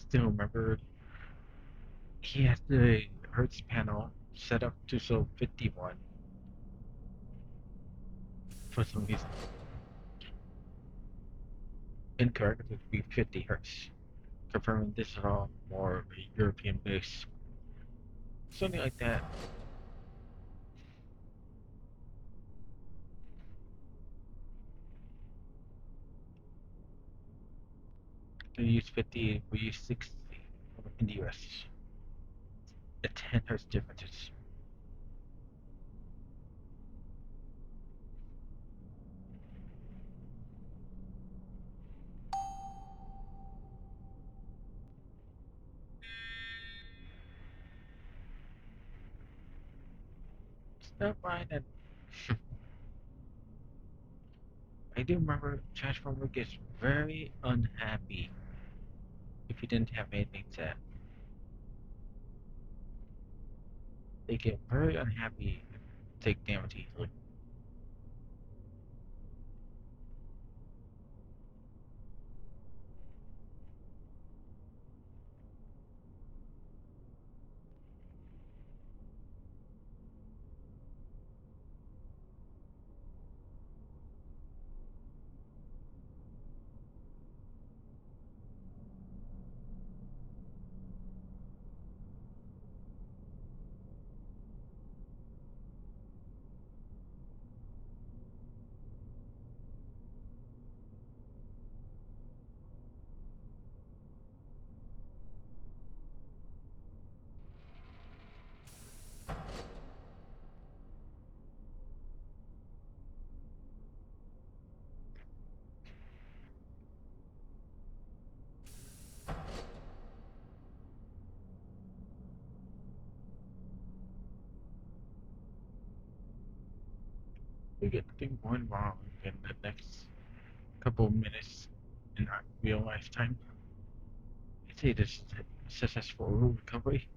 Still remember he has the Hertz panel set up to show 51 for some reason. Incorrect, it would be 50 Hertz. Confirming this is all more European based. Something like that. to use 50, we use 60 in the US. A 10 hertz differences. Stop by that. I do remember Transformer gets very unhappy if you didn't have anything set. They get very unhappy if you take damage easily. We get nothing going wrong in the next couple of minutes in our real lifetime. I say this is a successful recovery.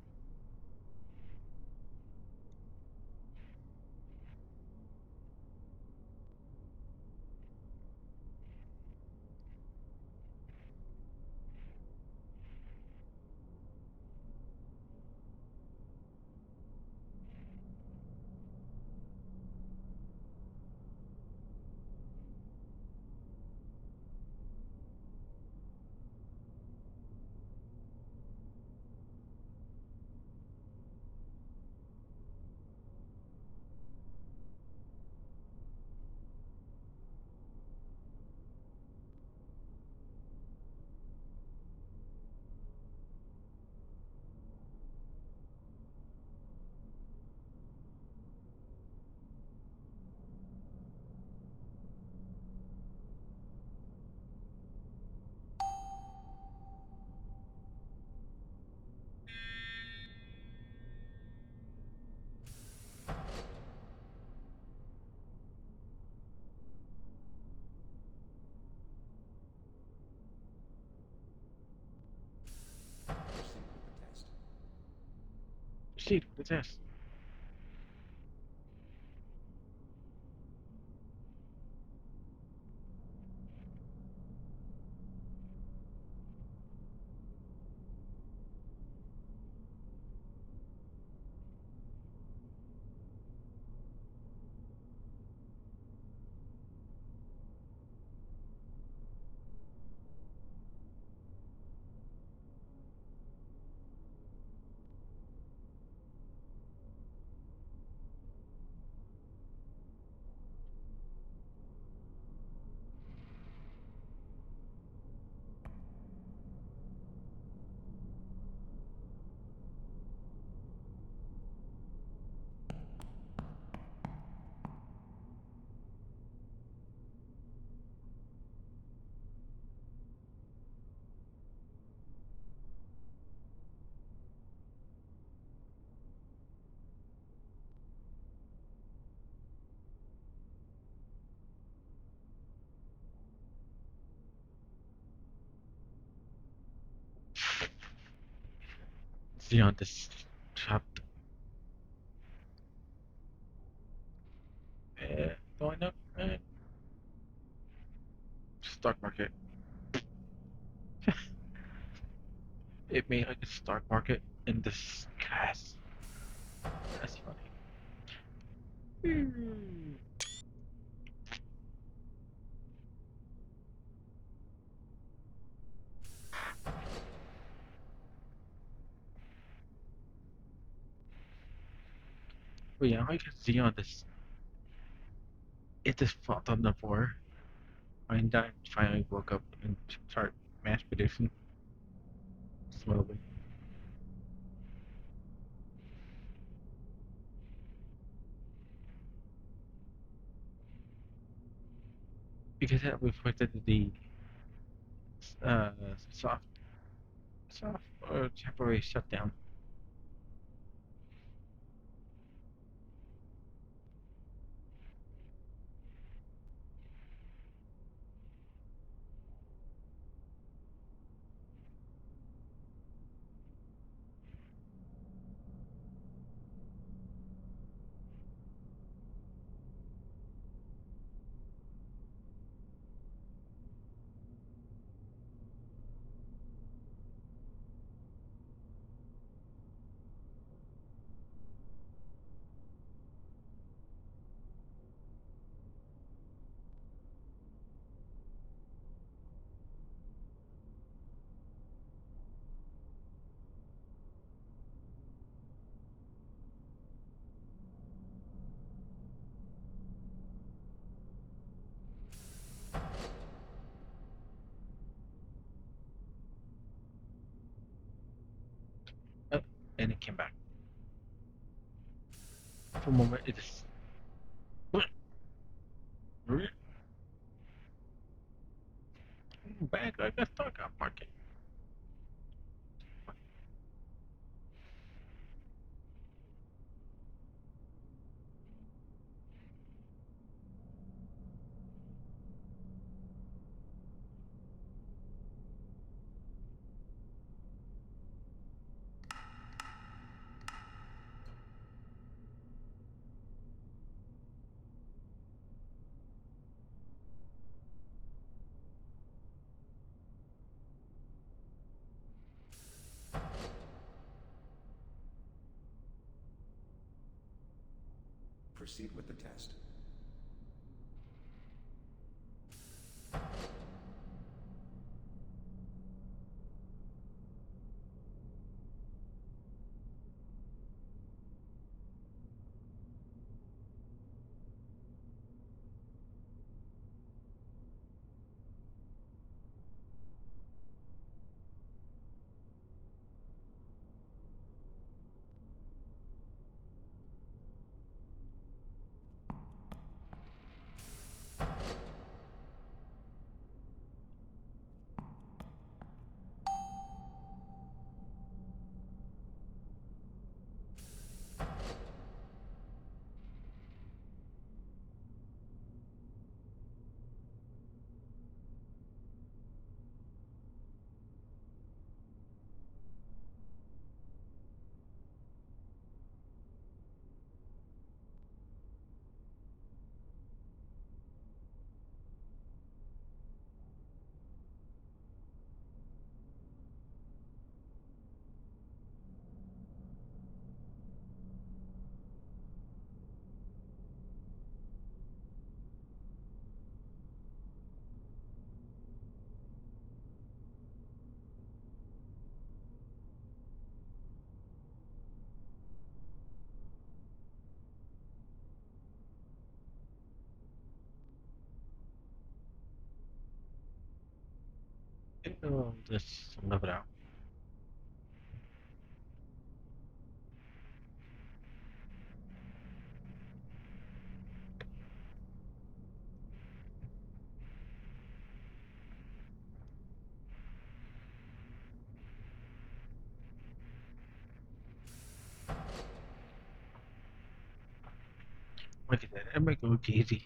Proceed with the test. See on this trapped. Going up. Stock market. It made like a stock market in this class. That's funny. But yeah, I can see on this. It just fought on the floor. And I finally woke up and start mass producing slowly. Because that reflected the uh, soft, soft or temporary shutdown. Oh, and it came back. For a moment, it just back like a stock market. Proceed with the test. Just live it out. Look at that. That make it look easy.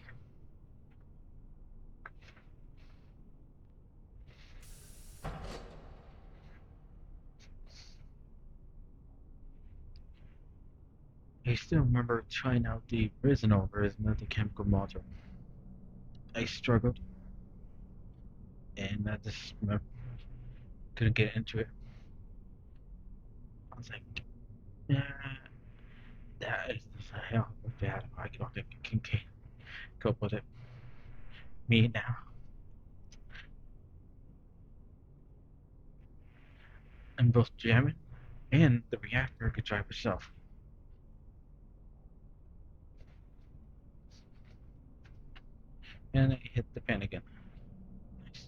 I still remember trying out the original version of the chemical module. I struggled, and I just couldn't get into it. I was like, yeah, that is just a hell of a bad. I don't think I can cope with it. Me now, and both jamming and the reactor could drive itself. And I hit the pen again. Nice.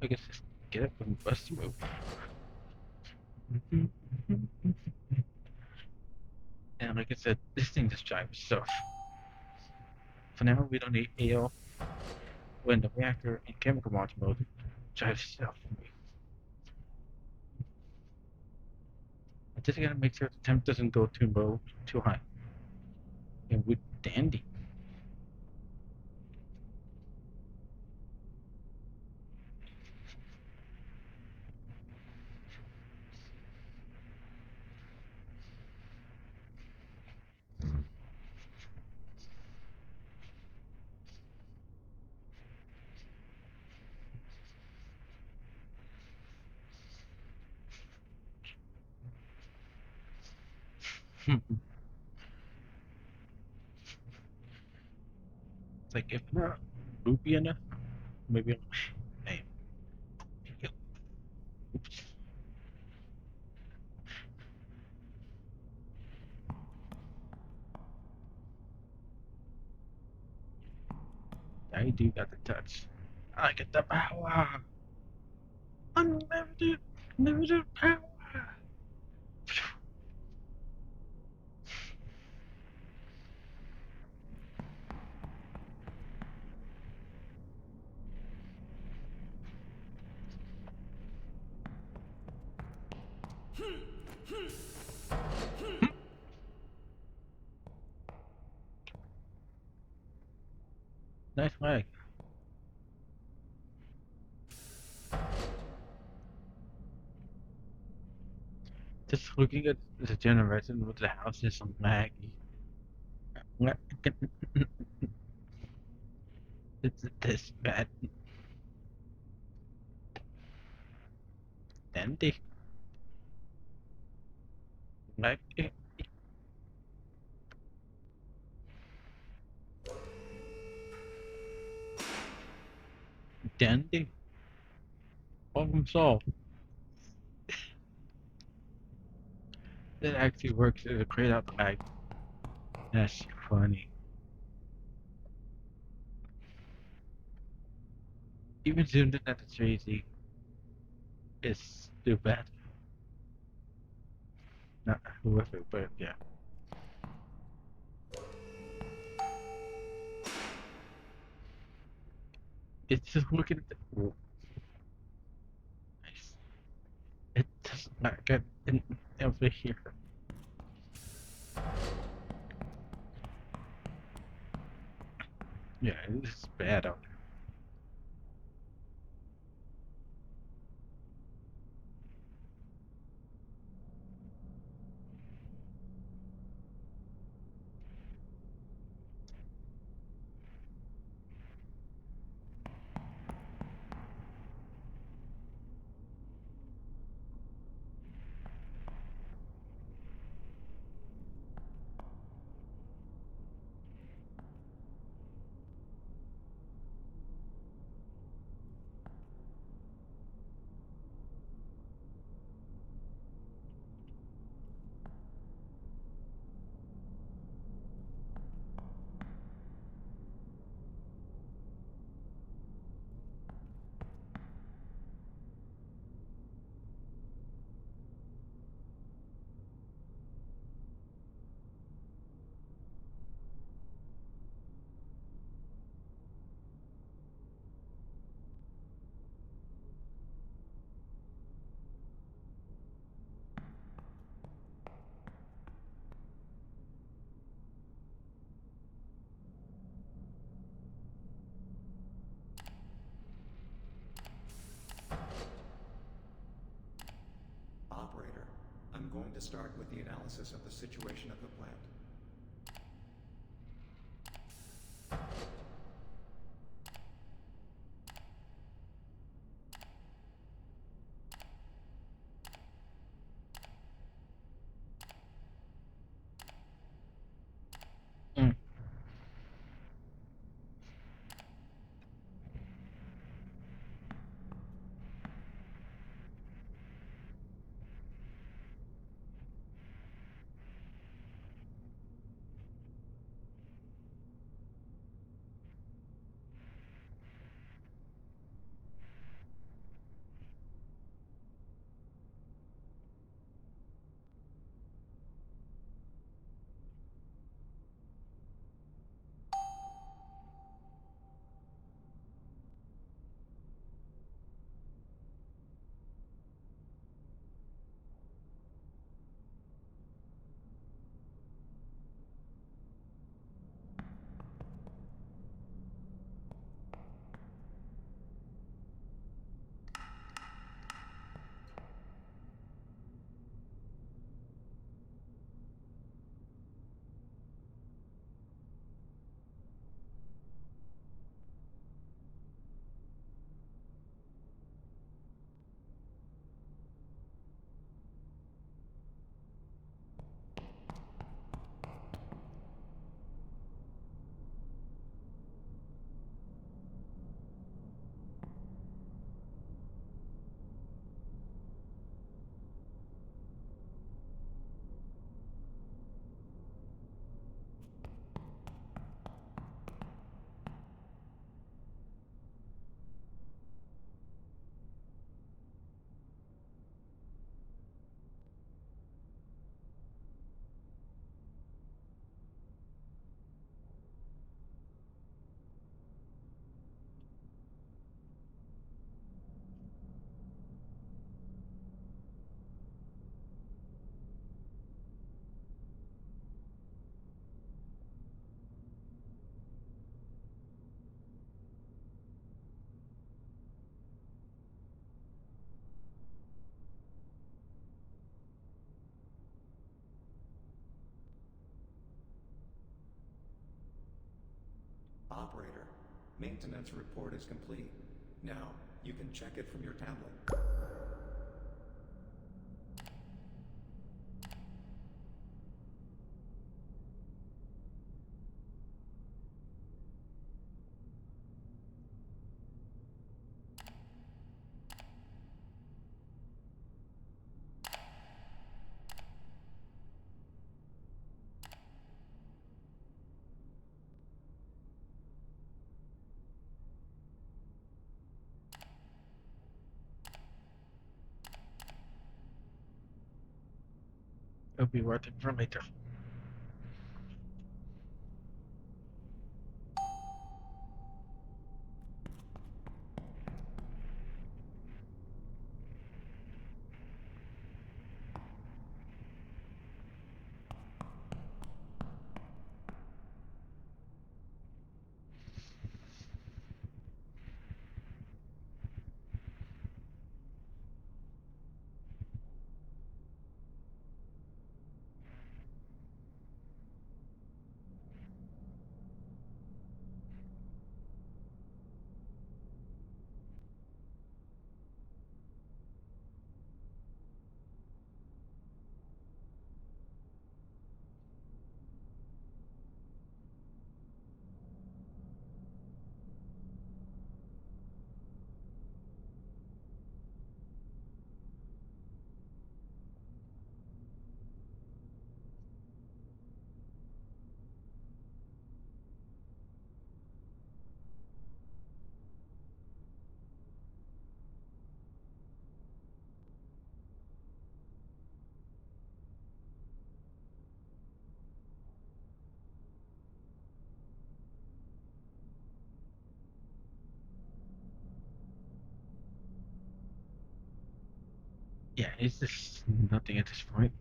I guess just get up and bust a move. And like I said, this thing just drives itself. For now, we don't need AL when the reactor in chemical module mode drives itself. I just gotta make sure the temp doesn't go too low, too high. And we're dandy. It's like if not loopy enough, maybe I'm hey, oops. I do got the touch. I get the power. Unlimited, unlimited power. Nice flag. Just looking at the generation with the houses and laggy. It's this bad. Dandy. Like dandy. Problem solved. That actually works as a crate out the lag. That's funny. Even zoomed in at the 3D is too bad. Not worth it, but yeah. It's just looking at the. Oh, nice. It does not get in over here. Yeah, this is bad out there. Operator, I'm going to start with the analysis of the situation of the plant. Mm. Operator, maintenance report is complete. Now, you can check it from your tablet. It'll be worth it for later. Yeah, it's just nothing at this point.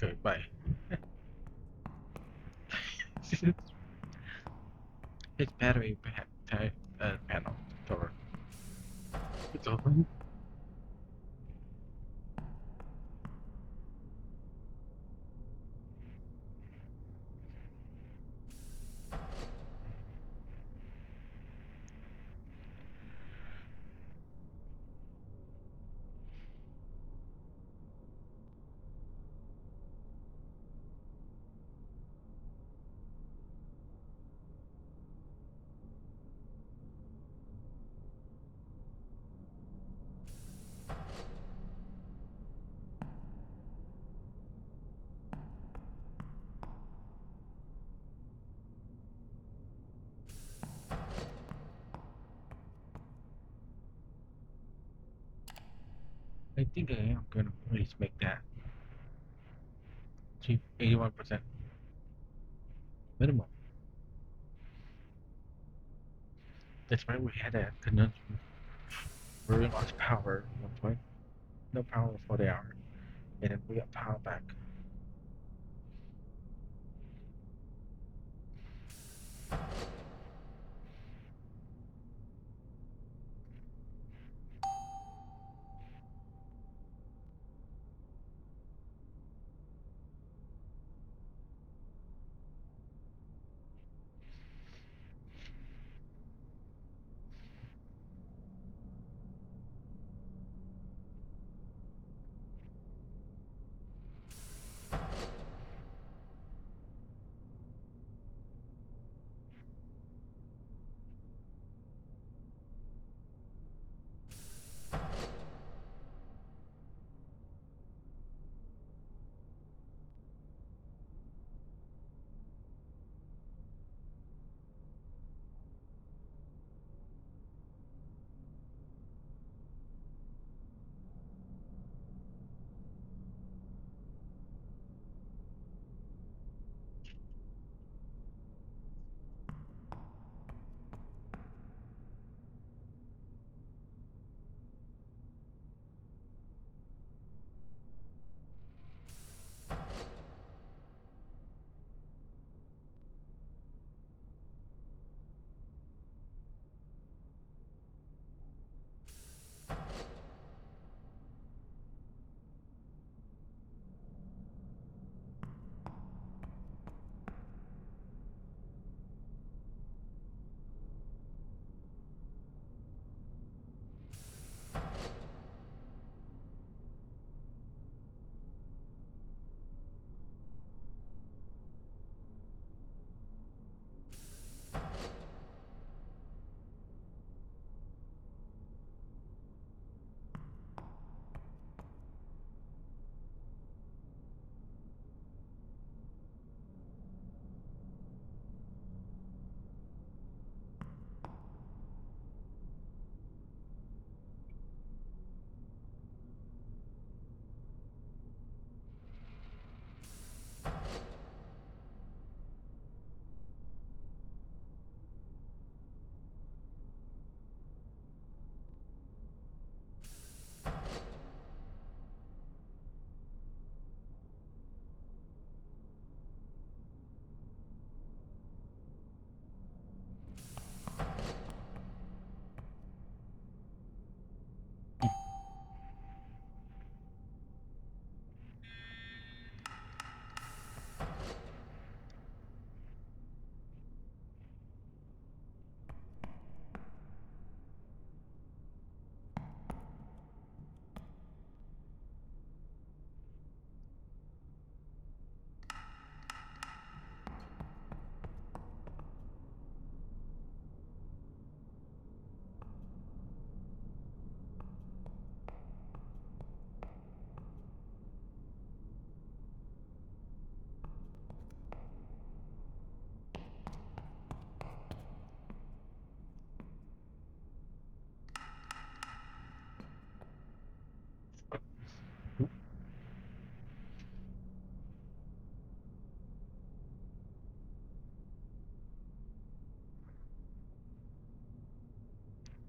Okay, bye. His battery panel door. It's open. I think I am gonna please make that cheap 81% minimum. That's why we had a conundrum where we lost power at one point. No power for the hour. And then we got power back.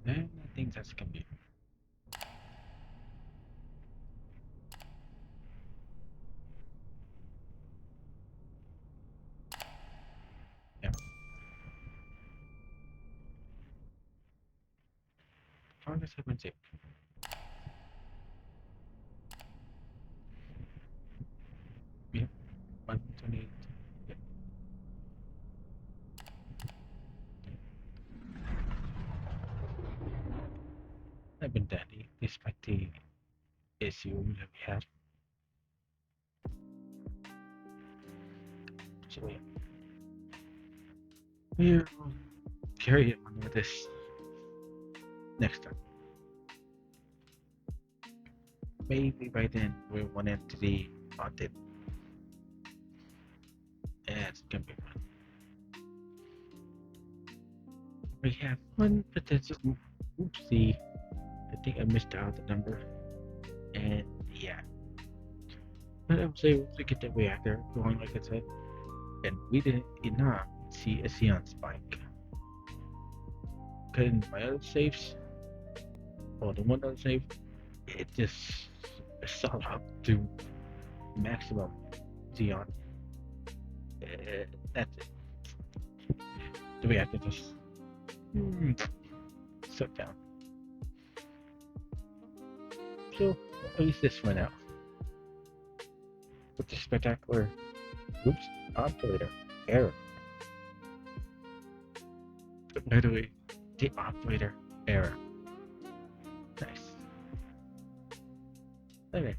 And I think that's gonna be. Progress has been saved. Yep, 128. Yep. I've been dandy despite the issue that we had. So yeah, we'll carry on with this next time. Maybe by then we'll run into the haunted. Yeah, it's gonna be fun. We have one potential oopsie. I think I missed out the number. And yeah. But I was able to get the reactor going like I said. And we did not see a Xeon spike. Cause in my other safes, or the one other safe, it just shot up to maximum Xeon. That's it. The reactor just shut down. So at least this went out. With the spectacular oops operator error. Literally the operator error. Nice. Anyways.